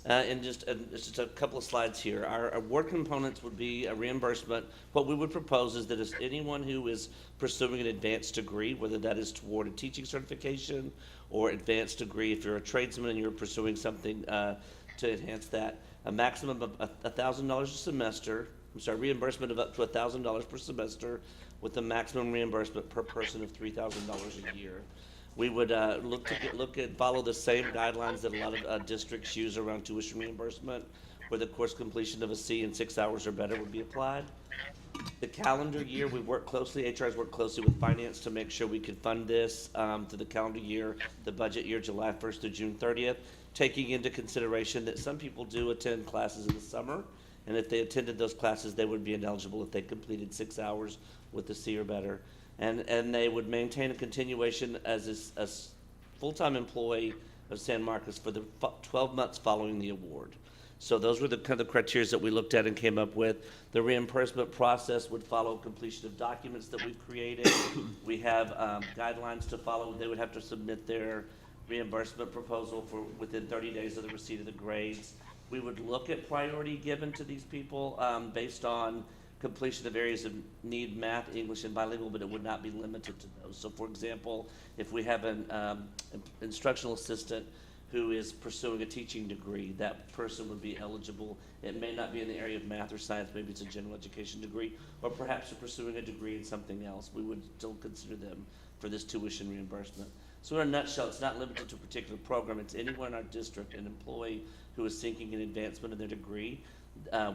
And just a couple of slides here. Our award components would be a reimbursement. What we would propose is that if anyone who is pursuing an advanced degree, whether that is toward a teaching certification or advanced degree, if you're a tradesman and you're pursuing something to enhance that, a maximum of $1,000 a semester, reimbursement of up to $1,000 per semester, with a maximum reimbursement per person of $3,000 a year. We would follow the same guidelines that a lot of districts use around tuition reimbursement, where the course completion of a C in 6 hours or better would be applied. The calendar year, we work closely, HR has worked closely with finance to make sure we could fund this through the calendar year, the budget year, July 1st through June 30th, taking into consideration that some people do attend classes in the summer, and if they attended those classes, they would be ineligible if they completed 6 hours with a C or better. And they would maintain a continuation as a full-time employee of San Marcos for the 12 months following the award. So those were the kind of criteria that we looked at and came up with. The reimbursement process would follow completion of documents that we've created. We have guidelines to follow. They would have to submit their reimbursement proposal within 30 days of the receipt of the grades. We would look at priority given to these people based on completion of areas of need, math, English, and bilingual, but it would not be limited to those. So for example, if we have an instructional assistant who is pursuing a teaching degree, that person would be eligible. It may not be in the area of math or science, maybe it's a general education degree, or perhaps they're pursuing a degree in something else. We would still consider them for this tuition reimbursement. So in a nutshell, it's not limited to a particular program. It's anyone in our district, an employee who is seeking an advancement in their degree.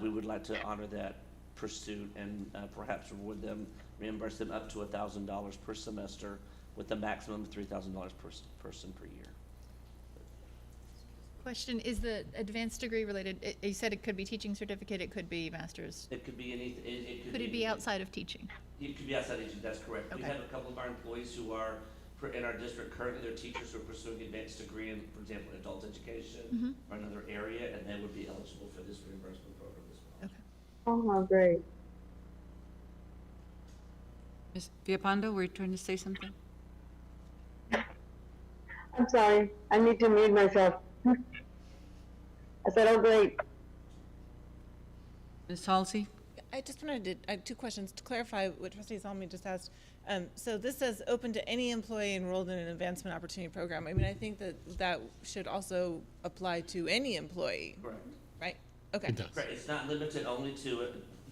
We would like to honor that pursuit and perhaps reward them, reimburse them up to $1,000 per semester with a maximum of $3,000 per person per year. Question, is the advanced degree related, you said it could be teaching certificate, it could be master's. It could be anything. Could it be outside of teaching? It could be outside of teaching, that's correct. Okay. We have a couple of our employees who are, in our district currently, they're teachers who are pursuing advanced degree in, for example, adult education or another area, and they would be eligible for this reimbursement program as well. Okay. Oh, great. Ms. Villapando, were you trying to say something? I'm sorry. I need to mute myself. I said, oh, great. Ms. Halsey? I just wanted to, I have two questions to clarify what Trustee Salmi just asked. So this says open to any employee enrolled in an advancement opportunity program. I mean, I think that should also apply to any employee. Correct. Right? Okay. It does. Correct. It's not limited only to,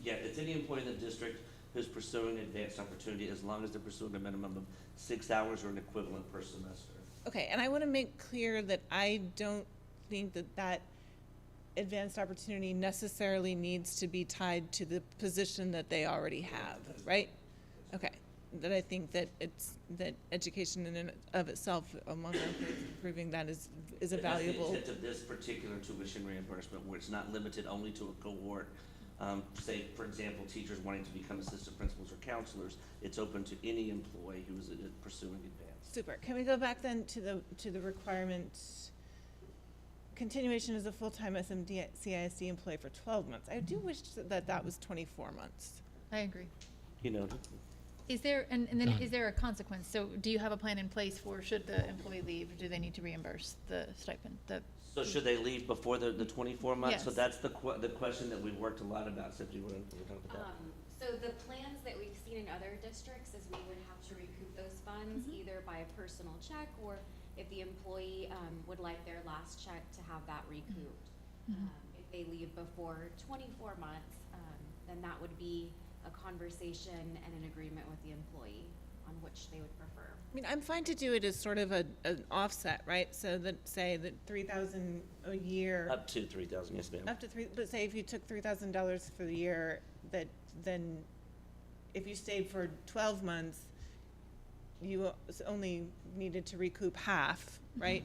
it's any employee in the district who's pursuing an advanced opportunity as long as they're pursuing a minimum of 6 hours or an equivalent per semester. Okay, and I want to make clear that I don't think that advanced opportunity necessarily needs to be tied to the position that they already have, right? Okay, that I think that that education in and of itself among our employees, proving that is a valuable. That's the intent of this particular tuition reimbursement, where it's not limited only to a cohort. Say, for example, teachers wanting to become assistant principals or counselors, it's open to any employee who is pursuing advanced. Super. Can we go back then to the requirements? Continuation as a full-time SMCISD employee for 12 months. I do wish that was 24 months. I agree. You know. Is there, and then is there a consequence? So do you have a plan in place for should the employee leave, do they need to reimburse the stipend? So should they leave before the 24 months? Yes. So that's the question that we've worked a lot about. So do you want to talk about that? So the plans that we've seen in other districts is we would have to recoup those funds either by a personal check or if the employee would like their last check to have that recouped. If they leave before 24 months, then that would be a conversation and an agreement with the employee on which they would prefer. I mean, I'm fine to do it as sort of an offset, right? So that say that $3,000 a year. Up to 3,000, yes, ma'am. Up to but say if you took $3,000 for the year, that then if you stayed for 12 months, you only needed to recoup half, right?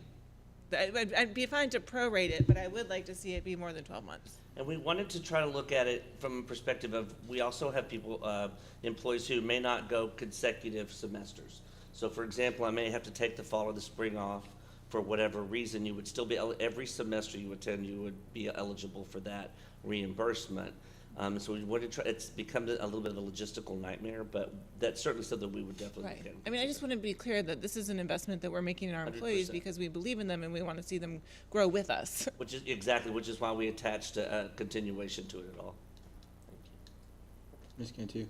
I'd be fine to prorate it, but I would like to see it be more than 12 months. And we wanted to try to look at it from a perspective of, we also have people, employees who may not go consecutive semesters. So for example, I may have to take the fall or the spring off for whatever reason. You would still be, every semester you attend, you would be eligible for that reimbursement. So we want to try, it's become a little bit of a logistical nightmare, but that's certainly something we would definitely Right. look at. I mean, I just want to be clear that this is an investment that we're making in our employees 100%. because we believe in them and we want to see them grow with us. Which is why we attached a continuation to it at all. Ms. Cantu?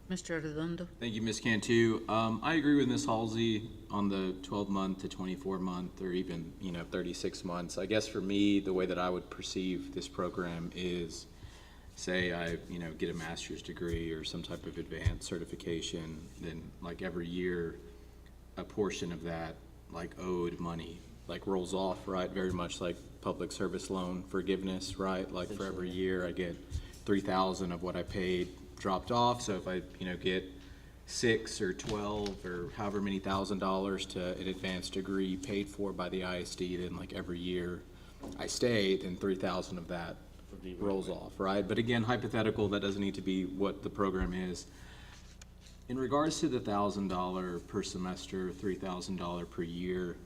Mr. Arredondo? Thank you, Ms. Cantu. I agree with Ms. Halsey on the 12-month to 24-month or even, 36 months. I guess for me, the way that I would perceive this program is, say I, get a master's degree or some type of advanced certification, then like every year, a portion of that like owed money like rolls off, right? Very much like public service loan forgiveness, right? Like for every year I get $3,000 of what I paid dropped off. So if I, get 6 or 12 or however many $1,000s to an advanced degree paid for by the ISD, then like every year I stay, then 3,000 of that rolls off, right? But again, hypothetical, that doesn't need to be what the program is. In regards to the $1,000 per semester, $3,000 per year,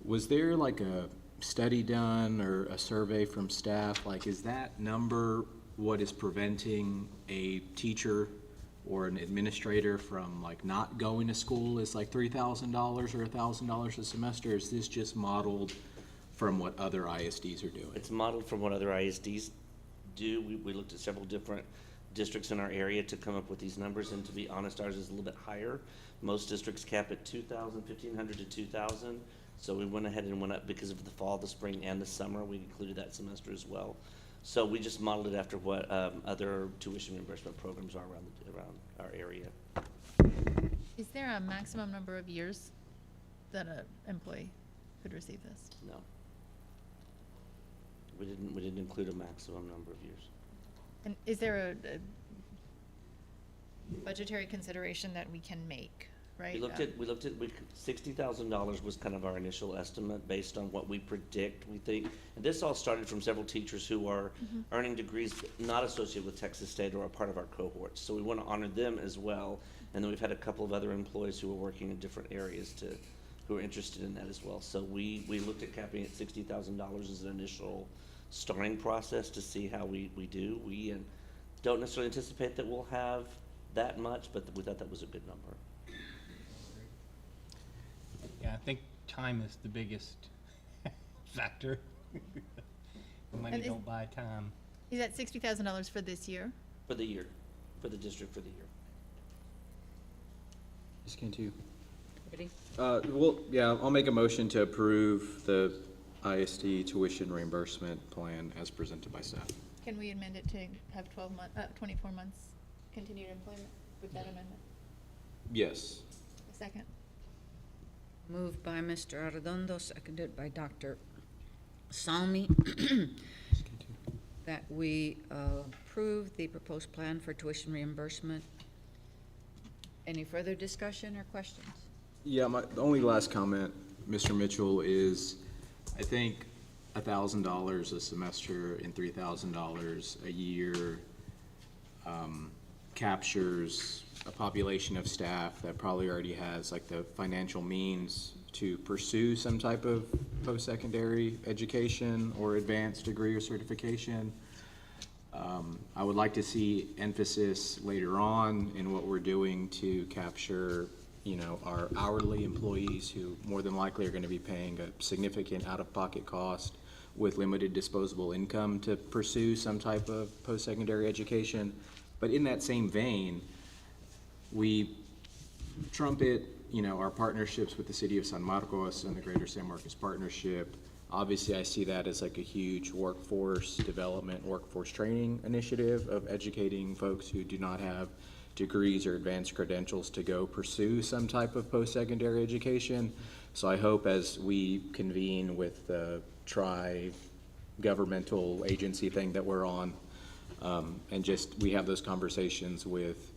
was there like a study done or a survey from staff? Like, is that number what is preventing a teacher or an administrator from like not going to school? Is like $3,000 or $1,000 a semester? Is this just modeled from what other ISDs are doing? It's modeled from what other ISDs do. We looked at several different districts in our area to come up with these numbers, and to be honest, ours is a little bit higher. Most districts cap at 2,000, 1,500 to 2,000. So we went ahead and went up because of the fall, the spring, and the summer. We included that semester as well. So we just modeled it after what other tuition reimbursement programs are around our area. Is there a maximum number of years that an employee could receive this? No. We didn't include a maximum number of years. And is there a budgetary consideration that we can make, right? We looked at $60,000 was kind of our initial estimate based on what we predict, we think. And this all started from several teachers who are earning degrees not associated with Texas State or a part of our cohorts. So we want to honor them as well. And then we've had a couple of other employees who are working in different areas who are interested in that as well. So we looked at capping at $60,000 as an initial starting process to see how we do. We don't necessarily anticipate that we'll have that much, but we thought that was a good number. Yeah, I think time is the biggest factor. Money don't buy time. Is that $60,000 for this year? For the year, for the district for the year. Ms. Cantu? Ready? Well, yeah, I'll make a motion to approve the ISD tuition reimbursement plan as presented by staff. Can we amend it to have 24 months continued employment with that amendment? Yes. A second. Moved by Mr. Arredondo, seconded by Dr. Salmi, that we approve the proposed plan for tuition reimbursement. Any further discussion or questions? Yeah, the only last comment, Mr. Mitchell, is I think $1,000 a semester and $3,000 a year captures a population of staff that probably already has like the financial means to pursue some type of post-secondary education or advanced degree or certification. I would like to see emphasis later on in what we're doing to capture, our hourly employees who more than likely are going to be paying a significant out-of-pocket cost with limited disposable income to pursue some type of post-secondary education. But in that same vein, we trumpet, our partnerships with the city of San Marcos and the Greater San Marcos Partnership. Obviously, I see that as like a huge workforce development, workforce training initiative of educating folks who do not have degrees or advanced credentials to go pursue some type of post-secondary education. So I hope as we convene with the tri-governmental agency thing that we're on, and just we have those conversations with,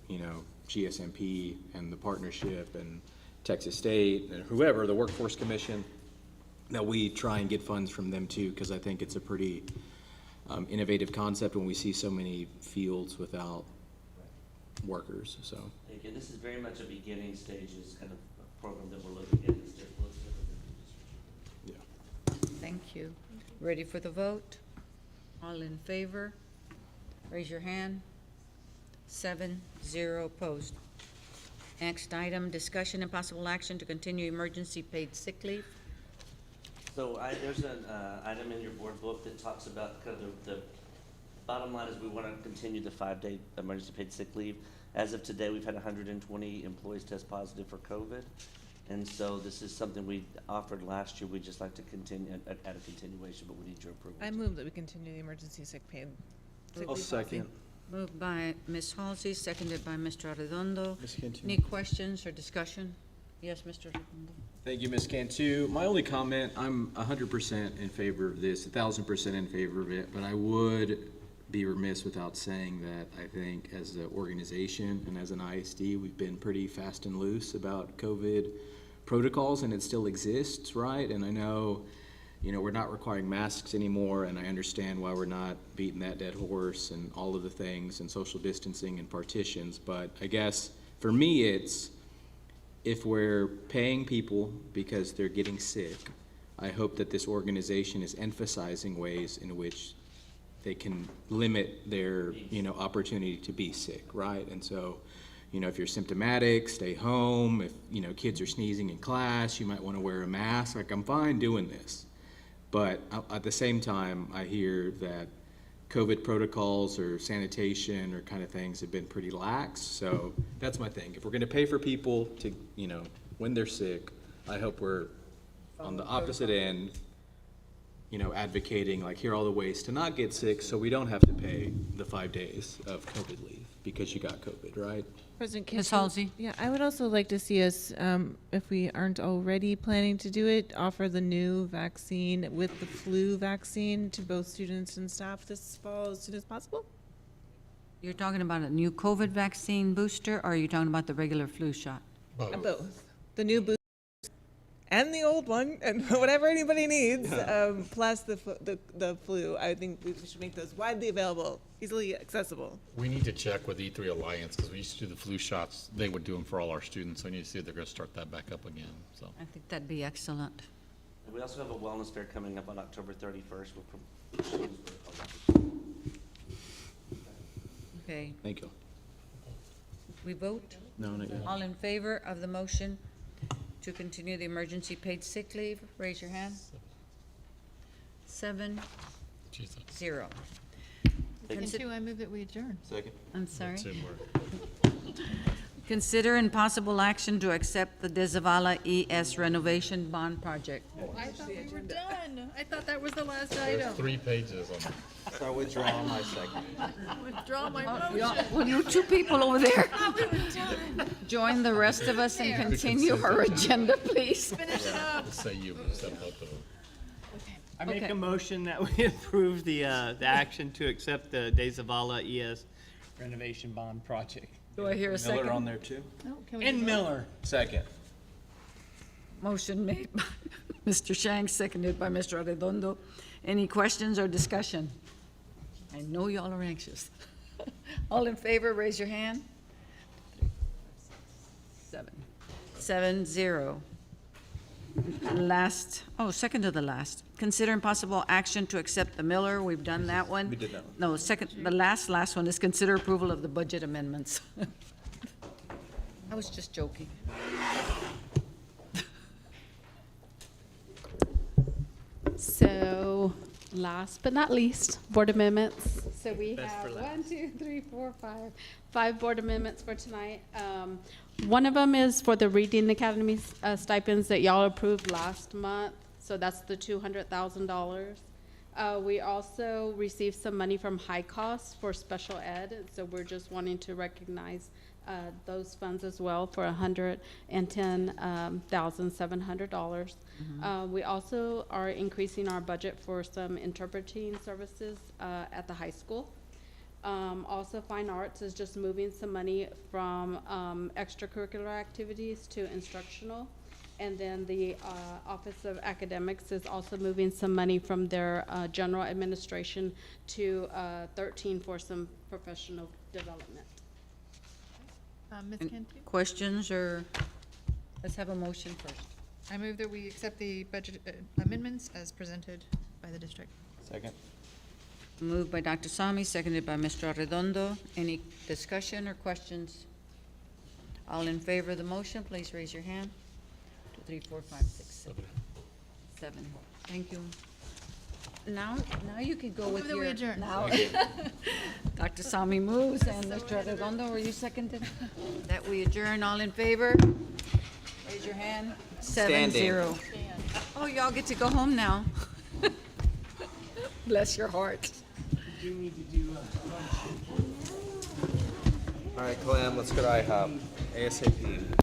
GSMP and the partnership and Texas State and whoever, the Workforce Commission, that we try and get funds from them too, because I think it's a pretty innovative concept when we see so many fields without workers. So Thank you. This is very much a beginning stages kind of program that we're looking at. It's different. Thank you. Ready for the vote? All in favor? Raise your hand. 7-0 opposed. Next item, discussion and possible action to continue emergency paid sick leave. So there's an item in your board book that talks about kind of the bottom line is we want to continue the 5-day emergency paid sick leave. As of today, we've had 120 employees test positive for COVID. And so this is something we offered last year. We'd just like to continue at a continuation, but we need your approval. I move that we continue the emergency sick paid. sick I'll leave second. policy. Moved by Ms. Halsey, seconded by Mr. Arredondo. Ms. Cantu. Any questions or discussion? Yes, Mr. Arredondo. Thank you, Ms. Cantu. My only comment, I'm 100% in favor of this, 1,000% in favor of it, but I would be remiss without saying that I think as an organization and as an ISD, we've been pretty fast and loose about COVID protocols, and it still exists, right? And I know, we're not requiring masks anymore, and I understand why we're not beating that dead horse and all of the things and social distancing and partitions, but I guess for me it's, if we're paying people because they're getting sick, I hope that this organization is emphasizing ways in which they can limit their, opportunity to be sick, right? And so, if you're symptomatic, stay home. If, kids are sneezing in class, you might want to wear a mask. Like, I'm fine doing this. But at the same time, I hear that COVID protocols or sanitation or kind of things have been pretty lax. So that's my thing. If we're going to pay for people to, when they're sick, I hope we're on the opposite end, advocating, like, here are all the ways to not get sick so we don't have to pay the 5 days of COVID leave because you got COVID, right? President Ms. Cantu, Halsey? Yeah, I would also like to see us, if we aren't already planning to do it, offer the new vaccine with the flu vaccine to both students and staff this fall as soon as possible. You're talking about a new COVID vaccine booster, or are you talking about the regular flu shot? Both. The new booster and the old one, and whatever anybody needs, plus the flu. I think we should make those widely available, easily accessible. We need to check with E3 Alliance, because we used to do the flu shots. They would do them for all our students. So I need to see if they're going to start that back up again, so. I think that'd be excellent. And we also have a wellness fair coming up on October 31st. Okay, Thank you. we vote? No, not yet. All in favor of the motion to continue the emergency paid sick leave, raise your hand. 7-0. Cantu, I move that we adjourn. Second. I'm sorry. That's it, Mark. Consider and possible action to accept the Dezavala ES renovation bond project. I thought we were done. I thought that was the last item. There's 3 pages on it. So I withdraw my second. Withdraw my motion. Well, you two people over there, I thought we were done. join the rest of us and continue our agenda, please. Finish it up. Just say you accept both of them. I make Okay. a motion that we approve the action to accept the De Zavala ES renovation bond project. Do I hear a second? Miller on there too? No, can we And vote? Miller. Second. Motion made by Mr. Shanks, seconded by Mr. Arredondo. Any questions or discussion? I know y'all are anxious. All in favor, raise your hand. 7-0. Second to the last. Consider impossible action to accept the Miller. We've done that one. We did that one. No, the last one is consider approval of the budget amendments. I was just joking. So, last but not least, board amendments. So we Best have for last. 5 board amendments for tonight. One of them is for the Reading Academy stipends that y'all approved last month. So that's the $200,000. We also received some money from High Cost for special ed. So we're just wanting to recognize those funds as well for $110,700. We also are increasing our budget for some interpreting services at the high school. Also, Fine Arts is just moving some money from extracurricular activities to instructional. And then the Office of Academics is also moving some money from their general administration to 13 for some professional development. Ms. Cantu? Questions or, let's have a motion first. I move that we accept the budget amendments as presented by the district. Second. Moved by Dr. Sami, seconded by Mr. Arredondo. Any discussion or questions? All in favor of the motion, please raise your hand. 2, 3, 4, 5, 6, 7. Thank you. Now you can go with Move that we your. adjourn. Now, Dr. Sami moves, and Mr. Arredondo, were you seconded? That we adjourn, all in favor? Raise your hand. 7-0. Oh, y'all get to go home now. Bless your heart. All right, Clem, let's go to IHOP ASAP.